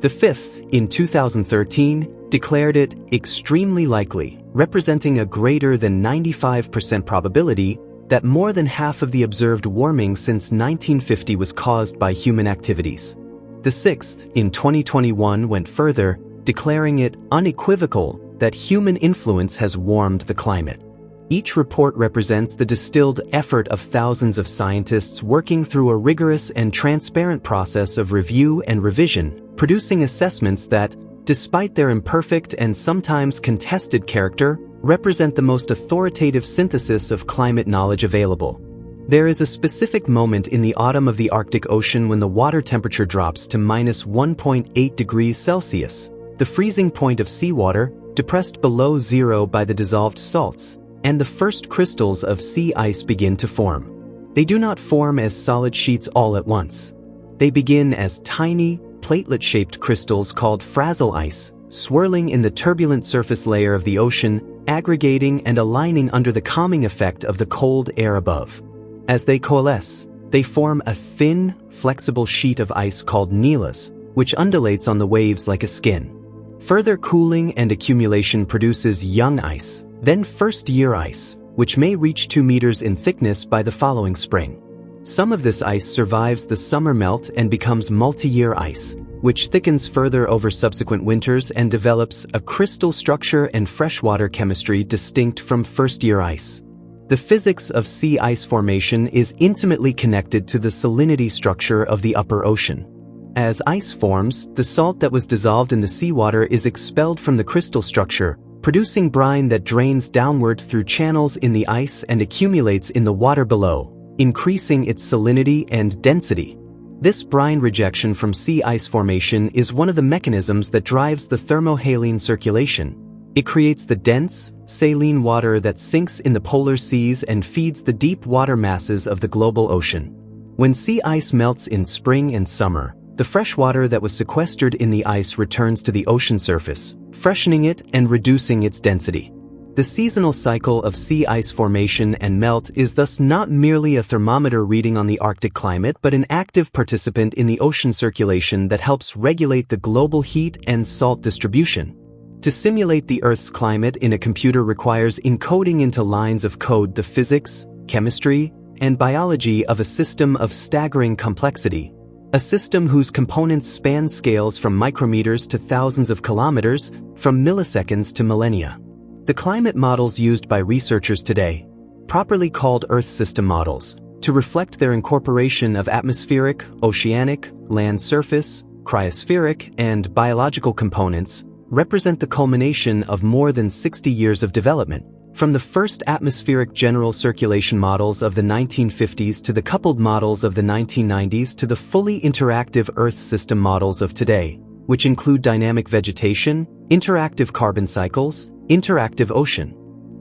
The fifth, in 2013, declared it extremely likely, representing a greater than 95% probability that more than half of the observed warming since 1950 was caused by human activities. The sixth, in 2021, went further, declaring it unequivocal that human influence has warmed the climate. Each report represents the distilled effort of thousands of scientists working through a rigorous and transparent process of review and revision, producing assessments that, despite their imperfect and sometimes contested character, represent the most authoritative synthesis of climate knowledge available. There is a specific moment in the autumn of the Arctic Ocean when the water temperature drops to -1.8 degrees Celsius, the freezing point of seawater, depressed below zero by the dissolved salts, and the first crystals of sea ice begin to form. They do not form as solid sheets all at once. They begin as tiny, platelet-shaped crystals called frazzle ice, swirling in the turbulent surface layer of the ocean, aggregating and aligning under the calming effect of the cold air above. As they coalesce, they form a thin, flexible sheet of ice called nilus, which undulates on the waves like a skin. Further cooling and accumulation produces young ice, then first-year ice, which may reach 2 meters in thickness by the following spring. Some of this ice survives the summer melt and becomes multi-year ice, which thickens further over subsequent winters and develops a crystal structure and freshwater chemistry distinct from first-year ice. The physics of sea ice formation is intimately connected to the salinity structure of the upper ocean. As ice forms, the salt that was dissolved in the seawater is expelled from the crystal structure, producing brine that drains downward through channels in the ice and accumulates in the water below, increasing its salinity and density. This brine rejection from sea ice formation is one of the mechanisms that drives the thermohaline circulation. It creates the dense, saline water that sinks in the polar seas and feeds the deep water masses of the global ocean. When sea ice melts in spring and summer, the fresh water that was sequestered in the ice returns to the ocean surface, freshening it and reducing its density. The seasonal cycle of sea ice formation and melt is thus not merely a thermometer reading on the Arctic climate but an active participant in the ocean circulation that helps regulate the global heat and salt distribution. To simulate the Earth's climate in a computer requires encoding into lines of code the physics, chemistry, and biology of a system of staggering complexity. A system whose components span scales from micrometers to thousands of kilometers, from milliseconds to millennia. The climate models used by researchers today, properly called Earth system models, to reflect their incorporation of atmospheric, oceanic, land surface, cryospheric, and biological components, represent the culmination of more than 60 years of development. From the first atmospheric general circulation models of the 1950s to the coupled models of the 1990s to the fully interactive Earth system models of today, which include dynamic vegetation, interactive carbon cycles, interactive ocean,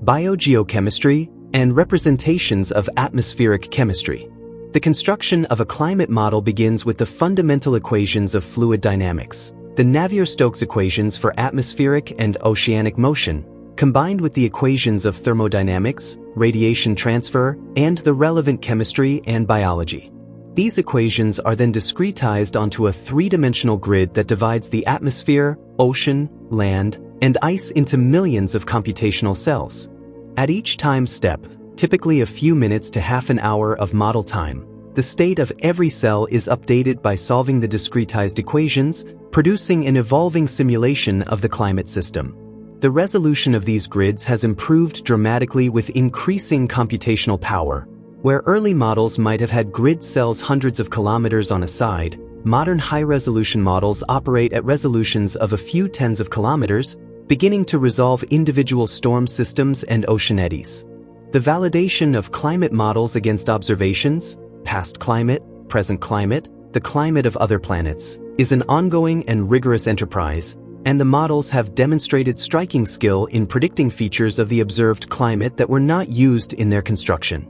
biogeochemistry, and representations of atmospheric chemistry. The construction of a climate model begins with the fundamental equations of fluid dynamics, the Navier-Stokes equations for atmospheric and oceanic motion, combined with the equations of thermodynamics, radiation transfer, and the relevant chemistry and biology. These equations are then discretized onto a three-dimensional grid that divides the atmosphere, ocean, land, and ice into millions of computational cells. At each time step, typically a few minutes to half an hour of model time, the state of every cell is updated by solving the discretized equations, producing an evolving simulation of the climate system. The resolution of these grids has improved dramatically with increasing computational power. Where early models might have had grid cells hundreds of kilometers on a side, modern high-resolution models operate at resolutions of a few tens of kilometers, beginning to resolve individual storm systems and ocean eddies. The validation of climate models against observations, past climate, present climate, the climate of other planets, is an ongoing and rigorous enterprise, and the models have demonstrated striking skill in predicting features of the observed climate that were not used in their construction.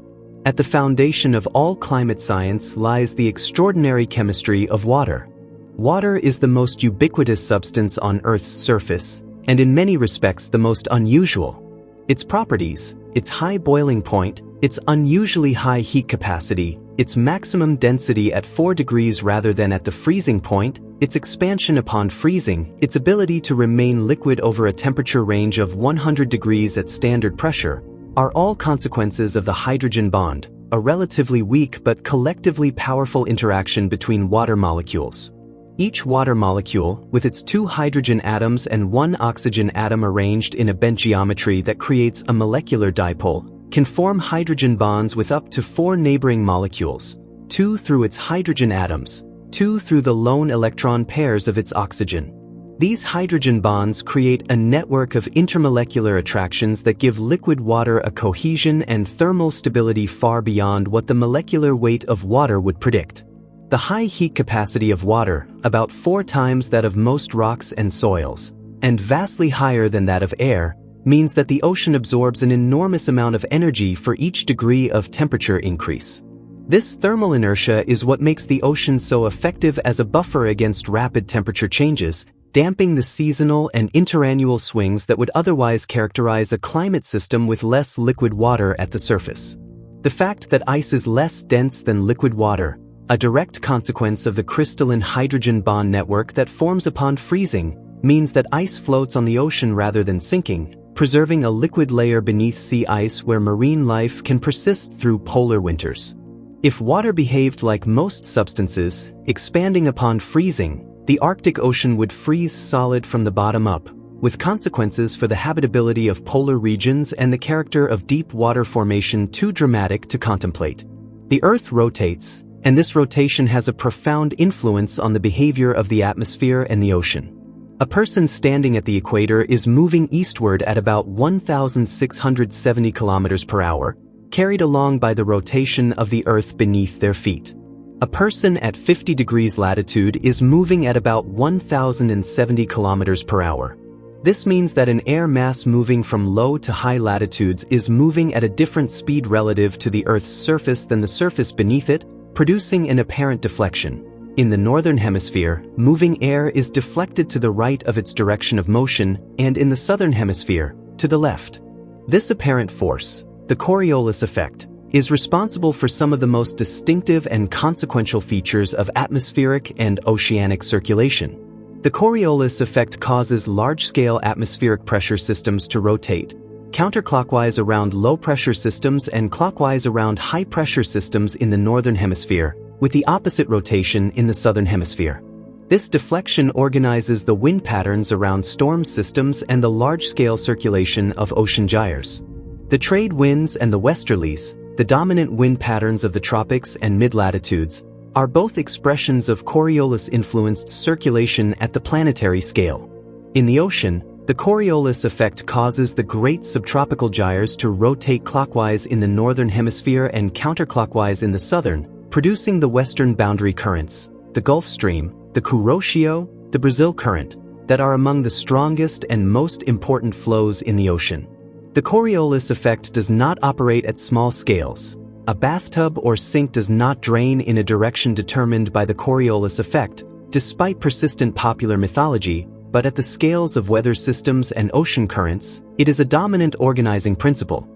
At the foundation of all climate science lies the extraordinary chemistry of water. Water is the most ubiquitous substance on Earth's surface, and in many respects the most unusual. Its properties, its high boiling point, its unusually high heat capacity, its maximum density at 4 degrees rather than at the freezing point, its expansion upon freezing, its ability to remain liquid over a temperature range of 100 degrees at standard pressure, are all consequences of the hydrogen bond, a relatively weak but collectively powerful interaction between water molecules. Each water molecule, with its 2 hydrogen atoms and 1 oxygen atom arranged in a bent geometry that creates a molecular dipole, can form hydrogen bonds with up to 4 neighboring molecules, 2 through its hydrogen atoms, 2 through the lone electron pairs of its oxygen. These hydrogen bonds create a network of intermolecular attractions that give liquid water a cohesion and thermal stability far beyond what the molecular weight of water would predict. The high heat capacity of water, about 4 times that of most rocks and soils, and vastly higher than that of air, means that the ocean absorbs an enormous amount of energy for each degree of temperature increase. This thermal inertia is what makes the ocean so effective as a buffer against rapid temperature changes, damping the seasonal and interannual swings that would otherwise characterize a climate system with less liquid water at the surface. The fact that ice is less dense than liquid water, a direct consequence of the crystalline hydrogen bond network that forms upon freezing, means that ice floats on the ocean rather than sinking, preserving a liquid layer beneath sea ice where marine life can persist through polar winters. If water behaved like most substances, expanding upon freezing, the Arctic Ocean would freeze solid from the bottom up, with consequences for the habitability of polar regions and the character of deep water formation too dramatic to contemplate. The Earth rotates, and this rotation has a profound influence on the behavior of the atmosphere and the ocean. A person standing at the equator is moving eastward at about 1,670 kilometers per hour, carried along by the rotation of the Earth beneath their feet. A person at 50 degrees latitude is moving at about 1,070 kilometers per hour. This means that an air mass moving from low to high latitudes is moving at a different speed relative to the Earth's surface than the surface beneath it, producing an apparent deflection. In the northern hemisphere, moving air is deflected to the right of its direction of motion, and in the southern hemisphere, to the left. This apparent force, the Coriolis effect, is responsible for some of the most distinctive and consequential features of atmospheric and oceanic circulation. The Coriolis effect causes large-scale atmospheric pressure systems to rotate, counterclockwise around low-pressure systems and clockwise around high-pressure systems in the northern hemisphere, with the opposite rotation in the southern hemisphere. This deflection organizes the wind patterns around storm systems and the large-scale circulation of ocean gyres. The trade winds and the westerlies, the dominant wind patterns of the tropics and mid-latitudes, are both expressions of Coriolis-influenced circulation at the planetary scale. In the ocean, the Coriolis effect causes the great subtropical gyres to rotate clockwise in the northern hemisphere and counterclockwise in the southern, producing the western boundary currents, the Gulf Stream, the Kuroshio, the Brazil Current, that are among the strongest and most important flows in the ocean. The Coriolis effect does not operate at small scales. A bathtub or sink does not drain in a direction determined by the Coriolis effect, despite persistent popular mythology, but at the scales of weather systems and ocean currents, it is a dominant organizing principle.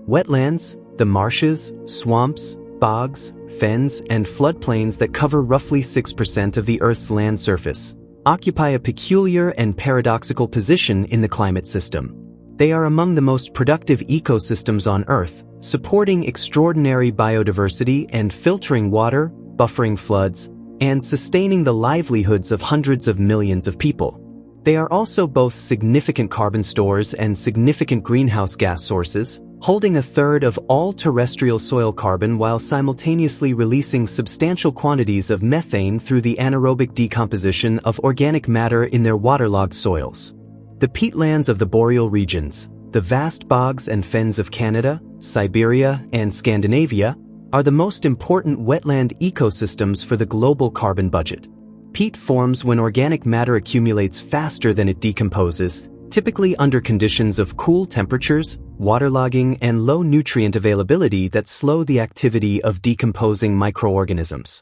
Wetlands, the marshes, swamps, bogs, fens, and floodplains that cover roughly 6% of the Earth's land surface, occupy a peculiar and paradoxical position in the climate system. They are among the most productive ecosystems on Earth, supporting extraordinary biodiversity and filtering water, buffering floods, and sustaining the livelihoods of hundreds of millions of people. They are also both significant carbon stores and significant greenhouse gas sources, holding a third of all terrestrial soil carbon while simultaneously releasing substantial quantities of methane through the anaerobic decomposition of organic matter in their waterlogged soils. The peatlands of the boreal regions, the vast bogs and fens of Canada, Siberia, and Scandinavia, are the most important wetland ecosystems for the global carbon budget. Peat forms when organic matter accumulates faster than it decomposes, typically under conditions of cool temperatures, waterlogging, and low nutrient availability that slow the activity of decomposing microorganisms.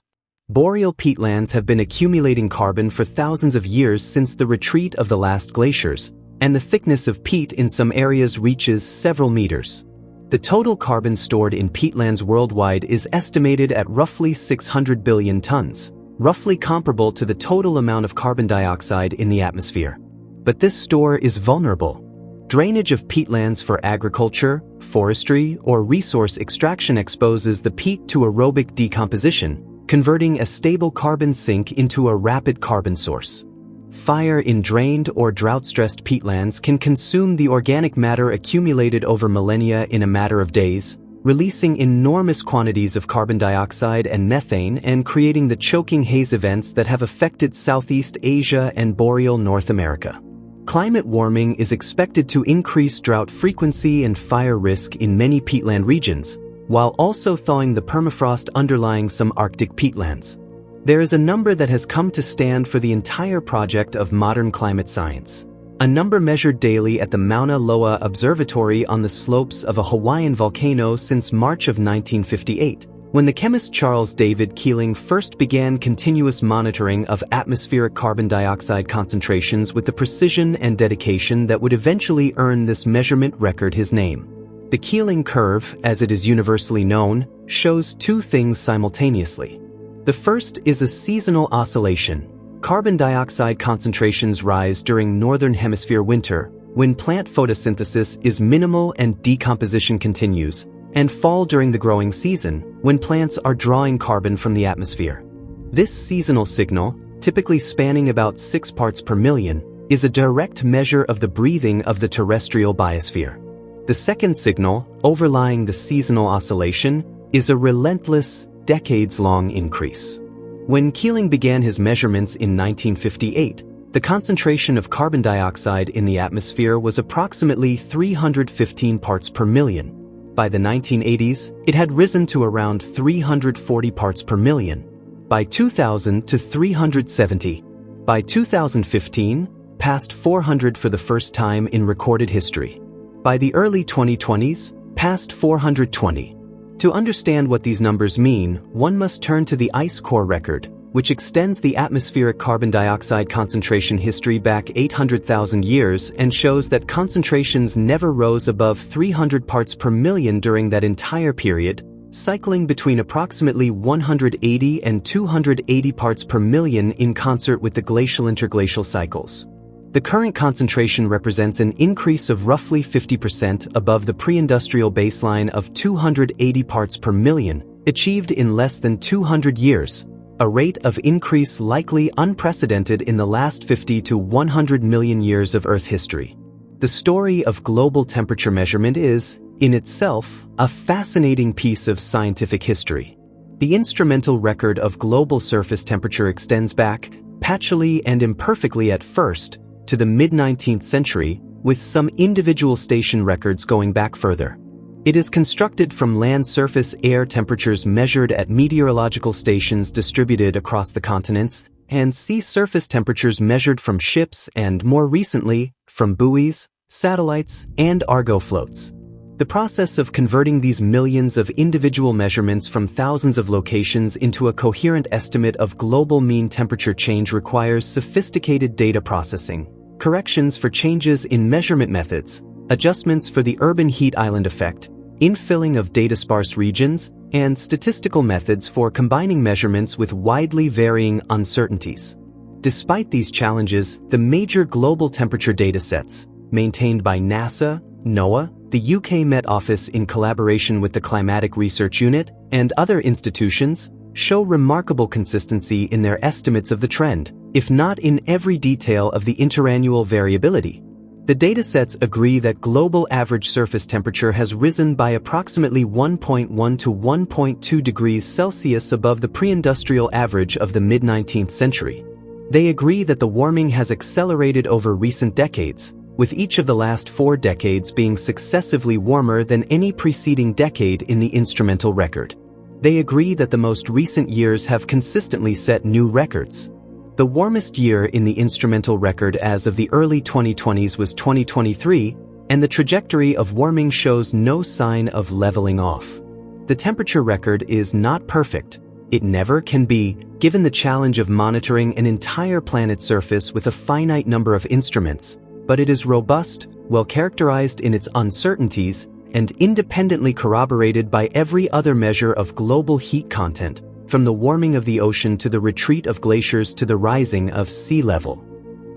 Boreal peatlands have been accumulating carbon for thousands of years since the retreat of the last glaciers, and the thickness of peat in some areas reaches several meters. The total carbon stored in peatlands worldwide is estimated at roughly 600 billion tons, roughly comparable to the total amount of carbon dioxide in the atmosphere. But this store is vulnerable. Drainage of peatlands for agriculture, forestry, or resource extraction exposes the peat to aerobic decomposition, converting a stable carbon sink into a rapid carbon source. Fire in drained or drought-stressed peatlands can consume the organic matter accumulated over millennia in a matter of days, releasing enormous quantities of carbon dioxide and methane and creating the choking haze events that have affected Southeast Asia and boreal North America. Climate warming is expected to increase drought frequency and fire risk in many peatland regions, while also thawing the permafrost underlying some Arctic peatlands. There is a number that has come to stand for the entire project of modern climate science. A number measured daily at the Mauna Loa Observatory on the slopes of a Hawaiian volcano since March of 1958, when the chemist Charles David Keeling first began continuous monitoring of atmospheric carbon dioxide concentrations with the precision and dedication that would eventually earn this measurement record his name. The Keeling curve, as it is universally known, shows two things simultaneously. The first is a seasonal oscillation. Carbon dioxide concentrations rise during northern hemisphere winter, when plant photosynthesis is minimal and decomposition continues, and fall during the growing season, when plants are drawing carbon from the atmosphere. This seasonal signal, typically spanning about 6 parts per million, is a direct measure of the breathing of the terrestrial biosphere. The second signal, overlying the seasonal oscillation, is a relentless, decades-long increase. When Keeling began his measurements in 1958, the concentration of carbon dioxide in the atmosphere was approximately 315 parts per million. By the 1980s, it had risen to around 340 parts per million. By 2000 to 370. By 2015, past 400 for the first time in recorded history. By the early 2020s, past 420. To understand what these numbers mean, one must turn to the ice core record, which extends the atmospheric carbon dioxide concentration history back 800,000 years and shows that concentrations never rose above 300 parts per million during that entire period, cycling between approximately 180 and 280 parts per million in concert with the glacial-interglacial cycles. The current concentration represents an increase of roughly 50% above the pre-industrial baseline of 280 parts per million, achieved in less than 200 years, a rate of increase likely unprecedented in the last 50 to 100 million years of Earth history. The story of global temperature measurement is, in itself, a fascinating piece of scientific history. The instrumental record of global surface temperature extends back, patchily and imperfectly at first, to the mid-19th century, with some individual station records going back further. It is constructed from land surface air temperatures measured at meteorological stations distributed across the continents, and sea surface temperatures measured from ships and, more recently, from buoys, satellites, and Argo floats. The process of converting these millions of individual measurements from thousands of locations into a coherent estimate of global mean temperature change requires sophisticated data processing, corrections for changes in measurement methods, adjustments for the urban heat island effect, infilling of data-sparse regions, and statistical methods for combining measurements with widely varying uncertainties. Despite these challenges, the major global temperature datasets, maintained by NASA, NOAA, the UK Met Office in collaboration with the Climatic Research Unit, and other institutions, show remarkable consistency in their estimates of the trend, if not in every detail of the interannual variability. The datasets agree that global average surface temperature has risen by approximately 1.1 to 1.2 degrees Celsius above the pre-industrial average of the mid-19th century. They agree that the warming has accelerated over recent decades, with each of the last 4 decades being successively warmer than any preceding decade in the instrumental record. They agree that the most recent years have consistently set new records. The warmest year in the instrumental record as of the early 2020s was 2023, and the trajectory of warming shows no sign of leveling off. The temperature record is not perfect. It never can be, given the challenge of monitoring an entire planet's surface with a finite number of instruments, but it is robust, well characterized in its uncertainties, and independently corroborated by every other measure of global heat content, from the warming of the ocean to the retreat of glaciers to the rising of sea level.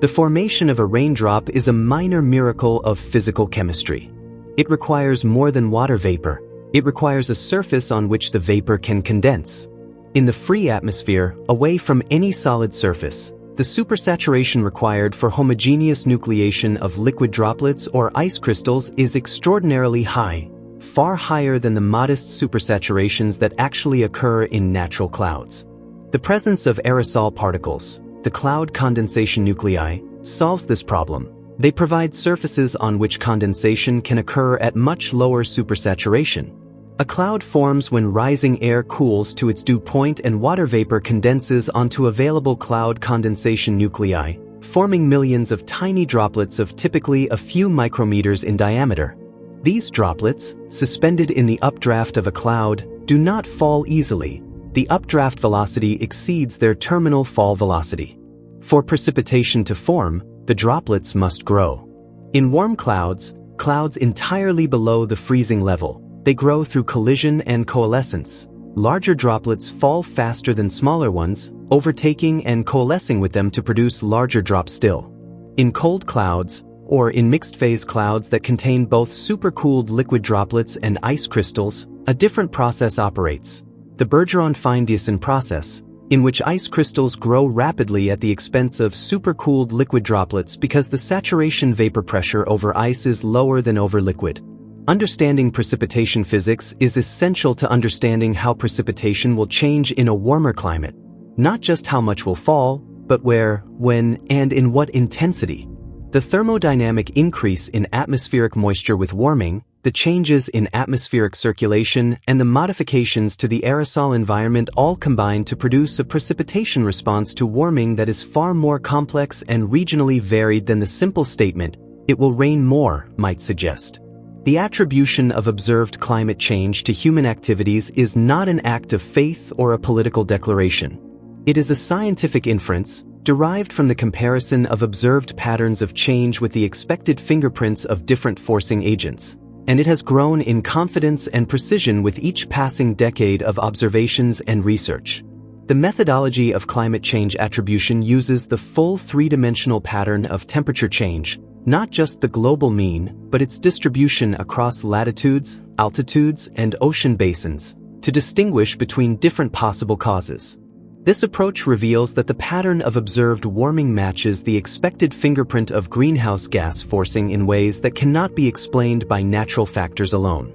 The formation of a raindrop is a minor miracle of physical chemistry. It requires more than water vapor. It requires a surface on which the vapor can condense. In the free atmosphere, away from any solid surface, the supersaturation required for homogeneous nucleation of liquid droplets or ice crystals is extraordinarily high, far higher than the modest supersaturations that actually occur in natural clouds. The presence of aerosol particles, the cloud condensation nuclei, solves this problem. They provide surfaces on which condensation can occur at much lower supersaturation. A cloud forms when rising air cools to its dew point and water vapor condenses onto available cloud condensation nuclei, forming millions of tiny droplets of typically a few micrometers in diameter. These droplets, suspended in the updraft of a cloud, do not fall easily. The updraft velocity exceeds their terminal fall velocity. For precipitation to form, the droplets must grow. In warm clouds, clouds entirely below the freezing level, they grow through collision and coalescence. Larger droplets fall faster than smaller ones, overtaking and coalescing with them to produce larger drops still. In cold clouds, or in mixed-phase clouds that contain both supercooled liquid droplets and ice crystals, a different process operates. The Bergeron-Fine-Diasson process, in which ice crystals grow rapidly at the expense of supercooled liquid droplets because the saturation vapor pressure over ice is lower than over liquid. Understanding precipitation physics is essential to understanding how precipitation will change in a warmer climate. Not just how much will fall, but where, when, and in what intensity. The thermodynamic increase in atmospheric moisture with warming, the changes in atmospheric circulation, and the modifications to the aerosol environment all combine to produce a precipitation response to warming that is far more complex and regionally varied than the simple statement, "It will rain more," might suggest. The attribution of observed climate change to human activities is not an act of faith or a political declaration. It is a scientific inference, derived from the comparison of observed patterns of change with the expected fingerprints of different forcing agents, and it has grown in confidence and precision with each passing decade of observations and research. The methodology of climate change attribution uses the full three-dimensional pattern of temperature change, not just the global mean, but its distribution across latitudes, altitudes, and ocean basins, to distinguish between different possible causes. This approach reveals that the pattern of observed warming matches the expected fingerprint of greenhouse gas forcing in ways that cannot be explained by natural factors alone.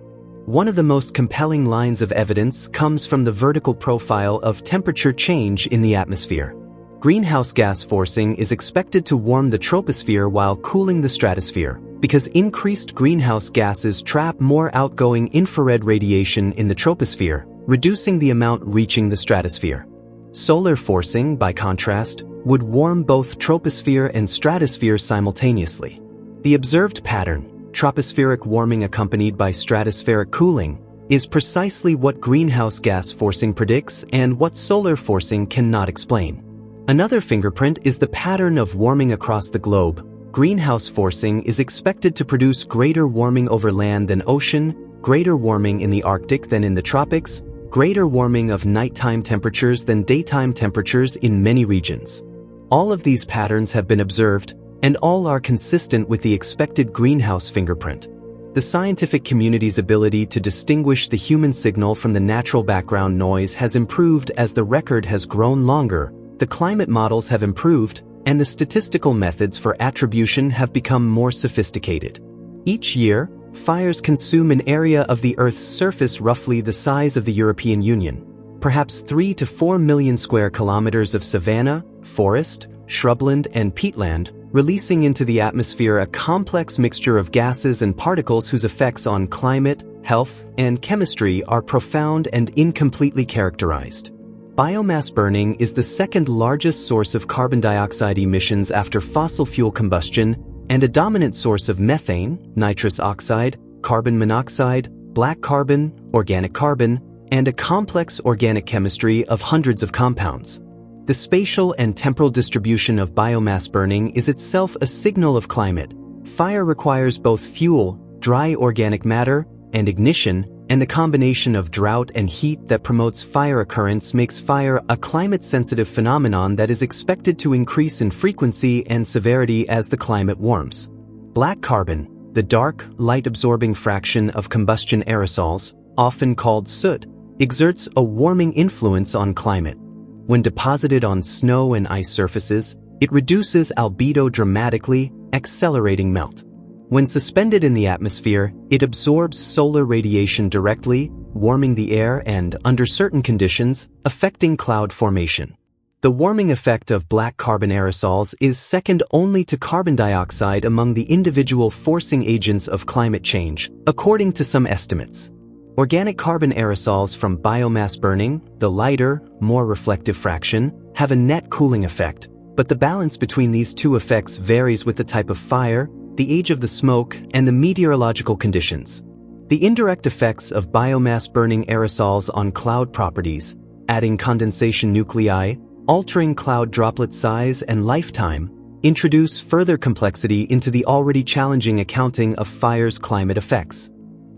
One of the most compelling lines of evidence comes from the vertical profile of temperature change in the atmosphere. Greenhouse gas forcing is expected to warm the troposphere while cooling the stratosphere, because increased greenhouse gases trap more outgoing infrared radiation in the troposphere, reducing the amount reaching the stratosphere. Solar forcing, by contrast, would warm both troposphere and stratosphere simultaneously. The observed pattern, tropospheric warming accompanied by stratospheric cooling, is precisely what greenhouse gas forcing predicts and what solar forcing cannot explain. Another fingerprint is the pattern of warming across the globe. Greenhouse forcing is expected to produce greater warming over land than ocean, greater warming in the Arctic than in the tropics, greater warming of nighttime temperatures than daytime temperatures in many regions. All of these patterns have been observed, and all are consistent with the expected greenhouse fingerprint. The scientific community's ability to distinguish the human signal from the natural background noise has improved as the record has grown longer, the climate models have improved, and the statistical methods for attribution have become more sophisticated. Each year, fires consume an area of the Earth's surface roughly the size of the European Union, perhaps 3 to 4 million square kilometers of savanna, forest, shrubland, and peatland, releasing into the atmosphere a complex mixture of gases and particles whose effects on climate, health, and chemistry are profound and incompletely characterized. Biomass burning is the second largest source of carbon dioxide emissions after fossil fuel combustion and a dominant source of methane, nitrous oxide, carbon monoxide, black carbon, organic carbon, and a complex organic chemistry of hundreds of compounds. The spatial and temporal distribution of biomass burning is itself a signal of climate. Fire requires both fuel, dry organic matter, and ignition, and the combination of drought and heat that promotes fire occurrence makes fire a climate-sensitive phenomenon that is expected to increase in frequency and severity as the climate warms. Black carbon, the dark, light-absorbing fraction of combustion aerosols, often called soot, exerts a warming influence on climate. When deposited on snow and ice surfaces, it reduces albedo dramatically, accelerating melt. When suspended in the atmosphere, it absorbs solar radiation directly, warming the air and, under certain conditions, affecting cloud formation. The warming effect of black carbon aerosols is second only to carbon dioxide among the individual forcing agents of climate change, according to some estimates. Organic carbon aerosols from biomass burning, the lighter, more reflective fraction, have a net cooling effect, but the balance between these two effects varies with the type of fire, the age of the smoke, and the meteorological conditions. The indirect effects of biomass burning aerosols on cloud properties, adding condensation nuclei, altering cloud droplet size and lifetime, introduce further complexity into the already challenging accounting of fire's climate effects.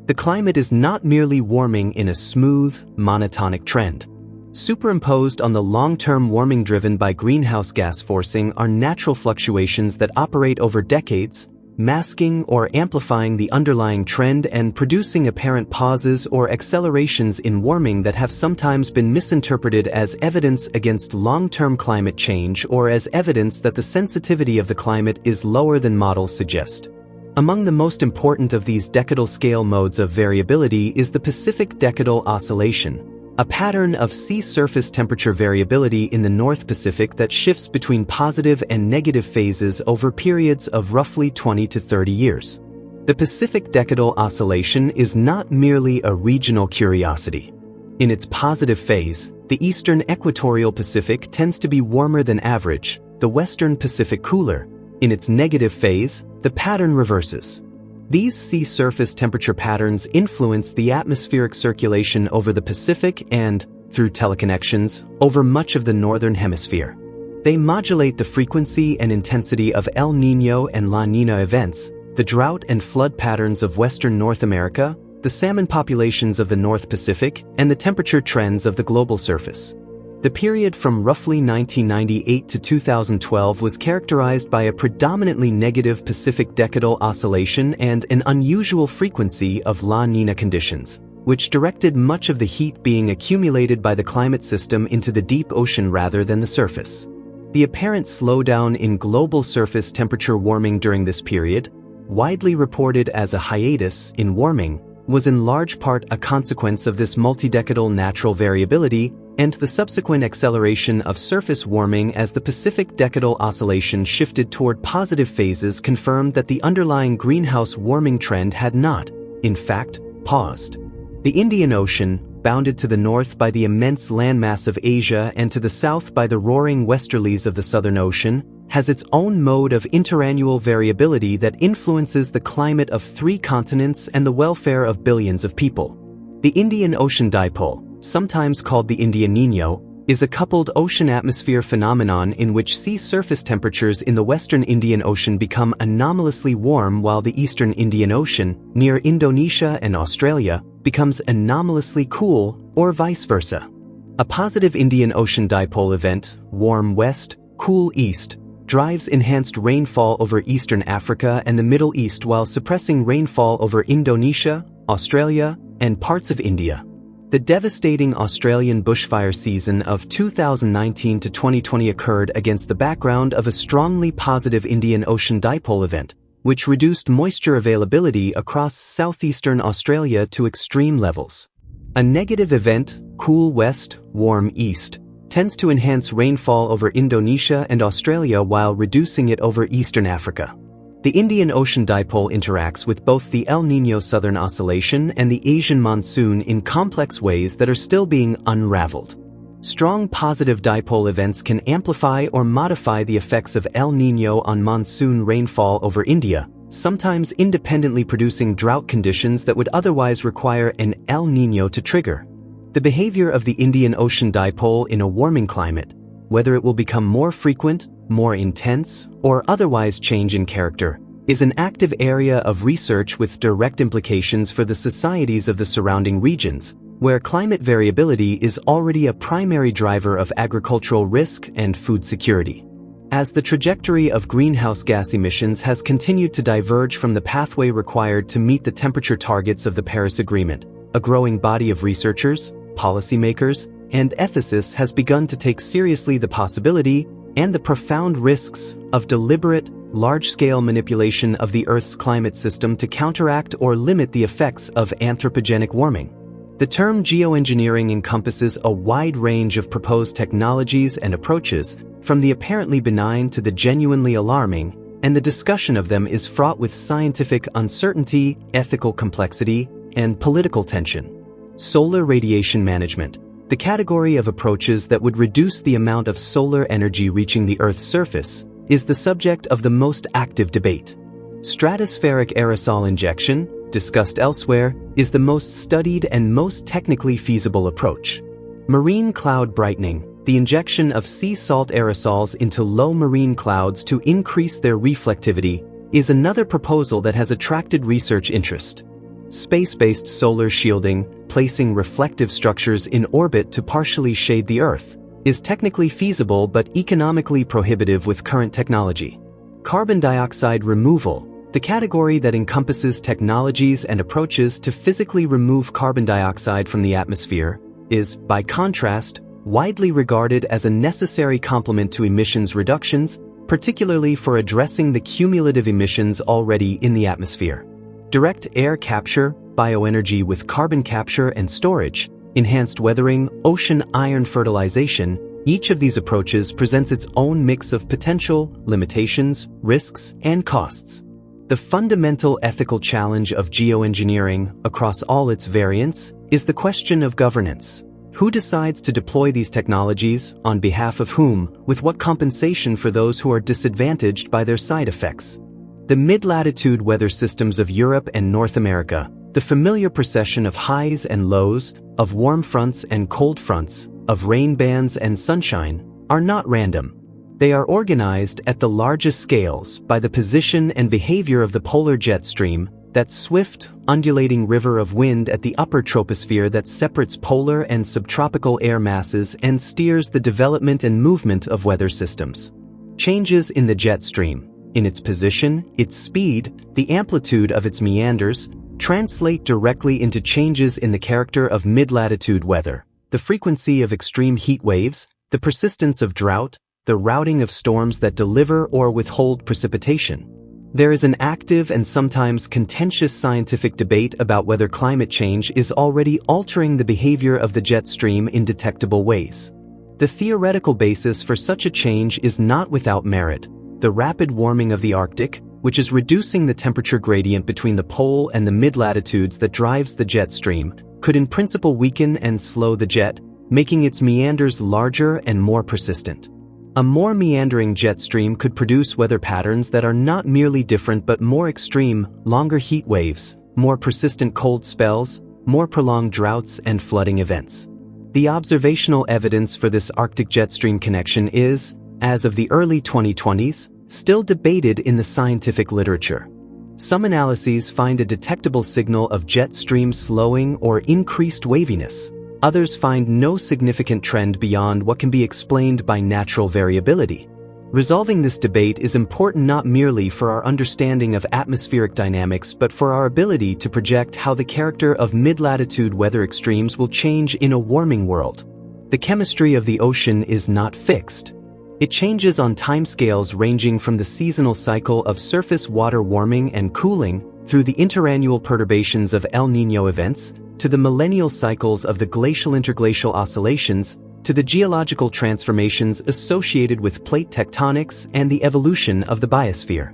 The climate is not merely warming in a smooth, monotonic trend. Superimposed on the long-term warming driven by greenhouse gas forcing are natural fluctuations that operate over decades, masking or amplifying the underlying trend and producing apparent pauses or accelerations in warming that have sometimes been misinterpreted as evidence against long-term climate change or as evidence that the sensitivity of the climate is lower than models suggest. Among the most important of these decadal scale modes of variability is the Pacific Decadal Oscillation, a pattern of sea surface temperature variability in the North Pacific that shifts between positive and negative phases over periods of roughly 20 to 30 years. The Pacific Decadal Oscillation is not merely a regional curiosity. In its positive phase, the eastern equatorial Pacific tends to be warmer than average, the western Pacific cooler. In its negative phase, the pattern reverses. These sea surface temperature patterns influence the atmospheric circulation over the Pacific and, through teleconnections, over much of the northern hemisphere. They modulate the frequency and intensity of El Niño and La Niña events, the drought and flood patterns of western North America, the salmon populations of the North Pacific, and the temperature trends of the global surface. The period from roughly 1998 to 2012 was characterized by a predominantly negative Pacific Decadal Oscillation and an unusual frequency of La Niña conditions, which directed much of the heat being accumulated by the climate system into the deep ocean rather than the surface. The apparent slowdown in global surface temperature warming during this period, widely reported as a hiatus in warming, was in large part a consequence of this multidecadal natural variability and the subsequent acceleration of surface warming as the Pacific Decadal Oscillation shifted toward positive phases confirmed that the underlying greenhouse warming trend had not, in fact, paused. The Indian Ocean, bounded to the north by the immense landmass of Asia and to the south by the roaring westerlies of the Southern Ocean, has its own mode of interannual variability that influences the climate of 3 continents and the welfare of billions of people. The Indian Ocean Dipole, sometimes called the Indian Niño, is a coupled ocean-atmosphere phenomenon in which sea surface temperatures in the western Indian Ocean become anomalously warm while the eastern Indian Ocean, near Indonesia and Australia, becomes anomalously cool, or vice versa. A positive Indian Ocean Dipole event, warm west, cool east, drives enhanced rainfall over eastern Africa and the Middle East while suppressing rainfall over Indonesia, Australia, and parts of India. The devastating Australian bushfire season of 2019 to 2020 occurred against the background of a strongly positive Indian Ocean dipole event, which reduced moisture availability across southeastern Australia to extreme levels. A negative event, cool west, warm east, tends to enhance rainfall over Indonesia and Australia while reducing it over eastern Africa. The Indian Ocean dipole interacts with both the El Niño Southern Oscillation and the Asian monsoon in complex ways that are still being unraveled. Strong positive dipole events can amplify or modify the effects of El Niño on monsoon rainfall over India, sometimes independently producing drought conditions that would otherwise require an El Niño to trigger. The behavior of the Indian Ocean dipole in a warming climate, whether it will become more frequent, more intense, or otherwise change in character, is an active area of research with direct implications for the societies of the surrounding regions, where climate variability is already a primary driver of agricultural risk and food security. As the trajectory of greenhouse gas emissions has continued to diverge from the pathway required to meet the temperature targets of the Paris Agreement, a growing body of researchers, policymakers, and ethicists has begun to take seriously the possibility and the profound risks of deliberate, large-scale manipulation of the Earth's climate system to counteract or limit the effects of anthropogenic warming. The term geoengineering encompasses a wide range of proposed technologies and approaches, from the apparently benign to the genuinely alarming, and the discussion of them is fraught with scientific uncertainty, ethical complexity, and political tension. Solar radiation management, the category of approaches that would reduce the amount of solar energy reaching the Earth's surface, is the subject of the most active debate. Stratospheric aerosol injection, discussed elsewhere, is the most studied and most technically feasible approach. Marine cloud brightening, the injection of sea salt aerosols into low marine clouds to increase their reflectivity, is another proposal that has attracted research interest. Space-based solar shielding, placing reflective structures in orbit to partially shade the Earth, is technically feasible but economically prohibitive with current technology. Carbon dioxide removal, the category that encompasses technologies and approaches to physically remove carbon dioxide from the atmosphere, is, by contrast, widely regarded as a necessary complement to emissions reductions, particularly for addressing the cumulative emissions already in the atmosphere. Direct air capture, bioenergy with carbon capture and storage, enhanced weathering, ocean iron fertilization, each of these approaches presents its own mix of potential, limitations, risks, and costs. The fundamental ethical challenge of geoengineering, across all its variants, is the question of governance. Who decides to deploy these technologies, on behalf of whom, with what compensation for those who are disadvantaged by their side effects? The mid-latitude weather systems of Europe and North America, the familiar procession of highs and lows, of warm fronts and cold fronts, of rain bands and sunshine, are not random. They are organized at the largest scales by the position and behavior of the polar jet stream, that swift, undulating river of wind at the upper troposphere that separates polar and subtropical air masses and steers the development and movement of weather systems. Changes in the jet stream, in its position, its speed, the amplitude of its meanders, translate directly into changes in the character of mid-latitude weather, the frequency of extreme heat waves, the persistence of drought, the routing of storms that deliver or withhold precipitation. There is an active and sometimes contentious scientific debate about whether climate change is already altering the behavior of the jet stream in detectable ways. The theoretical basis for such a change is not without merit. The rapid warming of the Arctic, which is reducing the temperature gradient between the pole and the mid-latitudes that drives the jet stream, could in principle weaken and slow the jet, making its meanders larger and more persistent. A more meandering jet stream could produce weather patterns that are not merely different but more extreme, longer heat waves, more persistent cold spells, more prolonged droughts and flooding events. The observational evidence for this Arctic jet stream connection is, as of the early 2020s, still debated in the scientific literature. Some analyses find a detectable signal of jet stream slowing or increased waviness. Others find no significant trend beyond what can be explained by natural variability. Resolving this debate is important not merely for our understanding of atmospheric dynamics but for our ability to project how the character of mid-latitude weather extremes will change in a warming world. The chemistry of the ocean is not fixed. It changes on timescales ranging from the seasonal cycle of surface water warming and cooling through the interannual perturbations of El Niño events to the millennial cycles of the glacial-interglacial oscillations to the geological transformations associated with plate tectonics and the evolution of the biosphere.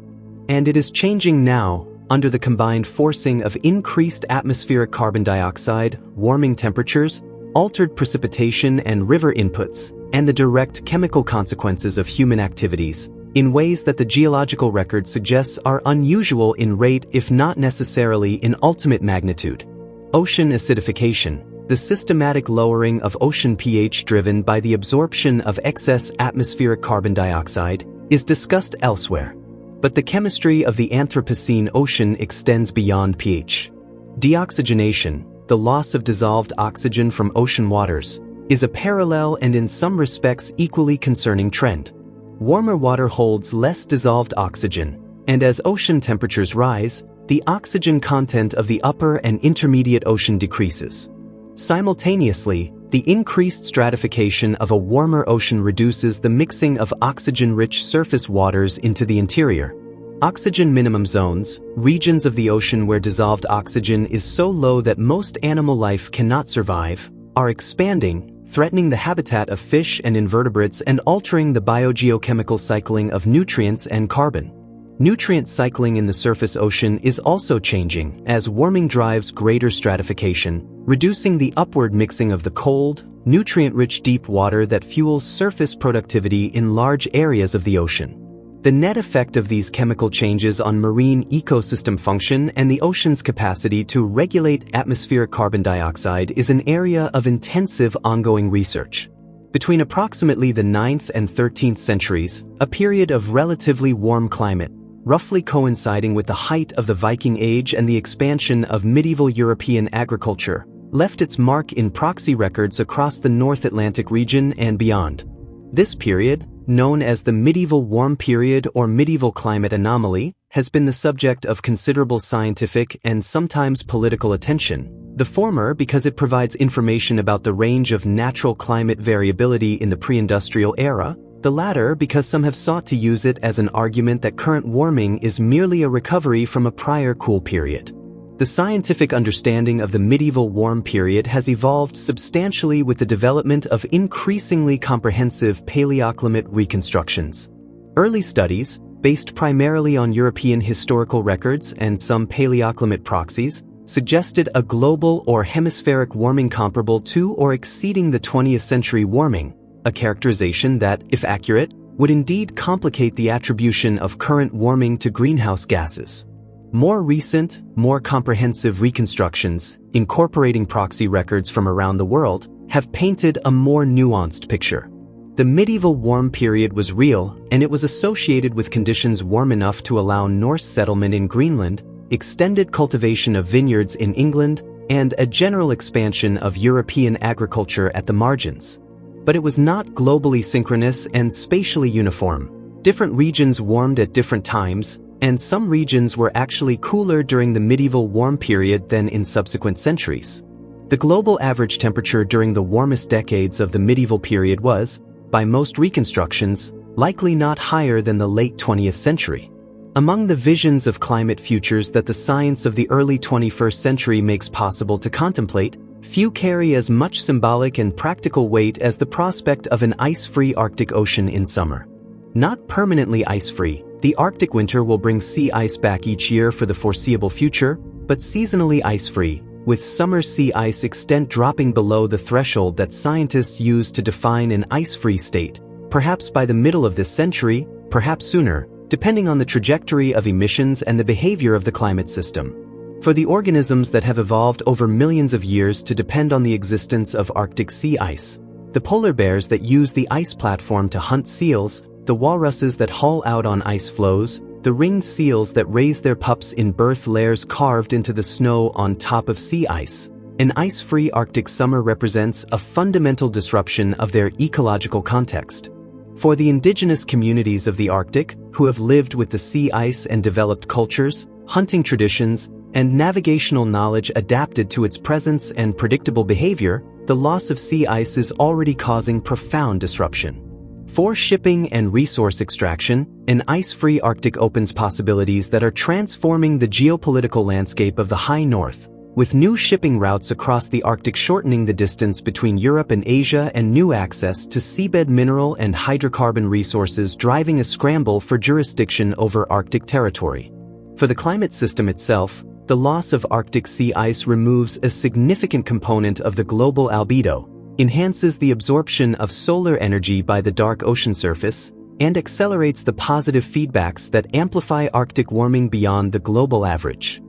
And it is changing now under the combined forcing of increased atmospheric carbon dioxide, warming temperatures, altered precipitation and river inputs, and the direct chemical consequences of human activities, in ways that the geological record suggests are unusual in rate if not necessarily in ultimate magnitude. Ocean acidification, the systematic lowering of ocean pH driven by the absorption of excess atmospheric carbon dioxide, is discussed elsewhere. But the chemistry of the Anthropocene ocean extends beyond pH. Deoxygenation, the loss of dissolved oxygen from ocean waters, is a parallel and in some respects equally concerning trend. Warmer water holds less dissolved oxygen, and as ocean temperatures rise, the oxygen content of the upper and intermediate ocean decreases. Simultaneously, the increased stratification of a warmer ocean reduces the mixing of oxygen-rich surface waters into the interior. Oxygen minimum zones, regions of the ocean where dissolved oxygen is so low that most animal life cannot survive, are expanding, threatening the habitat of fish and invertebrates and altering the biogeochemical cycling of nutrients and carbon. Nutrient cycling in the surface ocean is also changing as warming drives greater stratification, reducing the upward mixing of the cold, nutrient-rich deep water that fuels surface productivity in large areas of the ocean. The net effect of these chemical changes on marine ecosystem function and the ocean's capacity to regulate atmospheric carbon dioxide is an area of intensive ongoing research. Between approximately the 9th and 13th centuries, a period of relatively warm climate, roughly coinciding with the height of the Viking Age and the expansion of medieval European agriculture, left its mark in proxy records across the North Atlantic region and beyond. This period, known as the medieval warm period or medieval climate anomaly, has been the subject of considerable scientific and sometimes political attention, the former because it provides information about the range of natural climate variability in the pre-industrial era, the latter because some have sought to use it as an argument that current warming is merely a recovery from a prior cool period. The scientific understanding of the medieval warm period has evolved substantially with the development of increasingly comprehensive paleoclimate reconstructions. Early studies, based primarily on European historical records and some paleoclimate proxies, suggested a global or hemispheric warming comparable to or exceeding the 20th century warming, a characterization that, if accurate, would indeed complicate the attribution of current warming to greenhouse gases. More recent, more comprehensive reconstructions, incorporating proxy records from around the world, have painted a more nuanced picture. The medieval warm period was real, and it was associated with conditions warm enough to allow Norse settlement in Greenland, extended cultivation of vineyards in England, and a general expansion of European agriculture at the margins. But it was not globally synchronous and spatially uniform. Different regions warmed at different times, and some regions were actually cooler during the medieval warm period than in subsequent centuries. The global average temperature during the warmest decades of the medieval period was, by most reconstructions, likely not higher than the late 20th century. Among the visions of climate futures that the science of the early 21st century makes possible to contemplate, few carry as much symbolic and practical weight as the prospect of an ice-free Arctic Ocean in summer. Not permanently ice-free, the Arctic winter will bring sea ice back each year for the foreseeable future, but seasonally ice-free, with summer sea ice extent dropping below the threshold that scientists use to define an ice-free state, perhaps by the middle of this century, perhaps sooner, depending on the trajectory of emissions and the behavior of the climate system. For the organisms that have evolved over millions of years to depend on the existence of Arctic sea ice, the polar bears that use the ice platform to hunt seals, the walruses that haul out on ice floes, the ringed seals that raise their pups in birth layers carved into the snow on top of sea ice, an ice-free Arctic summer represents a fundamental disruption of their ecological context. For the indigenous communities of the Arctic, who have lived with the sea ice and developed cultures, hunting traditions, and navigational knowledge adapted to its presence and predictable behavior, the loss of sea ice is already causing profound disruption. For shipping and resource extraction, an ice-free Arctic opens possibilities that are transforming the geopolitical landscape of the high north, with new shipping routes across the Arctic shortening the distance between Europe and Asia and new access to seabed mineral and hydrocarbon resources driving a scramble for jurisdiction over Arctic territory. For the climate system itself, the loss of Arctic sea ice removes a significant component of the global albedo, enhances the absorption of solar energy by the dark ocean surface, and accelerates the positive feedbacks that amplify Arctic warming beyond the global average.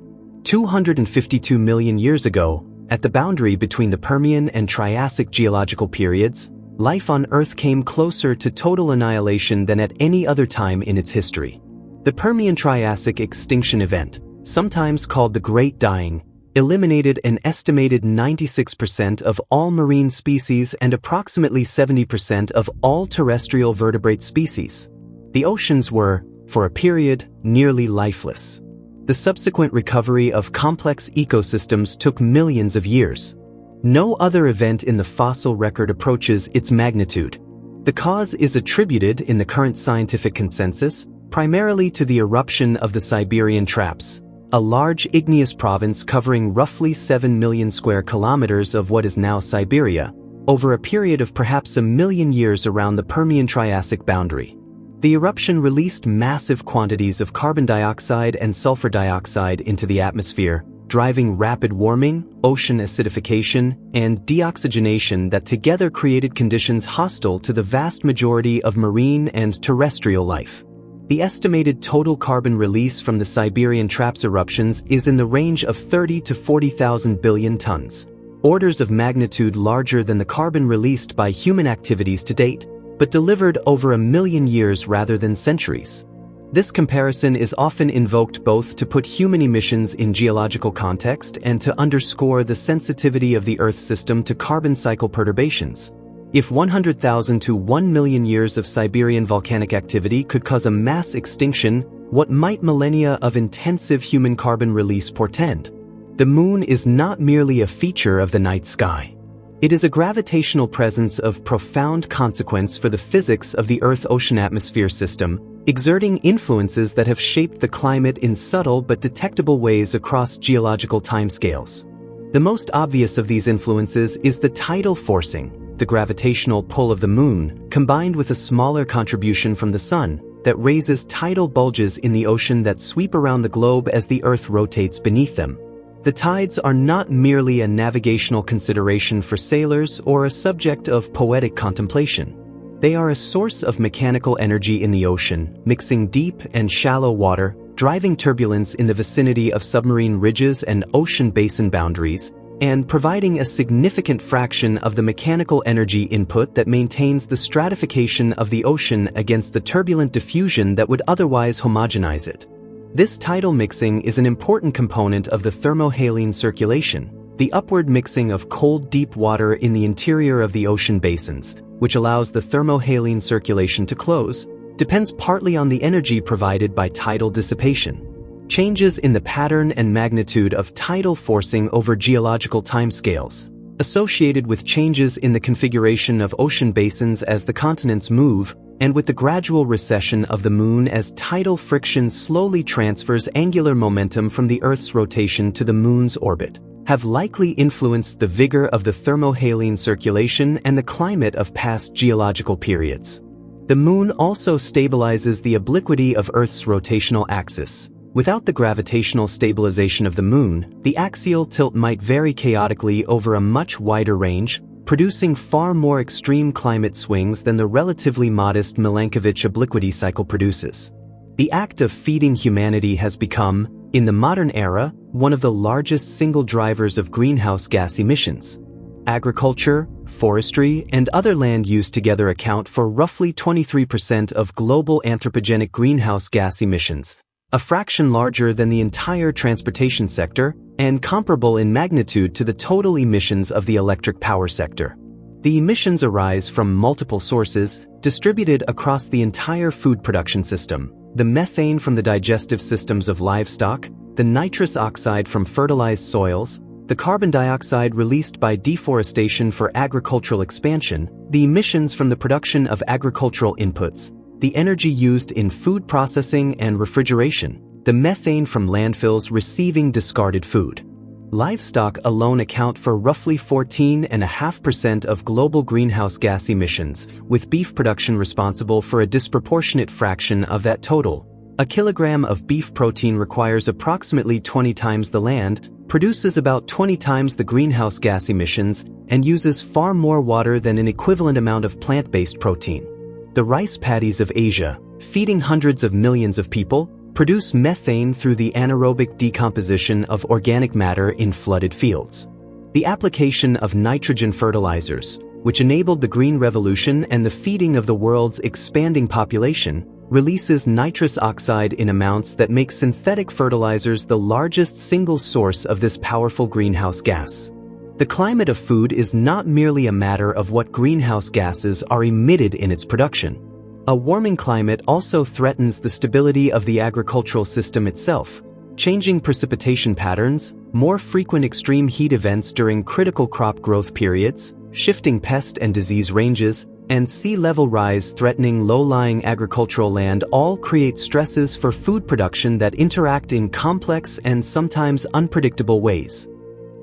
252 million years ago, at the boundary between the Permian and Triassic geological periods, life on Earth came closer to total annihilation than at any other time in its history. The Permian-Triassic extinction event, sometimes called the Great Dying, eliminated an estimated 96% of all marine species and approximately 70% of all terrestrial vertebrate species. The oceans were, for a period, nearly lifeless. The subsequent recovery of complex ecosystems took millions of years. No other event in the fossil record approaches its magnitude. The cause is attributed, in the current scientific consensus, primarily to the eruption of the Siberian Traps, a large igneous province covering roughly 7 million square kilometers of what is now Siberia, over a period of perhaps a million years around the Permian-Triassic boundary. The eruption released massive quantities of carbon dioxide and sulfur dioxide into the atmosphere, driving rapid warming, ocean acidification, and deoxygenation that together created conditions hostile to the vast majority of marine and terrestrial life. The estimated total carbon release from the Siberian Traps eruptions is in the range of 30 to 40,000 billion tons, orders of magnitude larger than the carbon released by human activities to date, but delivered over a million years rather than centuries. This comparison is often invoked both to put human emissions in geological context and to underscore the sensitivity of the Earth system to carbon cycle perturbations. If 100,000 to 1 million years of Siberian volcanic activity could cause a mass extinction, what might millennia of intensive human carbon release portend? The moon is not merely a feature of the night sky. It is a gravitational presence of profound consequence for the physics of the Earth-ocean atmosphere system, exerting influences that have shaped the climate in subtle but detectable ways across geological timescales. The most obvious of these influences is the tidal forcing, the gravitational pull of the moon, combined with a smaller contribution from the sun, that raises tidal bulges in the ocean that sweep around the globe as the Earth rotates beneath them. The tides are not merely a navigational consideration for sailors or a subject of poetic contemplation. They are a source of mechanical energy in the ocean, mixing deep and shallow water, driving turbulence in the vicinity of submarine ridges and ocean basin boundaries, and providing a significant fraction of the mechanical energy input that maintains the stratification of the ocean against the turbulent diffusion that would otherwise homogenize it. This tidal mixing is an important component of the thermohaline circulation, the upward mixing of cold deep water in the interior of the ocean basins, which allows the thermohaline circulation to close, depends partly on the energy provided by tidal dissipation. Changes in the pattern and magnitude of tidal forcing over geological timescales, associated with changes in the configuration of ocean basins as the continents move, and with the gradual recession of the moon as tidal friction slowly transfers angular momentum from the Earth's rotation to the moon's orbit, have likely influenced the vigor of the thermohaline circulation and the climate of past geological periods. The moon also stabilizes the obliquity of Earth's rotational axis. Without the gravitational stabilization of the moon, the axial tilt might vary chaotically over a much wider range, producing far more extreme climate swings than the relatively modest Milankovitch obliquity cycle produces. The act of feeding humanity has become, in the modern era, one of the largest single drivers of greenhouse gas emissions. Agriculture, forestry, and other land use together account for roughly 23% of global anthropogenic greenhouse gas emissions, a fraction larger than the entire transportation sector and comparable in magnitude to the total emissions of the electric power sector. The emissions arise from multiple sources, distributed across the entire food production system: the methane from the digestive systems of livestock, the nitrous oxide from fertilized soils, the carbon dioxide released by deforestation for agricultural expansion, the emissions from the production of agricultural inputs, the energy used in food processing and refrigeration, the methane from landfills receiving discarded food. Livestock alone account for roughly 14.5% of global greenhouse gas emissions, with beef production responsible for a disproportionate fraction of that total. A kilogram of beef protein requires approximately 20 times the land, produces about 20 times the greenhouse gas emissions, and uses far more water than an equivalent amount of plant-based protein. The rice paddies of Asia, feeding hundreds of millions of people, produce methane through the anaerobic decomposition of organic matter in flooded fields. The application of nitrogen fertilizers, which enabled the Green Revolution and the feeding of the world's expanding population, releases nitrous oxide in amounts that make synthetic fertilizers the largest single source of this powerful greenhouse gas. The climate of food is not merely a matter of what greenhouse gases are emitted in its production. A warming climate also threatens the stability of the agricultural system itself. Changing precipitation patterns, more frequent extreme heat events during critical crop growth periods, shifting pest and disease ranges, and sea level rise threatening low-lying agricultural land all create stresses for food production that interact in complex and sometimes unpredictable ways.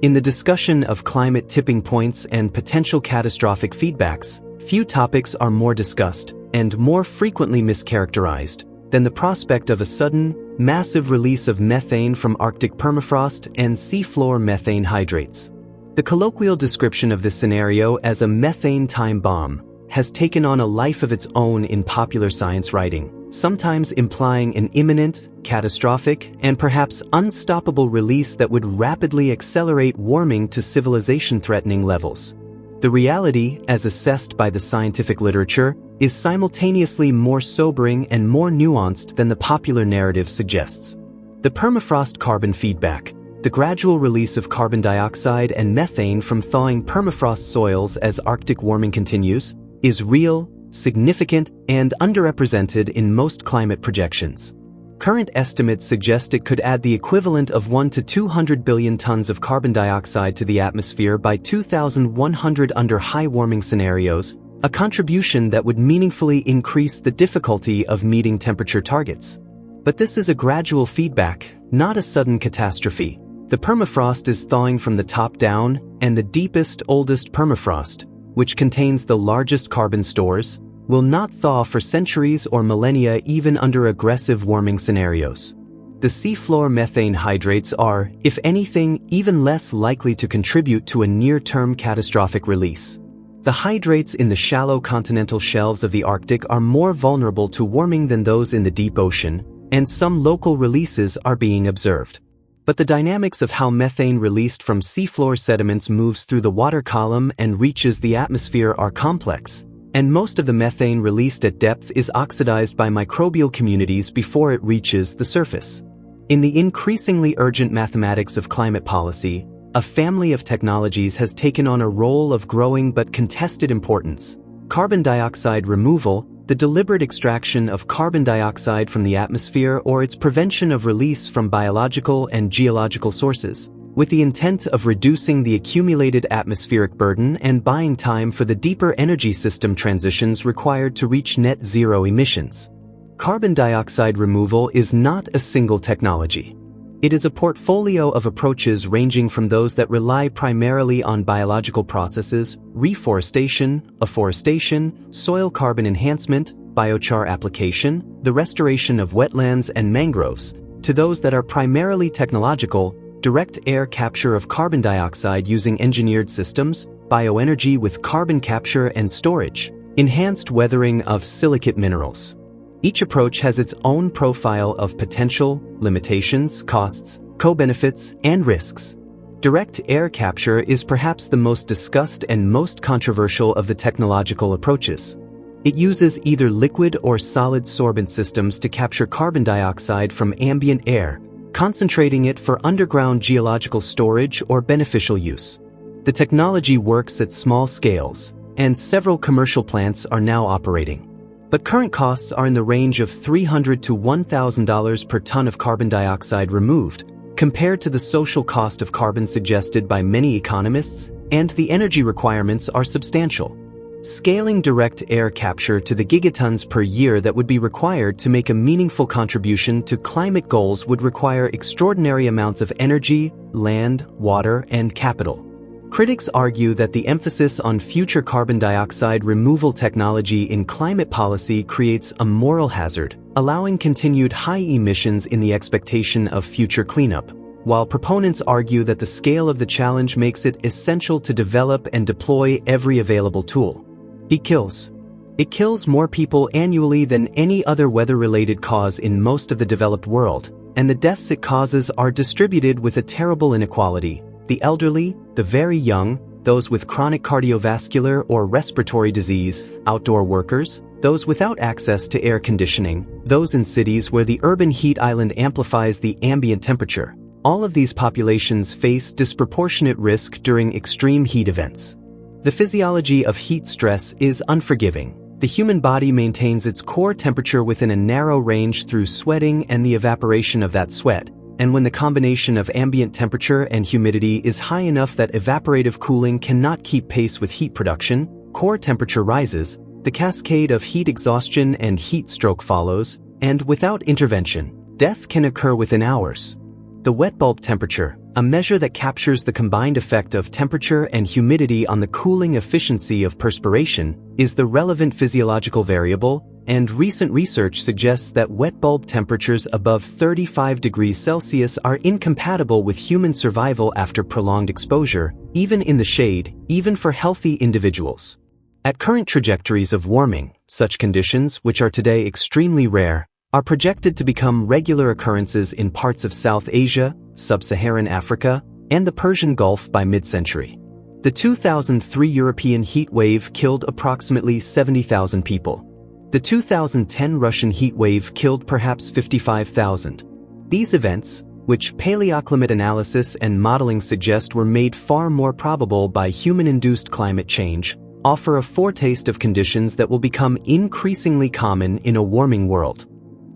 In the discussion of climate tipping points and potential catastrophic feedbacks, few topics are more discussed and more frequently mischaracterized than the prospect of a sudden, massive release of methane from Arctic permafrost and seafloor methane hydrates. The colloquial description of this scenario as a methane time bomb has taken on a life of its own in popular science writing, sometimes implying an imminent, catastrophic, and perhaps unstoppable release that would rapidly accelerate warming to civilization-threatening levels. The reality, as assessed by the scientific literature, is simultaneously more sobering and more nuanced than the popular narrative suggests. The permafrost carbon feedback, the gradual release of carbon dioxide and methane from thawing permafrost soils as Arctic warming continues, is real, significant, and underrepresented in most climate projections. Current estimates suggest it could add the equivalent of 1 to 200 billion tons of carbon dioxide to the atmosphere by 2100 under high warming scenarios, a contribution that would meaningfully increase the difficulty of meeting temperature targets. But this is a gradual feedback, not a sudden catastrophe. The permafrost is thawing from the top down, and the deepest, oldest permafrost, which contains the largest carbon stores, will not thaw for centuries or millennia even under aggressive warming scenarios. The seafloor methane hydrates are, if anything, even less likely to contribute to a near-term catastrophic release. The hydrates in the shallow continental shelves of the Arctic are more vulnerable to warming than those in the deep ocean, and some local releases are being observed. But the dynamics of how methane released from seafloor sediments moves through the water column and reaches the atmosphere are complex, and most of the methane released at depth is oxidized by microbial communities before it reaches the surface. In the increasingly urgent mathematics of climate policy, a family of technologies has taken on a role of growing but contested importance: carbon dioxide removal, the deliberate extraction of carbon dioxide from the atmosphere or its prevention of release from biological and geological sources, with the intent of reducing the accumulated atmospheric burden and buying time for the deeper energy system transitions required to reach net zero emissions. Carbon dioxide removal is not a single technology. It is a portfolio of approaches ranging from those that rely primarily on biological processes, reforestation, afforestation, soil carbon enhancement, biochar application, the restoration of wetlands and mangroves, to those that are primarily technological, direct air capture of carbon dioxide using engineered systems, bioenergy with carbon capture and storage, enhanced weathering of silicate minerals. Each approach has its own profile of potential, limitations, costs, co-benefits, and risks. Direct air capture is perhaps the most discussed and most controversial of the technological approaches. It uses either liquid or solid sorbent systems to capture carbon dioxide from ambient air, concentrating it for underground geological storage or beneficial use. The technology works at small scales, and several commercial plants are now operating. But current costs are in the range of $300 to $1,000 per ton of carbon dioxide removed, compared to the social cost of carbon suggested by many economists, and the energy requirements are substantial. Scaling direct air capture to the gigatons per year that would be required to make a meaningful contribution to climate goals would require extraordinary amounts of energy, land, water, and capital. Critics argue that the emphasis on future carbon dioxide removal technology in climate policy creates a moral hazard, allowing continued high emissions in the expectation of future cleanup, while proponents argue that the scale of the challenge makes it essential to develop and deploy every available tool. It kills more people annually than any other weather-related cause in most of the developed world, and the deaths it causes are distributed with a terrible inequality. The elderly, the very young, those with chronic cardiovascular or respiratory disease, outdoor workers, those without access to air conditioning, those in cities where the urban heat island amplifies the ambient temperature. All of these populations face disproportionate risk during extreme heat events. The physiology of heat stress is unforgiving. The human body maintains its core temperature within a narrow range through sweating and the evaporation of that sweat. And when the combination of ambient temperature and humidity is high enough that evaporative cooling cannot keep pace with heat production, core temperature rises, the cascade of heat exhaustion and heat stroke follows, and without intervention, death can occur within hours. The wet bulb temperature, a measure that captures the combined effect of temperature and humidity on the cooling efficiency of perspiration, is the relevant physiological variable, and recent research suggests that wet bulb temperatures above 35 degrees Celsius are incompatible with human survival after prolonged exposure, even in the shade, even for healthy individuals. At current trajectories of warming, such conditions, which are today extremely rare, are projected to become regular occurrences in parts of South Asia, Sub-Saharan Africa, and the Persian Gulf by mid-century. The 2003 European heat wave killed approximately 70,000 people. The 2010 Russian heat wave killed perhaps 55,000. These events, which paleoclimate analysis and modeling suggest were made far more probable by human-induced climate change, offer a foretaste of conditions that will become increasingly common in a warming world.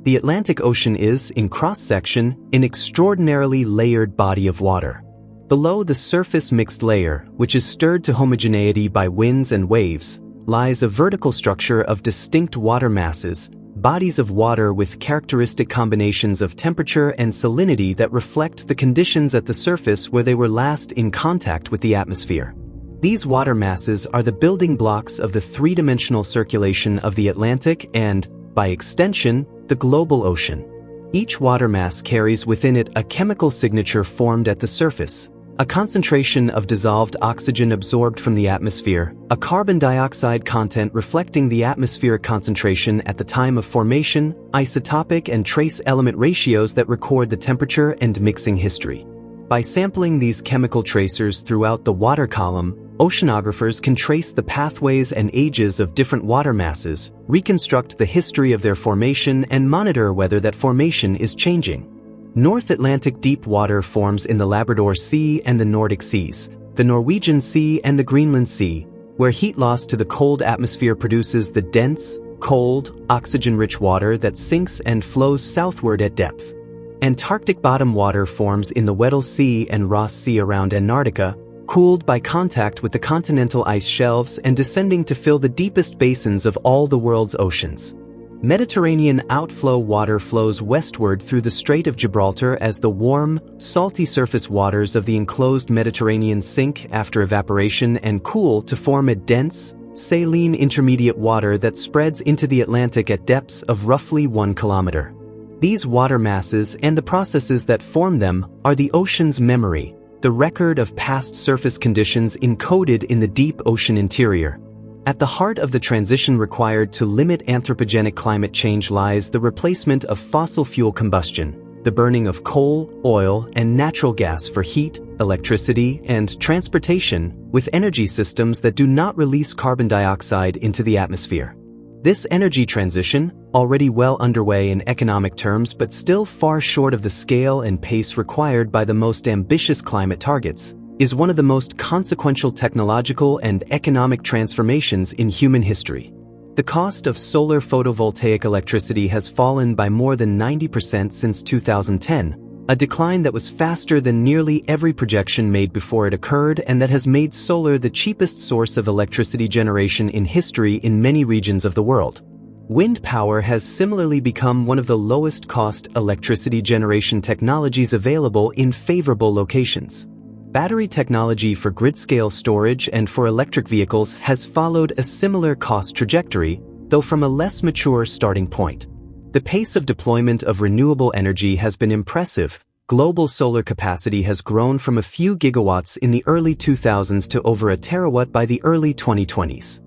The Atlantic Ocean is, in cross-section, an extraordinarily layered body of water. Below the surface mixed layer, which is stirred to homogeneity by winds and waves, lies a vertical structure of distinct water masses, bodies of water with characteristic combinations of temperature and salinity that reflect the conditions at the surface where they were last in contact with the atmosphere. These water masses are the building blocks of the three-dimensional circulation of the Atlantic and, by extension, the global ocean. Each water mass carries within it a chemical signature formed at the surface, a concentration of dissolved oxygen absorbed from the atmosphere, a carbon dioxide content reflecting the atmospheric concentration at the time of formation, isotopic and trace element ratios that record the temperature and mixing history. By sampling these chemical tracers throughout the water column, oceanographers can trace the pathways and ages of different water masses, reconstruct the history of their formation, and monitor whether that formation is changing. North Atlantic deep water forms in the Labrador Sea and the Nordic Seas, the Norwegian Sea and the Greenland Sea, where heat loss to the cold atmosphere produces the dense, cold, oxygen-rich water that sinks and flows southward at depth. Antarctic bottom water forms in the Weddell Sea and Ross Sea around Antarctica, cooled by contact with the continental ice shelves and descending to fill the deepest basins of all the world's oceans. Mediterranean outflow water flows westward through the Strait of Gibraltar as the warm, salty surface waters of the enclosed Mediterranean sink after evaporation and cool to form a dense, saline intermediate water that spreads into the Atlantic at depths of roughly 1 kilometer. These water masses and the processes that form them are the ocean's memory, the record of past surface conditions encoded in the deep ocean interior. At the heart of the transition required to limit anthropogenic climate change lies the replacement of fossil fuel combustion, the burning of coal, oil, and natural gas for heat, electricity, and transportation, with energy systems that do not release carbon dioxide into the atmosphere. This energy transition, already well underway in economic terms but still far short of the scale and pace required by the most ambitious climate targets, is one of the most consequential technological and economic transformations in human history. The cost of solar photovoltaic electricity has fallen by more than 90% since 2010, a decline that was faster than nearly every projection made before it occurred and that has made solar the cheapest source of electricity generation in history in many regions of the world. Wind power has similarly become one of the lowest-cost electricity generation technologies available in favorable locations. Battery technology for grid-scale storage and for electric vehicles has followed a similar cost trajectory, though from a less mature starting point. The pace of deployment of renewable energy has been impressive. Global solar capacity has grown from a few gigawatts in the early 2000s to over a terawatt by the early 2020s.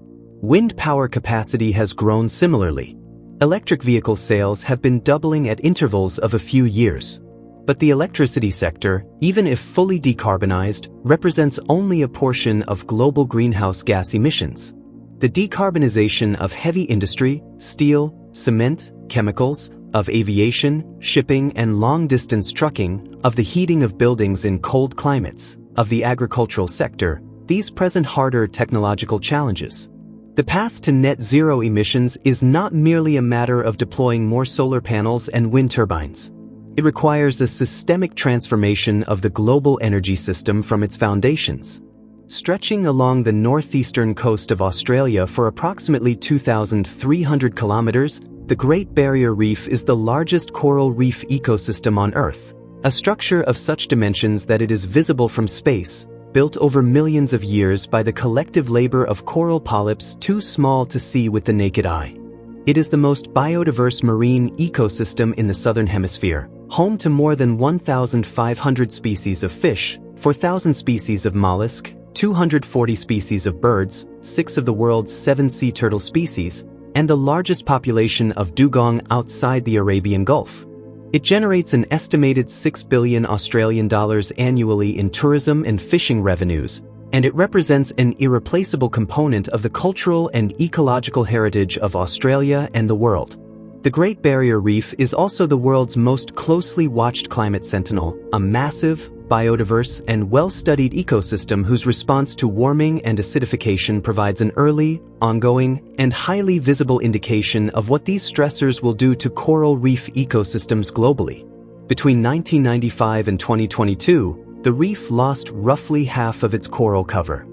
Wind power capacity has grown similarly. Electric vehicle sales have been doubling at intervals of a few years. But the electricity sector, even if fully decarbonized, represents only a portion of global greenhouse gas emissions. The decarbonization of heavy industry, steel, cement, chemicals, of aviation, shipping and long-distance trucking, of the heating of buildings in cold climates, of the agricultural sector, these present harder technological challenges. The path to net zero emissions is not merely a matter of deploying more solar panels and wind turbines. It requires a systemic transformation of the global energy system from its foundations. Stretching along the northeastern coast of Australia for approximately 2,300 kilometers, the Great Barrier Reef is the largest coral reef ecosystem on Earth, a structure of such dimensions that it is visible from space, built over millions of years by the collective labor of coral polyps too small to see with the naked eye. It is the most biodiverse marine ecosystem in the Southern Hemisphere, home to more than 1,500 species of fish, 4,000 species of mollusk, 240 species of birds, 6 of the world's 7 sea turtle species, and the largest population of dugong outside the Arabian Gulf. It generates an estimated $6 billion Australian dollars annually in tourism and fishing revenues, and it represents an irreplaceable component of the cultural and ecological heritage of Australia and the world. The Great Barrier Reef is also the world's most closely watched climate sentinel, a massive, biodiverse, and well-studied ecosystem whose response to warming and acidification provides an early, ongoing, and highly visible indication of what these stressors will do to coral reef ecosystems globally. Between 1995 and 2022, the reef lost roughly half of its coral cover.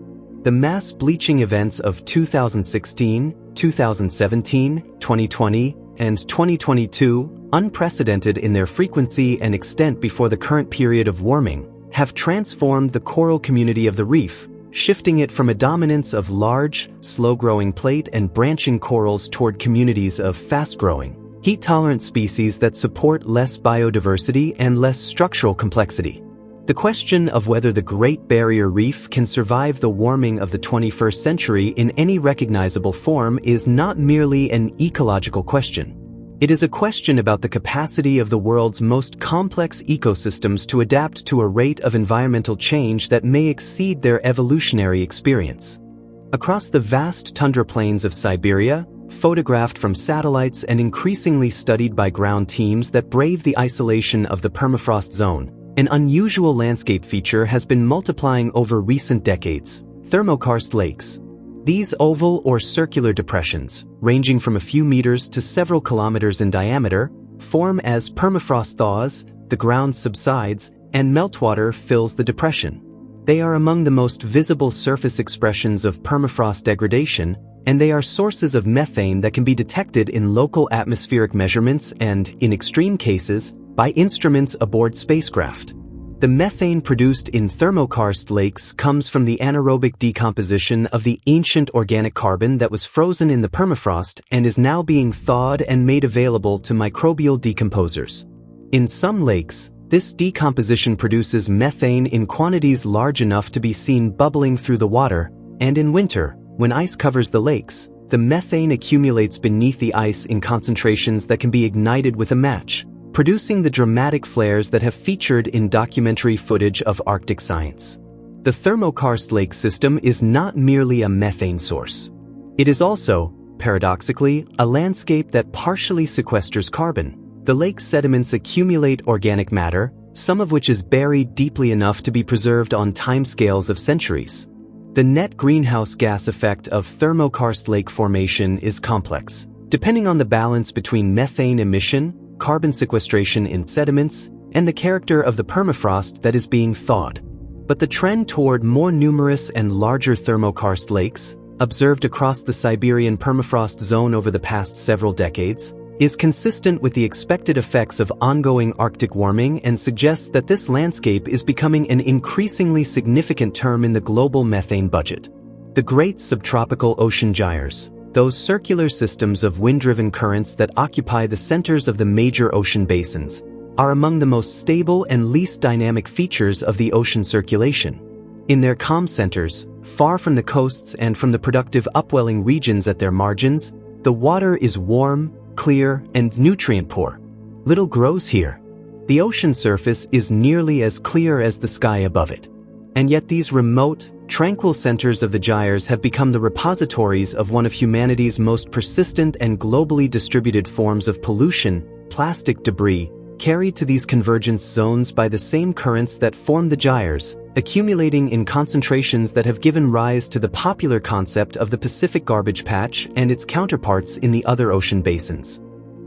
The mass bleaching events of 2016, 2017, 2020, and 2022, unprecedented in their frequency and extent before the current period of warming, have transformed the coral community of the reef, shifting it from a dominance of large, slow-growing plate and branching corals toward communities of fast-growing, heat-tolerant species that support less biodiversity and less structural complexity. The question of whether the Great Barrier Reef can survive the warming of the 21st century in any recognizable form is not merely an ecological question. It is a question about the capacity of the world's most complex ecosystems to adapt to a rate of environmental change that may exceed their evolutionary experience. Across the vast tundra plains of Siberia, photographed from satellites and increasingly studied by ground teams that brave the isolation of the permafrost zone, an unusual landscape feature has been multiplying over recent decades: thermokarst lakes. These oval or circular depressions, ranging from a few meters to several kilometers in diameter, form as permafrost thaws, the ground subsides, and meltwater fills the depression. They are among the most visible surface expressions of permafrost degradation, and they are sources of methane that can be detected in local atmospheric measurements and, in extreme cases, by instruments aboard spacecraft. The methane produced in thermokarst lakes comes from the anaerobic decomposition of the ancient organic carbon that was frozen in the permafrost and is now being thawed and made available to microbial decomposers. In some lakes, this decomposition produces methane in quantities large enough to be seen bubbling through the water, and in winter, when ice covers the lakes, the methane accumulates beneath the ice in concentrations that can be ignited with a match, producing the dramatic flares that have featured in documentary footage of Arctic science. The thermokarst lake system is not merely a methane source. It is also, paradoxically, a landscape that partially sequesters carbon. The lake's sediments accumulate organic matter, some of which is buried deeply enough to be preserved on timescales of centuries. The net greenhouse gas effect of thermokarst lake formation is complex, depending on the balance between methane emission, carbon sequestration in sediments, and the character of the permafrost that is being thawed. But the trend toward more numerous and larger thermokarst lakes, observed across the Siberian permafrost zone over the past several decades, is consistent with the expected effects of ongoing Arctic warming and suggests that this landscape is becoming an increasingly significant term in the global methane budget. The Great Subtropical Ocean Gyres, those circular systems of wind-driven currents that occupy the centers of the major ocean basins, are among the most stable and least dynamic features of the ocean circulation. In their calm centers, far from the coasts and from the productive upwelling regions at their margins, the water is warm, clear, and nutrient-poor. Little grows here. The ocean surface is nearly as clear as the sky above it. And yet these remote, tranquil centers of the gyres have become the repositories of one of humanity's most persistent and globally distributed forms of pollution, plastic debris, carried to these convergence zones by the same currents that form the gyres, accumulating in concentrations that have given rise to the popular concept of the Pacific garbage patch and its counterparts in the other ocean basins.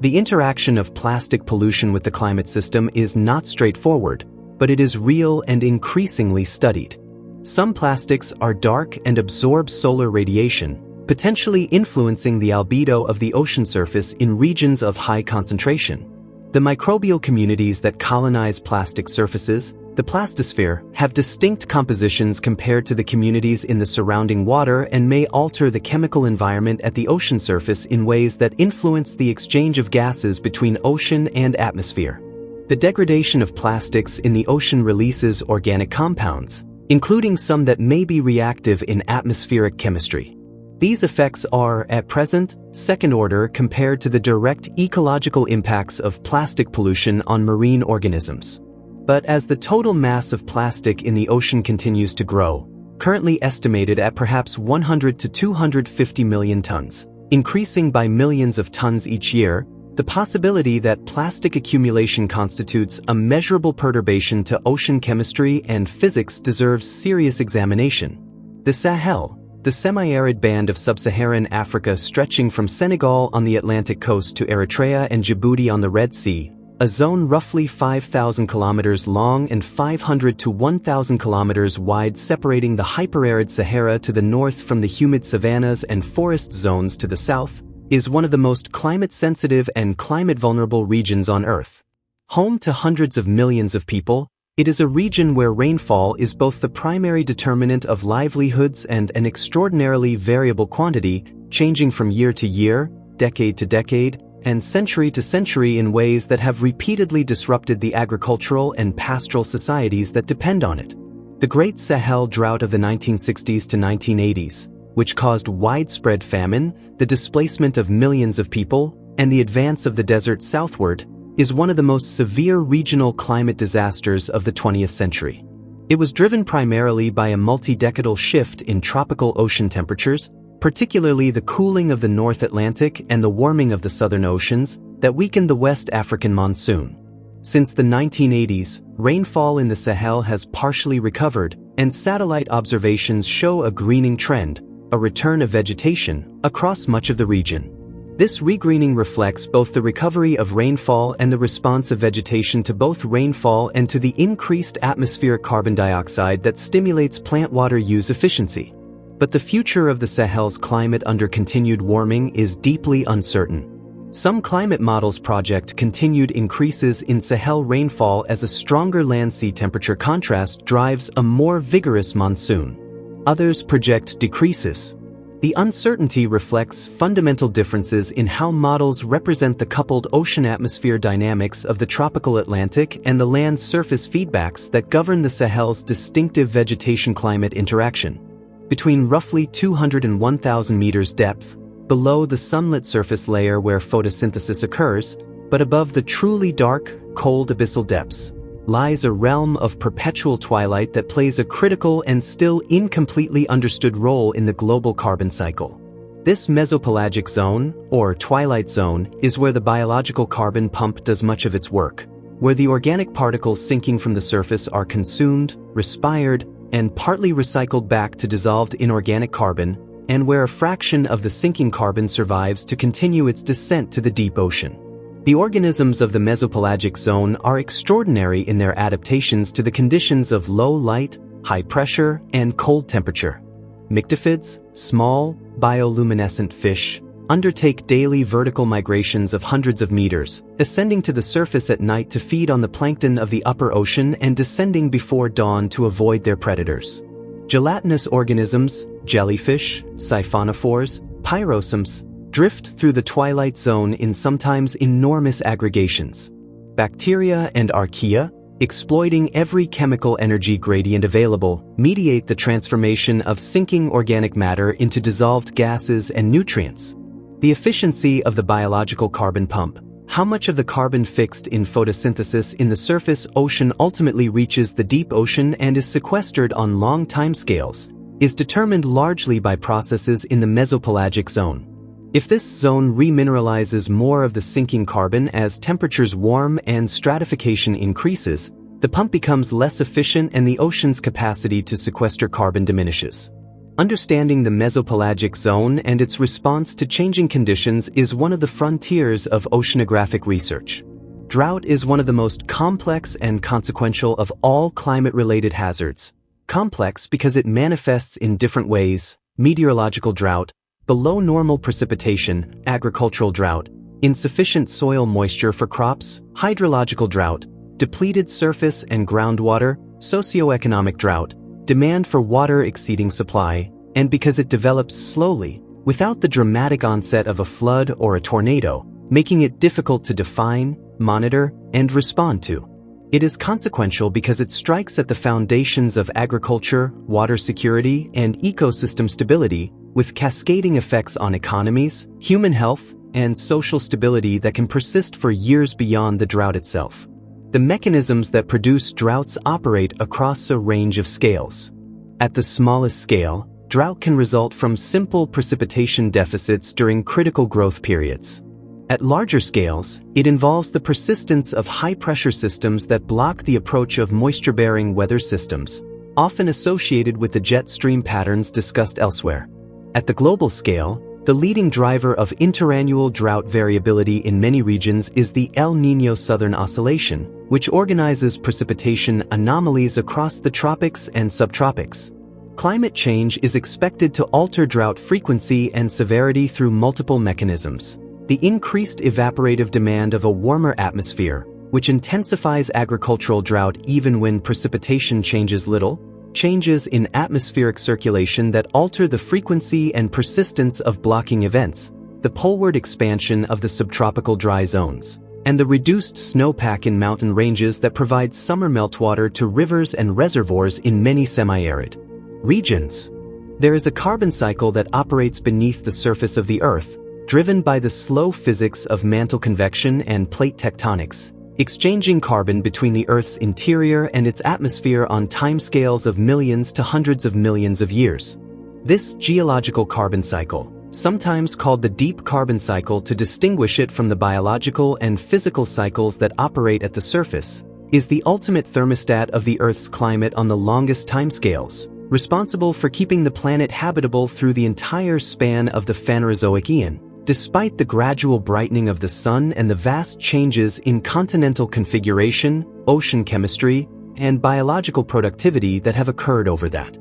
The interaction of plastic pollution with the climate system is not straightforward, but it is real and increasingly studied. Some plastics are dark and absorb solar radiation, potentially influencing the albedo of the ocean surface in regions of high concentration. The microbial communities that colonize plastic surfaces, the plastosphere, have distinct compositions compared to the communities in the surrounding water and may alter the chemical environment at the ocean surface in ways that influence the exchange of gases between ocean and atmosphere. The degradation of plastics in the ocean releases organic compounds, including some that may be reactive in atmospheric chemistry. These effects are, at present, second-order compared to the direct ecological impacts of plastic pollution on marine organisms. But as the total mass of plastic in the ocean continues to grow, currently estimated at perhaps 100 to 250 million tons, increasing by millions of tons each year, the possibility that plastic accumulation constitutes a measurable perturbation to ocean chemistry and physics deserves serious examination. The Sahel, the semi-arid band of sub-Saharan Africa stretching from Senegal on the Atlantic coast to Eritrea and Djibouti on the Red Sea, a zone roughly 5,000 kilometers long and 500 to 1,000 kilometers wide separating the hyperarid Sahara to the north from the humid savannas and forest zones to the south, is one of the most climate-sensitive and climate-vulnerable regions on Earth. Home to hundreds of millions of people, it is a region where rainfall is both the primary determinant of livelihoods and an extraordinarily variable quantity, changing from year to year, decade to decade, and century to century in ways that have repeatedly disrupted the agricultural and pastoral societies that depend on it. The Great Sahel Drought of the 1960s to 1980s, which caused widespread famine, the displacement of millions of people, and the advance of the desert southward, is one of the most severe regional climate disasters of the 20th century. It was driven primarily by a multi-decadal shift in tropical ocean temperatures, particularly the cooling of the North Atlantic and the warming of the southern oceans, that weakened the West African monsoon. Since the 1980s, rainfall in the Sahel has partially recovered, and satellite observations show a greening trend, a return of vegetation, across much of the region. This regreening reflects both the recovery of rainfall and the response of vegetation to both rainfall and to the increased atmospheric carbon dioxide that stimulates plant water use efficiency. But the future of the Sahel's climate under continued warming is deeply uncertain. Some climate models project continued increases in Sahel rainfall as a stronger land-sea temperature contrast drives a more vigorous monsoon. Others project decreases. The uncertainty reflects fundamental differences in how models represent the coupled ocean-atmosphere dynamics of the tropical Atlantic and the land surface feedbacks that govern the Sahel's distinctive vegetation-climate interaction. Between roughly 200 and 1,000 meters depth, below the sunlit surface layer where photosynthesis occurs, but above the truly dark, cold abyssal depths, lies a realm of perpetual twilight that plays a critical and still incompletely understood role in the global carbon cycle. This mesopelagic zone, or twilight zone, is where the biological carbon pump does much of its work, where the organic particles sinking from the surface are consumed, respired, and partly recycled back to dissolved inorganic carbon, and where a fraction of the sinking carbon survives to continue its descent to the deep ocean. The organisms of the mesopelagic zone are extraordinary in their adaptations to the conditions of low light, high pressure, and cold temperature. Myctophids, small, bioluminescent fish, undertake daily vertical migrations of hundreds of meters, ascending to the surface at night to feed on the plankton of the upper ocean and descending before dawn to avoid their predators. Gelatinous organisms, jellyfish, siphonophores, pyrosymphs, drift through the twilight zone in sometimes enormous aggregations. Bacteria and archaea, exploiting every chemical energy gradient available, mediate the transformation of sinking organic matter into dissolved gases and nutrients. The efficiency of the biological carbon pump, how much of the carbon fixed in photosynthesis in the surface ocean ultimately reaches the deep ocean and is sequestered on long timescales, is determined largely by processes in the mesopelagic zone. If this zone remineralizes more of the sinking carbon as temperatures warm and stratification increases, the pump becomes less efficient and the ocean's capacity to sequester carbon diminishes. Understanding the mesopelagic zone and its response to changing conditions is one of the frontiers of oceanographic research. Drought is one of the most complex and consequential of all climate-related hazards. Complex because it manifests in different ways: meteorological drought, below normal precipitation, agricultural drought, insufficient soil moisture for crops, hydrological drought, depleted surface and groundwater, socioeconomic drought, demand for water exceeding supply, and because it develops slowly, without the dramatic onset of a flood or a tornado, making it difficult to define, monitor, and respond to. It is consequential because it strikes at the foundations of agriculture, water security, and ecosystem stability, with cascading effects on economies, human health, and social stability that can persist for years beyond the drought itself. The mechanisms that produce droughts operate across a range of scales. At the smallest scale, drought can result from simple precipitation deficits during critical growth periods. At larger scales, it involves the persistence of high-pressure systems that block the approach of moisture-bearing weather systems, often associated with the jet stream patterns discussed elsewhere. At the global scale, the leading driver of interannual drought variability in many regions is the El Niño Southern Oscillation, which organizes precipitation anomalies across the tropics and subtropics. Climate change is expected to alter drought frequency and severity through multiple mechanisms. The increased evaporative demand of a warmer atmosphere, which intensifies agricultural drought even when precipitation changes little, changes in atmospheric circulation that alter the frequency and persistence of blocking events, the poleward expansion of the subtropical dry zones, and the reduced snowpack in mountain ranges that provides summer meltwater to rivers and reservoirs in many semi-arid regions. There is a carbon cycle that operates beneath the surface of the Earth, driven by the slow physics of mantle convection and plate tectonics, exchanging carbon between the Earth's interior and its atmosphere on timescales of millions to hundreds of millions of years. This geological carbon cycle, sometimes called the deep carbon cycle to distinguish it from the biological and physical cycles that operate at the surface, is the ultimate thermostat of the Earth's climate on the longest timescales, responsible for keeping the planet habitable through the entire span of the Phanerozoic Eon, despite the gradual brightening of the sun and the vast changes in continental configuration, ocean chemistry, and biological productivity that have occurred over that.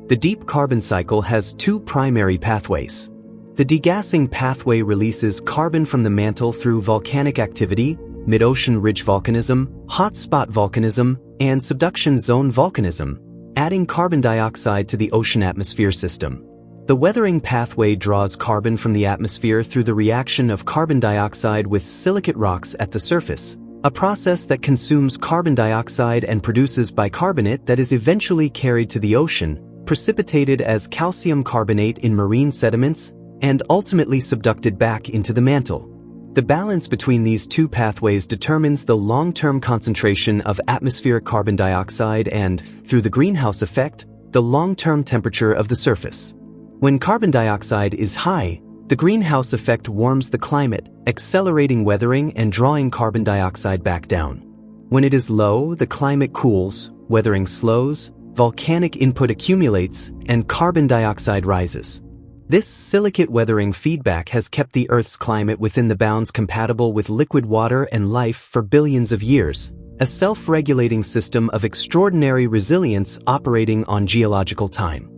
The deep carbon cycle has two primary pathways. The degassing pathway releases carbon from the mantle through volcanic activity, mid-ocean ridge volcanism, hotspot volcanism, and subduction zone volcanism, adding carbon dioxide to the ocean atmosphere system. The weathering pathway draws carbon from the atmosphere through the reaction of carbon dioxide with silicate rocks at the surface, a process that consumes carbon dioxide and produces bicarbonate that is eventually carried to the ocean, precipitated as calcium carbonate in marine sediments, and ultimately subducted back into the mantle. The balance between these two pathways determines the long-term concentration of atmospheric carbon dioxide and, through the greenhouse effect, the long-term temperature of the surface. When carbon dioxide is high, the greenhouse effect warms the climate, accelerating weathering and drawing carbon dioxide back down. When it is low, the climate cools, weathering slows, volcanic input accumulates, and carbon dioxide rises. This silicate weathering feedback has kept the Earth's climate within the bounds compatible with liquid water and life for billions of years, a self-regulating system of extraordinary resilience operating on geological time.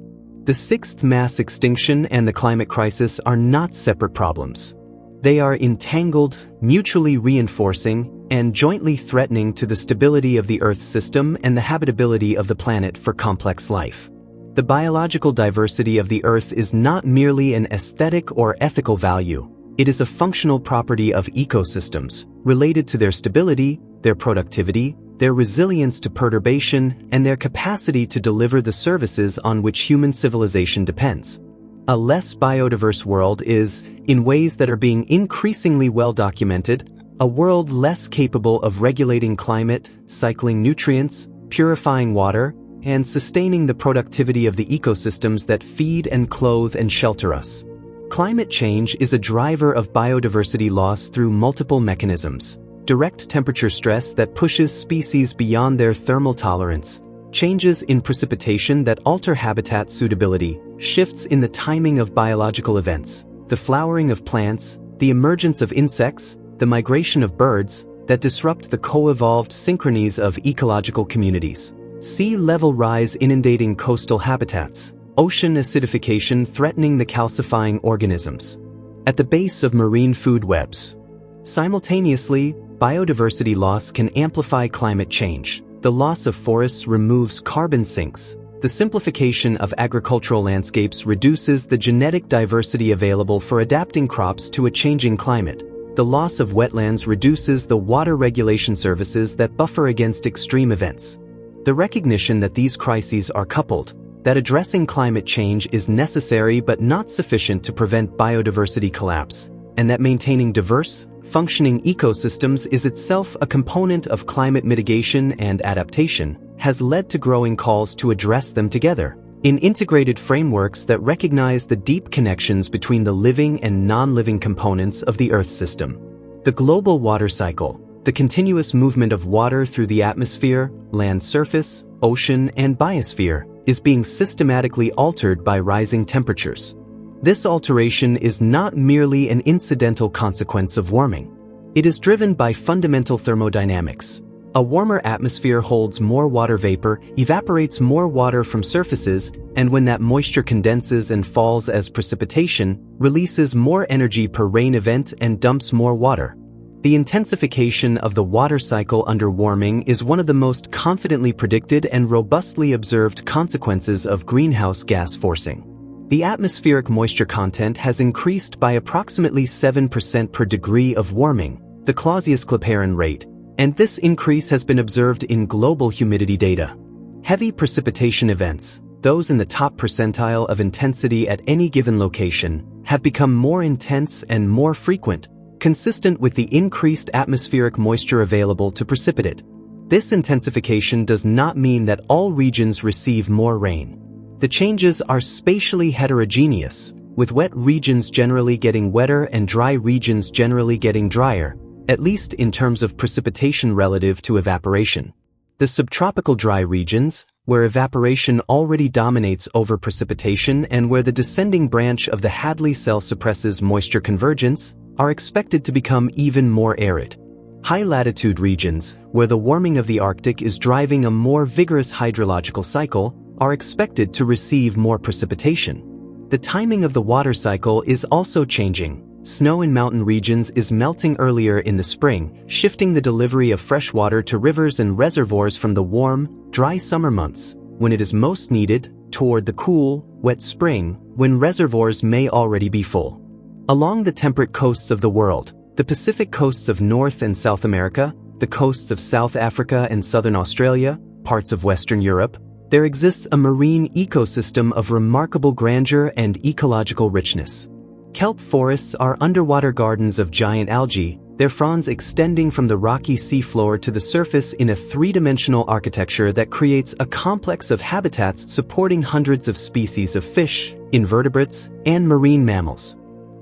The sixth mass extinction and the climate crisis are not separate problems. They are entangled, mutually reinforcing, and jointly threatening to the stability of the Earth system and the habitability of the planet for complex life. The biological diversity of the Earth is not merely an aesthetic or ethical value. It is a functional property of ecosystems, related to their stability, their productivity, their resilience to perturbation, and their capacity to deliver the services on which human civilization depends. A less biodiverse world is, in ways that are being increasingly well documented, a world less capable of regulating climate, cycling nutrients, purifying water, and sustaining the productivity of the ecosystems that feed and clothe and shelter us. Climate change is a driver of biodiversity loss through multiple mechanisms: direct temperature stress that pushes species beyond their thermal tolerance, changes in precipitation that alter habitat suitability, shifts in the timing of biological events, the flowering of plants, the emergence of insects, the migration of birds, that disrupt the co-evolved synchronies of ecological communities. Sea level rise inundating coastal habitats, ocean acidification threatening the calcifying organisms at the base of marine food webs. Simultaneously, biodiversity loss can amplify climate change. The loss of forests removes carbon sinks. The simplification of agricultural landscapes reduces the genetic diversity available for adapting crops to a changing climate. The loss of wetlands reduces the water regulation services that buffer against extreme events. The recognition that these crises are coupled, that addressing climate change is necessary but not sufficient to prevent biodiversity collapse, and that maintaining diverse, functioning ecosystems is itself a component of climate mitigation and adaptation, has led to growing calls to address them together, in integrated frameworks that recognize the deep connections between the living and non-living components of the Earth system. The global water cycle, the continuous movement of water through the atmosphere, land surface, ocean, and biosphere, is being systematically altered by rising temperatures. This alteration is not merely an incidental consequence of warming. It is driven by fundamental thermodynamics. A warmer atmosphere holds more water vapor, evaporates more water from surfaces, and when that moisture condenses and falls as precipitation, releases more energy per rain event and dumps more water. The intensification of the water cycle under warming is one of the most confidently predicted and robustly observed consequences of greenhouse gas forcing. The atmospheric moisture content has increased by approximately 7% per degree of warming, the Clausius-Clapeyron rate, and this increase has been observed in global humidity data. Heavy precipitation events, those in the top percentile of intensity at any given location, have become more intense and more frequent, consistent with the increased atmospheric moisture available to precipitate. This intensification does not mean that all regions receive more rain. The changes are spatially heterogeneous, with wet regions generally getting wetter and dry regions generally getting drier, at least in terms of precipitation relative to evaporation. The subtropical dry regions, where evaporation already dominates over precipitation and where the descending branch of the Hadley cell suppresses moisture convergence, are expected to become even more arid. High-latitude regions, where the warming of the Arctic is driving a more vigorous hydrological cycle, are expected to receive more precipitation. The timing of the water cycle is also changing. Snow in mountain regions is melting earlier in the spring, shifting the delivery of fresh water to rivers and reservoirs from the warm, dry summer months, when it is most needed, toward the cool, wet spring, when reservoirs may already be full. Along the temperate coasts of the world, the Pacific coasts of North and South America, the coasts of South Africa and Southern Australia, parts of Western Europe, there exists a marine ecosystem of remarkable grandeur and ecological richness. Kelp forests are underwater gardens of giant algae, their fronds extending from the rocky seafloor to the surface in a three-dimensional architecture that creates a complex of habitats supporting hundreds of species of fish, invertebrates, and marine mammals.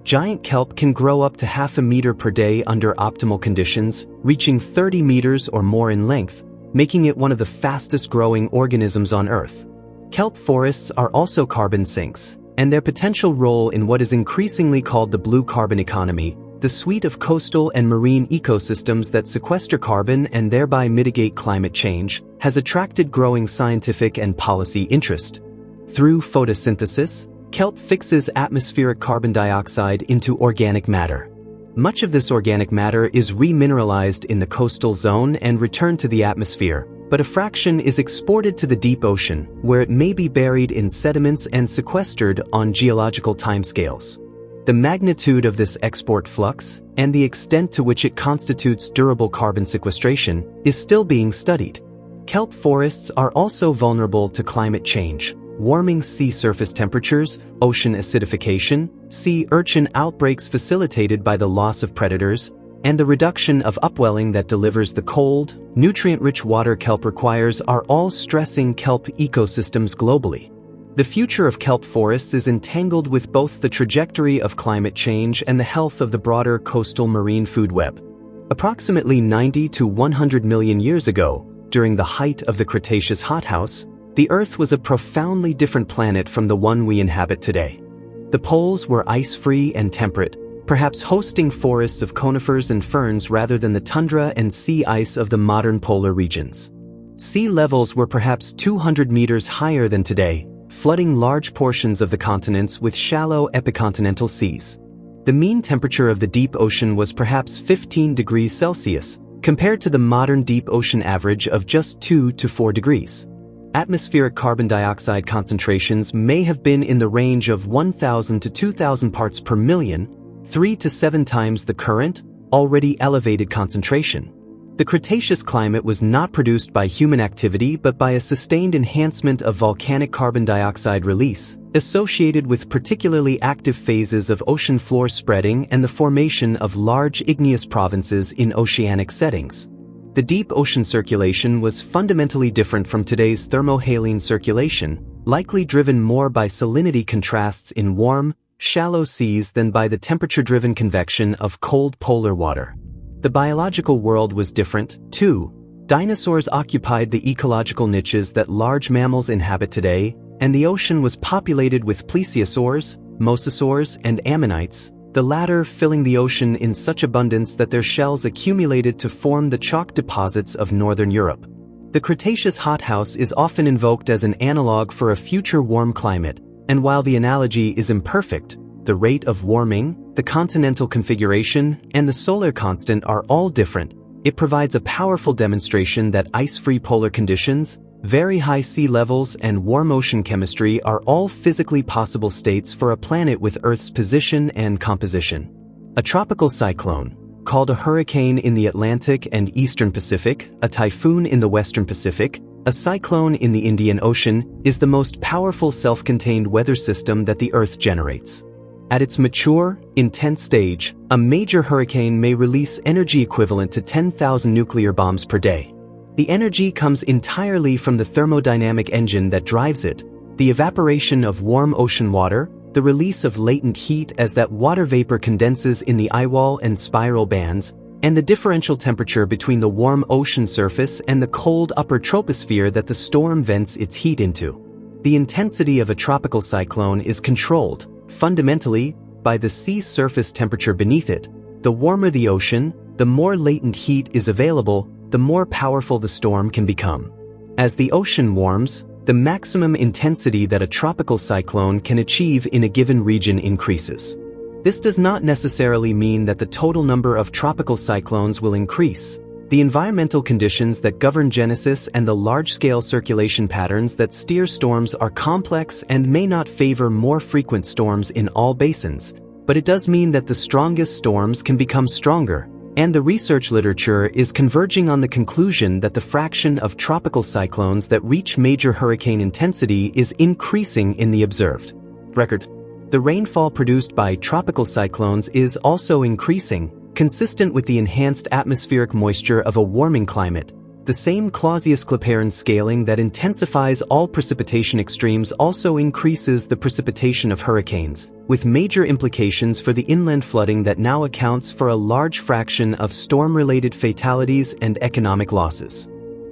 Giant kelp can grow up to half a meter per day under optimal conditions, reaching 30 meters or more in length, making it one of the fastest-growing organisms on Earth. Kelp forests are also carbon sinks, and their potential role in what is increasingly called the blue carbon economy, the suite of coastal and marine ecosystems that sequester carbon and thereby mitigate climate change, has attracted growing scientific and policy interest. Through photosynthesis, kelp fixes atmospheric carbon dioxide into organic matter. Much of this organic matter is remineralized in the coastal zone and returned to the atmosphere, but a fraction is exported to the deep ocean, where it may be buried in sediments and sequestered on geological timescales. The magnitude of this export flux, and the extent to which it constitutes durable carbon sequestration, is still being studied. Kelp forests are also vulnerable to climate change. Warming sea surface temperatures, ocean acidification, sea urchin outbreaks facilitated by the loss of predators, and the reduction of upwelling that delivers the cold, nutrient-rich water kelp requires are all stressing kelp ecosystems globally. The future of kelp forests is entangled with both the trajectory of climate change and the health of the broader coastal marine food web. Approximately 90 to 100 million years ago, during the height of the Cretaceous hothouse, the Earth was a profoundly different planet from the one we inhabit today. The poles were ice-free and temperate, perhaps hosting forests of conifers and ferns rather than the tundra and sea ice of the modern polar regions. Sea levels were perhaps 200 meters higher than today, flooding large portions of the continents with shallow epicontinental seas. The mean temperature of the deep ocean was perhaps 15 degrees Celsius, compared to the modern deep ocean average of just 2 to 4 degrees. Atmospheric carbon dioxide concentrations may have been in the range of 1,000 to 2,000 parts per million, 3 to 7 times the current, already elevated concentration. The Cretaceous climate was not produced by human activity but by a sustained enhancement of volcanic carbon dioxide release, associated with particularly active phases of ocean floor spreading and the formation of large igneous provinces in oceanic settings. The deep ocean circulation was fundamentally different from today's thermohaline circulation, likely driven more by salinity contrasts in warm, shallow seas than by the temperature-driven convection of cold polar water. The biological world was different, too. Dinosaurs occupied the ecological niches that large mammals inhabit today, and the ocean was populated with plesiosaurs, mosasaurs, and ammonites, the latter filling the ocean in such abundance that their shells accumulated to form the chalk deposits of northern Europe. The Cretaceous hothouse is often invoked as an analog for a future warm climate, and while the analogy is imperfect, the rate of warming, the continental configuration, and the solar constant are all different. It provides a powerful demonstration that ice-free polar conditions, very high sea levels, and warm ocean chemistry are all physically possible states for a planet with Earth's position and composition. A tropical cyclone, called a hurricane in the Atlantic and Eastern Pacific, a typhoon in the Western Pacific, a cyclone in the Indian Ocean, is the most powerful self-contained weather system that the Earth generates. At its mature, intense stage, a major hurricane may release energy equivalent to 10,000 nuclear bombs per day. The energy comes entirely from the thermodynamic engine that drives it, the evaporation of warm ocean water, the release of latent heat as that water vapor condenses in the eyewall and spiral bands, and the differential temperature between the warm ocean surface and the cold upper troposphere that the storm vents its heat into. The intensity of a tropical cyclone is controlled, fundamentally, by the sea surface temperature beneath it. The warmer the ocean, the more latent heat is available, the more powerful the storm can become. As the ocean warms, the maximum intensity that a tropical cyclone can achieve in a given region increases. This does not necessarily mean that the total number of tropical cyclones will increase. The environmental conditions that govern genesis and the large-scale circulation patterns that steer storms are complex and may not favor more frequent storms in all basins, but it does mean that the strongest storms can become stronger, and the research literature is converging on the conclusion that the fraction of tropical cyclones that reach major hurricane intensity is increasing in the observed record. The rainfall produced by tropical cyclones is also increasing, consistent with the enhanced atmospheric moisture of a warming climate. The same Clausius-Clapeyron scaling that intensifies all precipitation extremes also increases the precipitation of hurricanes, with major implications for the inland flooding that now accounts for a large fraction of storm-related fatalities and economic losses.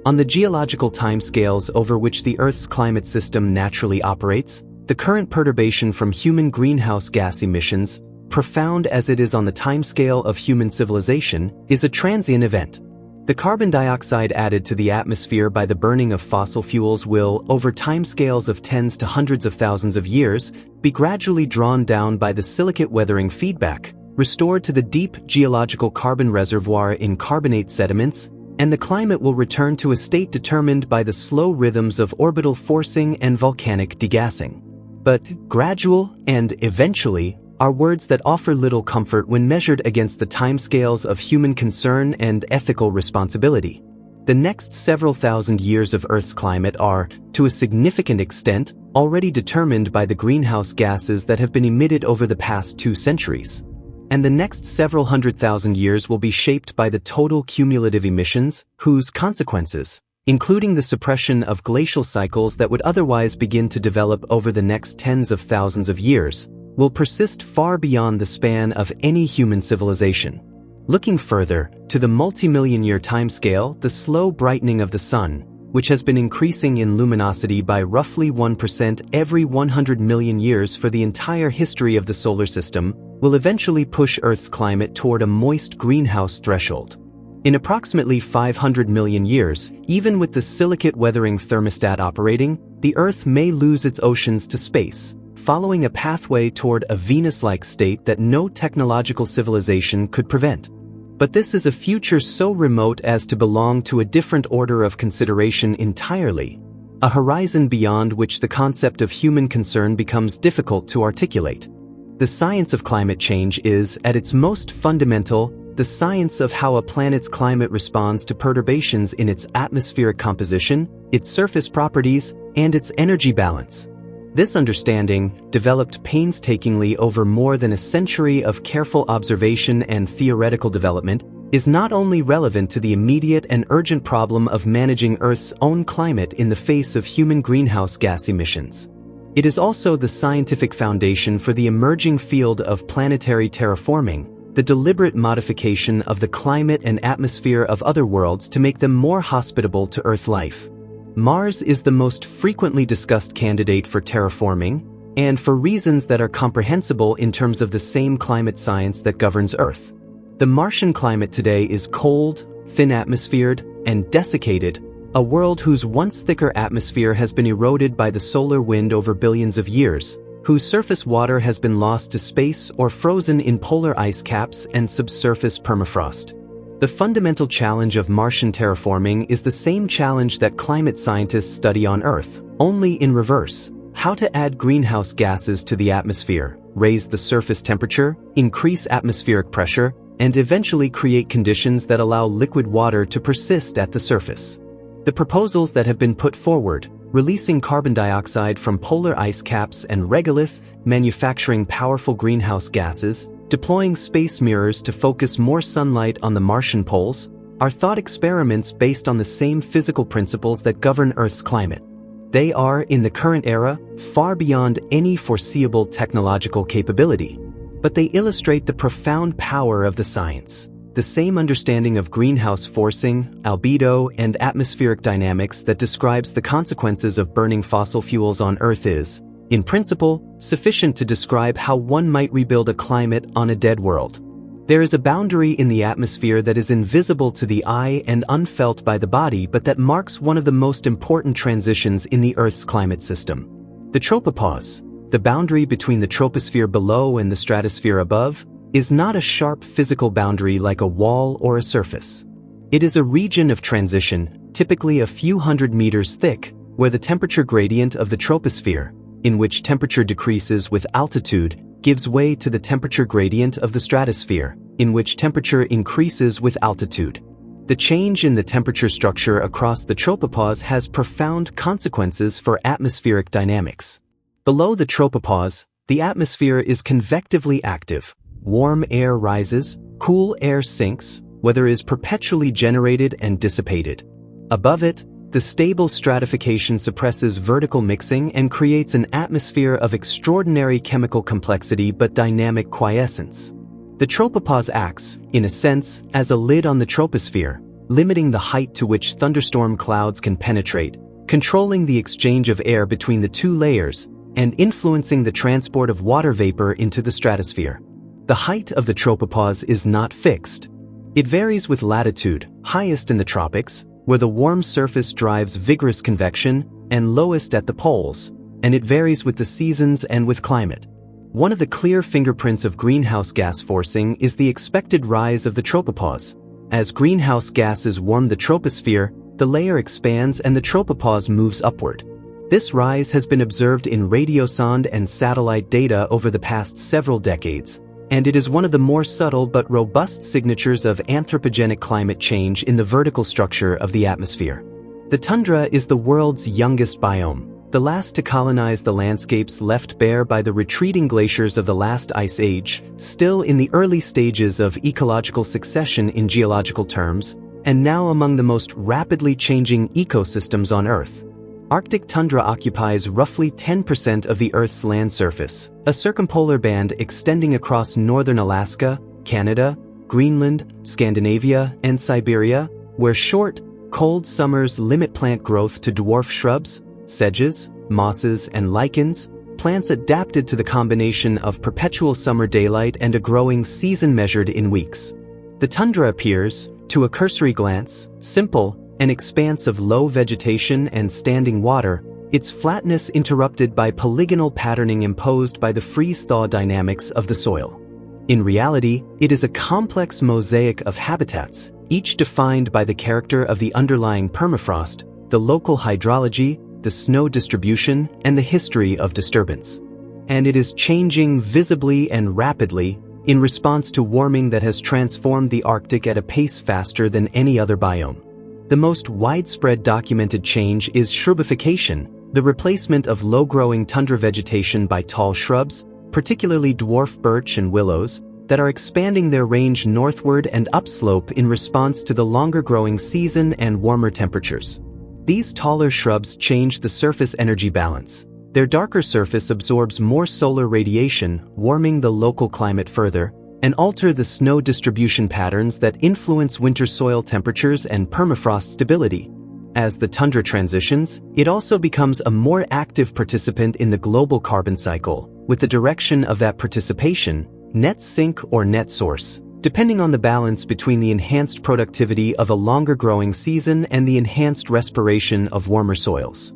On the geological timescales over which the Earth's climate system naturally operates, the current perturbation from human greenhouse gas emissions, profound as it is on the timescale of human civilization, is a transient event. The carbon dioxide added to the atmosphere by the burning of fossil fuels will, over timescales of tens to hundreds of thousands of years, be gradually drawn down by the silicate weathering feedback, restored to the deep geological carbon reservoir in carbonate sediments, and the climate will return to a state determined by the slow rhythms of orbital forcing and volcanic degassing. But gradual and eventually are words that offer little comfort when measured against the timescales of human concern and ethical responsibility. The next several thousand years of Earth's climate are, to a significant extent, already determined by the greenhouse gases that have been emitted over the past 2 centuries. And the next several 100,000 years will be shaped by the total cumulative emissions, whose consequences, including the suppression of glacial cycles that would otherwise begin to develop over the next tens of thousands of years, will persist far beyond the span of any human civilization. Looking further, to the multi-million-year timescale, the slow brightening of the sun, which has been increasing in luminosity by roughly 1% every 100 million years for the entire history of the solar system, will eventually push Earth's climate toward a moist greenhouse threshold. In approximately 500 million years, even with the silicate weathering thermostat operating, the Earth may lose its oceans to space, following a pathway toward a Venus-like state that no technological civilization could prevent. But this is a future so remote as to belong to a different order of consideration entirely, a horizon beyond which the concept of human concern becomes difficult to articulate. The science of climate change is, at its most fundamental, the science of how a planet's climate responds to perturbations in its atmospheric composition, its surface properties, and its energy balance. This understanding, developed painstakingly over more than a century of careful observation and theoretical development, is not only relevant to the immediate and urgent problem of managing Earth's own climate in the face of human greenhouse gas emissions. It is also the scientific foundation for the emerging field of planetary terraforming, the deliberate modification of the climate and atmosphere of other worlds to make them more hospitable to Earth life. Mars is the most frequently discussed candidate for terraforming, and for reasons that are comprehensible in terms of the same climate science that governs Earth. The Martian climate today is cold, thin-atmosphered, and desiccated, a world whose once thicker atmosphere has been eroded by the solar wind over billions of years, whose surface water has been lost to space or frozen in polar ice caps and subsurface permafrost. The fundamental challenge of Martian terraforming is the same challenge that climate scientists study on Earth, only in reverse: how to add greenhouse gases to the atmosphere, raise the surface temperature, increase atmospheric pressure, and eventually create conditions that allow liquid water to persist at the surface. The proposals that have been put forward, releasing carbon dioxide from polar ice caps and regolith, manufacturing powerful greenhouse gases, deploying space mirrors to focus more sunlight on the Martian poles, are thought experiments based on the same physical principles that govern Earth's climate. They are, in the current era, far beyond any foreseeable technological capability. But they illustrate the profound power of the science. The same understanding of greenhouse forcing, albedo, and atmospheric dynamics that describes the consequences of burning fossil fuels on Earth is, in principle, sufficient to describe how one might rebuild a climate on a dead world. There is a boundary in the atmosphere that is invisible to the eye and unfelt by the body, but that marks one of the most important transitions in the Earth's climate system. The tropopause, the boundary between the troposphere below and the stratosphere above, is not a sharp physical boundary like a wall or a surface. It is a region of transition, typically a few hundred meters thick, where the temperature gradient of the troposphere, in which temperature decreases with altitude, gives way to the temperature gradient of the stratosphere, in which temperature increases with altitude. The change in the temperature structure across the tropopause has profound consequences for atmospheric dynamics. Below the tropopause, the atmosphere is convectively active. Warm air rises, cool air sinks, weather is perpetually generated and dissipated. Above it, the stable stratification suppresses vertical mixing and creates an atmosphere of extraordinary chemical complexity but dynamic quiescence. The tropopause acts, in a sense, as a lid on the troposphere, limiting the height to which thunderstorm clouds can penetrate, controlling the exchange of air between the two layers, and influencing the transport of water vapor into the stratosphere. The height of the tropopause is not fixed. It varies with latitude, highest in the tropics, where the warm surface drives vigorous convection, and lowest at the poles, and it varies with the seasons and with climate. One of the clear fingerprints of greenhouse gas forcing is the expected rise of the tropopause. As greenhouse gases warm the troposphere, the layer expands and the tropopause moves upward. This rise has been observed in radiosonde and satellite data over the past several decades, and it is one of the more subtle but robust signatures of anthropogenic climate change in the vertical structure of the atmosphere. The tundra is the world's youngest biome, the last to colonize the landscapes left bare by the retreating glaciers of the last ice age, still in the early stages of ecological succession in geological terms, and now among the most rapidly changing ecosystems on Earth. Arctic tundra occupies roughly 10% of the Earth's land surface, a circumpolar band extending across northern Alaska, Canada, Greenland, Scandinavia, and Siberia, where short, cold summers limit plant growth to dwarf shrubs, sedges, mosses, and lichens, plants adapted to the combination of perpetual summer daylight and a growing season measured in weeks. The tundra appears, to a cursory glance, simple, an expanse of low vegetation and standing water, its flatness interrupted by polygonal patterning imposed by the freeze-thaw dynamics of the soil. In reality, it is a complex mosaic of habitats, each defined by the character of the underlying permafrost, the local hydrology, the snow distribution, and the history of disturbance. And it is changing visibly and rapidly in response to warming that has transformed the Arctic at a pace faster than any other biome. The most widespread documented change is shrubification, the replacement of low-growing tundra vegetation by tall shrubs, particularly dwarf birch and willows, that are expanding their range northward and upslope in response to the longer-growing season and warmer temperatures. These taller shrubs change the surface energy balance. Their darker surface absorbs more solar radiation, warming the local climate further, and alter the snow distribution patterns that influence winter soil temperatures and permafrost stability. As the tundra transitions, it also becomes a more active participant in the global carbon cycle, with the direction of that participation, net sink or net source, depending on the balance between the enhanced productivity of a longer growing season and the enhanced respiration of warmer soils.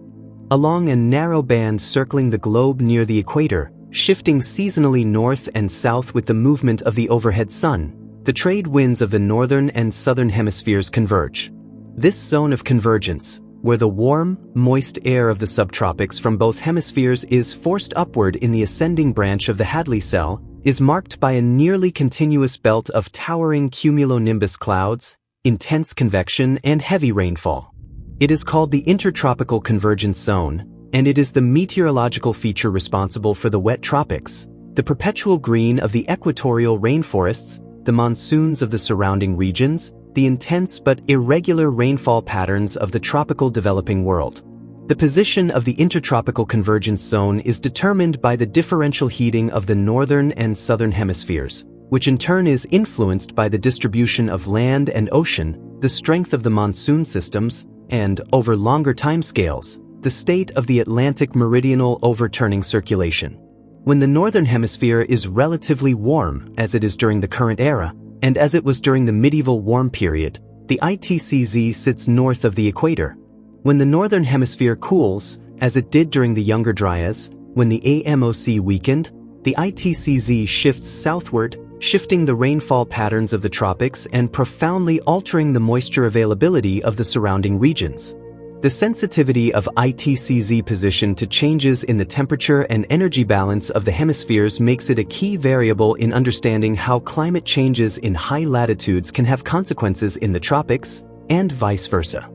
Along a narrow band circling the globe near the equator, shifting seasonally north and south with the movement of the overhead sun, the trade winds of the northern and southern hemispheres converge. This zone of convergence, where the warm, moist air of the subtropics from both hemispheres is forced upward in the ascending branch of the Hadley cell, is marked by a nearly continuous belt of towering cumulonimbus clouds, intense convection, and heavy rainfall. It is called the Intertropical Convergence Zone, and it is the meteorological feature responsible for the wet tropics, the perpetual green of the equatorial rainforests, the monsoons of the surrounding regions, the intense but irregular rainfall patterns of the tropical developing world. The position of the Intertropical Convergence Zone is determined by the differential heating of the northern and southern hemispheres, which in turn is influenced by the distribution of land and ocean, the strength of the monsoon systems, and, over longer timescales, the state of the Atlantic meridional overturning circulation. When the northern hemisphere is relatively warm, as it is during the current era, and as it was during the medieval warm period, the ITCZ sits north of the equator. When the northern hemisphere cools, as it did during the Younger Dryas, when the AMOC weakened, the ITCZ shifts southward, shifting the rainfall patterns of the tropics and profoundly altering the moisture availability of the surrounding regions. The sensitivity of ITCZ position to changes in the temperature and energy balance of the hemispheres makes it a key variable in understanding how climate changes in high latitudes can have consequences in the tropics, and vice versa.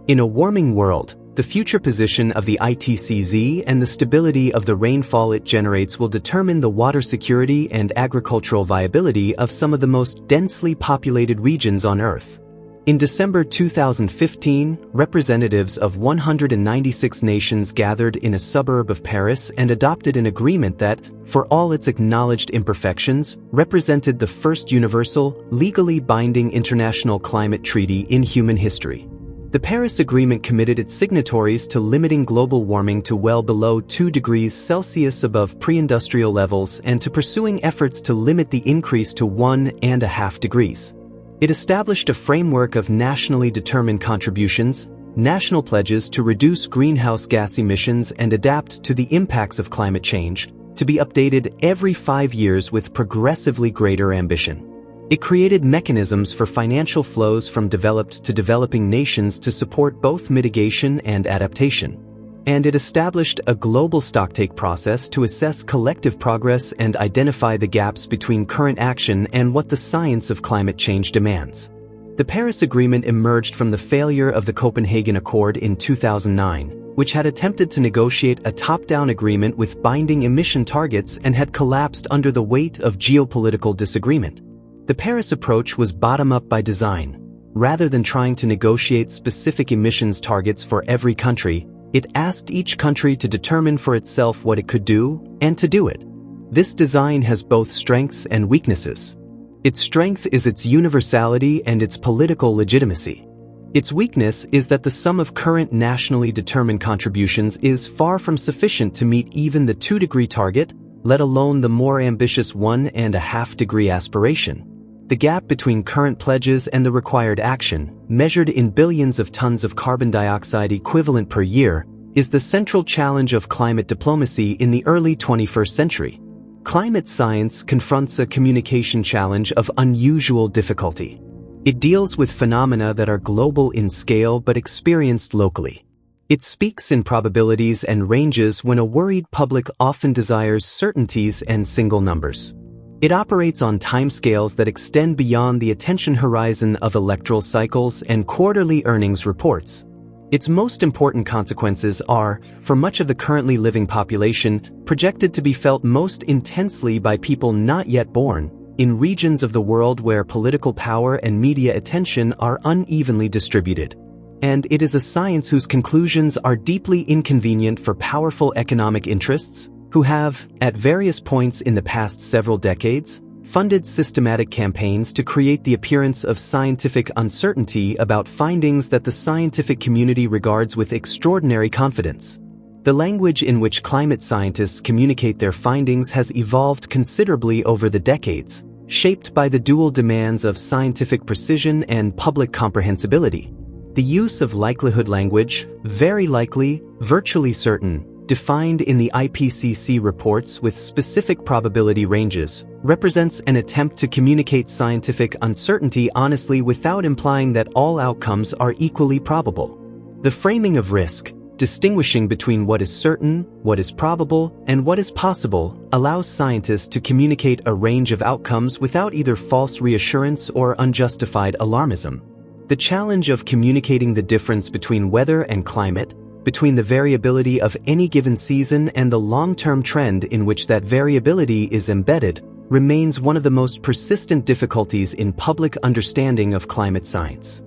In a warming world, the future position of the ITCZ and the stability of the rainfall it generates will determine the water security and agricultural viability of some of the most densely populated regions on Earth. In December 2015, representatives of 196 nations gathered in a suburb of Paris and adopted an agreement that, for all its acknowledged imperfections, represented the first universal, legally binding international climate treaty in human history. The Paris Agreement committed its signatories to limiting global warming to well below 2 degrees Celsius above pre-industrial levels and to pursuing efforts to limit the increase to 1.5 degrees. It established a framework of nationally determined contributions, national pledges to reduce greenhouse gas emissions and adapt to the impacts of climate change, to be updated every 5 years with progressively greater ambition. It created mechanisms for financial flows from developed to developing nations to support both mitigation and adaptation. And it established a global stocktake process to assess collective progress and identify the gaps between current action and what the science of climate change demands. The Paris Agreement emerged from the failure of the Copenhagen Accord in 2009, which had attempted to negotiate a top-down agreement with binding emission targets and had collapsed under the weight of geopolitical disagreement. The Paris approach was bottom-up by design. Rather than trying to negotiate specific emissions targets for every country, it asked each country to determine for itself what it could do, and to do it. This design has both strengths and weaknesses. Its strength is its universality and its political legitimacy. Its weakness is that the sum of current nationally determined contributions is far from sufficient to meet even the 2-degree target, let alone the more ambitious 1.5-degree aspiration. The gap between current pledges and the required action, measured in billions of tons of carbon dioxide equivalent per year, is the central challenge of climate diplomacy in the early 21st century. Climate science confronts a communication challenge of unusual difficulty. It deals with phenomena that are global in scale but experienced locally. It speaks in probabilities and ranges when a worried public often desires certainties and single numbers. It operates on timescales that extend beyond the attention horizon of electoral cycles and quarterly earnings reports. Its most important consequences are, for much of the currently living population, projected to be felt most intensely by people not yet born, in regions of the world where political power and media attention are unevenly distributed. And it is a science whose conclusions are deeply inconvenient for powerful economic interests, who have, at various points in the past several decades, funded systematic campaigns to create the appearance of scientific uncertainty about findings that the scientific community regards with extraordinary confidence. The language in which climate scientists communicate their findings has evolved considerably over the decades, shaped by the dual demands of scientific precision and public comprehensibility. The use of likelihood language, very likely, virtually certain, defined in the IPCC reports with specific probability ranges, represents an attempt to communicate scientific uncertainty honestly without implying that all outcomes are equally probable. The framing of risk, distinguishing between what is certain, what is probable, and what is possible, allows scientists to communicate a range of outcomes without either false reassurance or unjustified alarmism. The challenge of communicating the difference between weather and climate, between the variability of any given season and the long-term trend in which that variability is embedded, remains one of the most persistent difficulties in public understanding of climate science.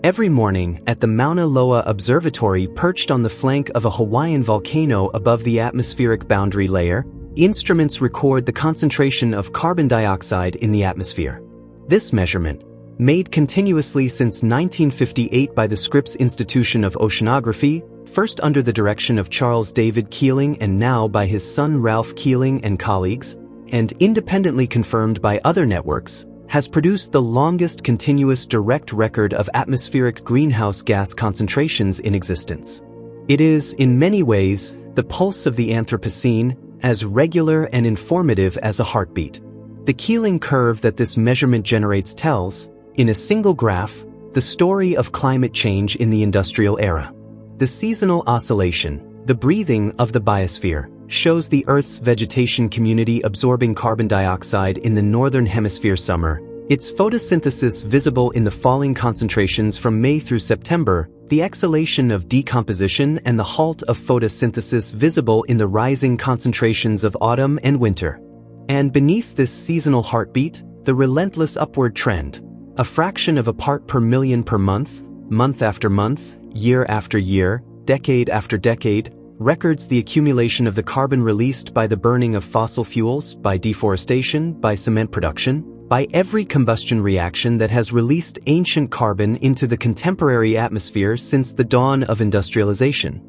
Every morning, at the Mauna Loa Observatory perched on the flank of a Hawaiian volcano above the atmospheric boundary layer, instruments record the concentration of carbon dioxide in the atmosphere. This measurement, made continuously since 1958 by the Scripps Institution of Oceanography, first under the direction of Charles David Keeling and now by his son Ralph Keeling and colleagues, and independently confirmed by other networks, has produced the longest continuous direct record of atmospheric greenhouse gas concentrations in existence. It is, in many ways, the pulse of the Anthropocene, as regular and informative as a heartbeat. The Keeling curve that this measurement generates tells, in a single graph, the story of climate change in the industrial era. The seasonal oscillation, the breathing of the biosphere, shows the Earth's vegetation community absorbing carbon dioxide in the northern hemisphere summer, its photosynthesis visible in the falling concentrations from May through September, the exhalation of decomposition and the halt of photosynthesis visible in the rising concentrations of autumn and winter. And beneath this seasonal heartbeat, the relentless upward trend, A fraction of a part per million per month, month after month, year after year, decade after decade, records the accumulation of the carbon released by the burning of fossil fuels, by deforestation, by cement production, by every combustion reaction that has released ancient carbon into the contemporary atmosphere since the dawn of industrialization.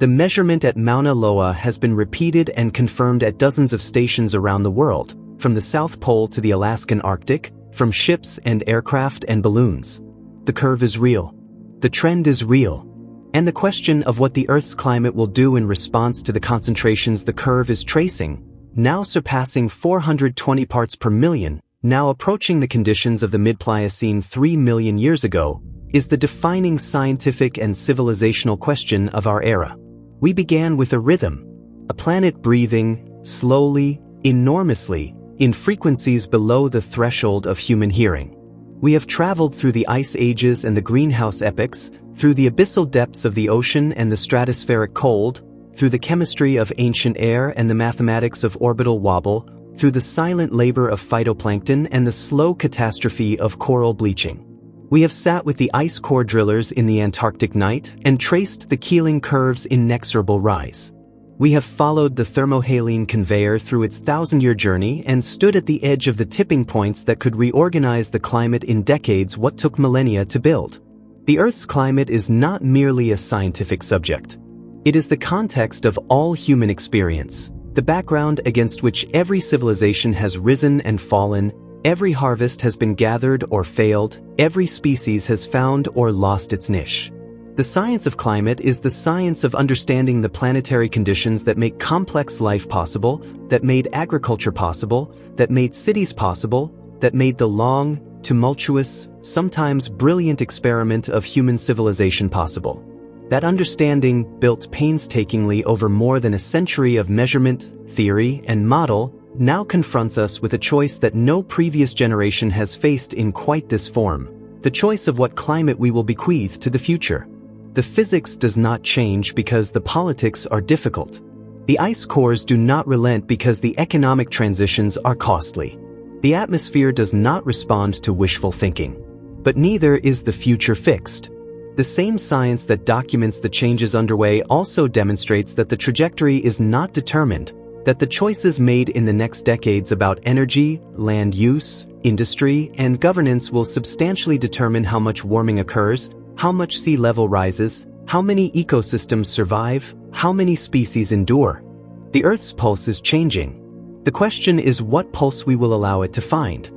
The measurement at Mauna Loa has been repeated and confirmed at dozens of stations around the world, from the South Pole to the Alaskan Arctic, from ships and aircraft and balloons. The curve is real. The trend is real. And the question of what the Earth's climate will do in response to the concentrations the curve is tracing, now surpassing 420 parts per million, now approaching the conditions of the mid-Pliocene 3 million years ago, is the defining scientific and civilizational question of our era. We began with a rhythm, a planet breathing, slowly, enormously, in frequencies below the threshold of human hearing. We have traveled through the ice ages and the greenhouse epochs, through the abyssal depths of the ocean and the stratospheric cold, through the chemistry of ancient air and the mathematics of orbital wobble, through the silent labor of phytoplankton and the slow catastrophe of coral bleaching. We have sat with the ice core drillers in the Antarctic night and traced the Keeling curve's inexorable rise. We have followed the thermohaline conveyor through its 1,000-year journey and stood at the edge of the tipping points that could reorganize the climate in decades what took millennia to build. The Earth's climate is not merely a scientific subject. It is the context of all human experience, the background against which every civilization has risen and fallen, every harvest has been gathered or failed, every species has found or lost its niche. The science of climate is the science of understanding the planetary conditions that make complex life possible, that made agriculture possible, that made cities possible, that made the long, tumultuous, sometimes brilliant experiment of human civilization possible. That understanding, built painstakingly over more than a century of measurement, theory, and model, now confronts us with a choice that no previous generation has faced in quite this form: the choice of what climate we will bequeath to the future. The physics does not change because the politics are difficult. The ice cores do not relent because the economic transitions are costly. The atmosphere does not respond to wishful thinking. But neither is the future fixed. The same science that documents the changes underway also demonstrates that the trajectory is not determined, that the choices made in the next decades about energy, land use, industry, and governance will substantially determine how much warming occurs, how much sea level rises, how many ecosystems survive, how many species endure. The Earth's pulse is changing. The question is what pulse we will allow it to find.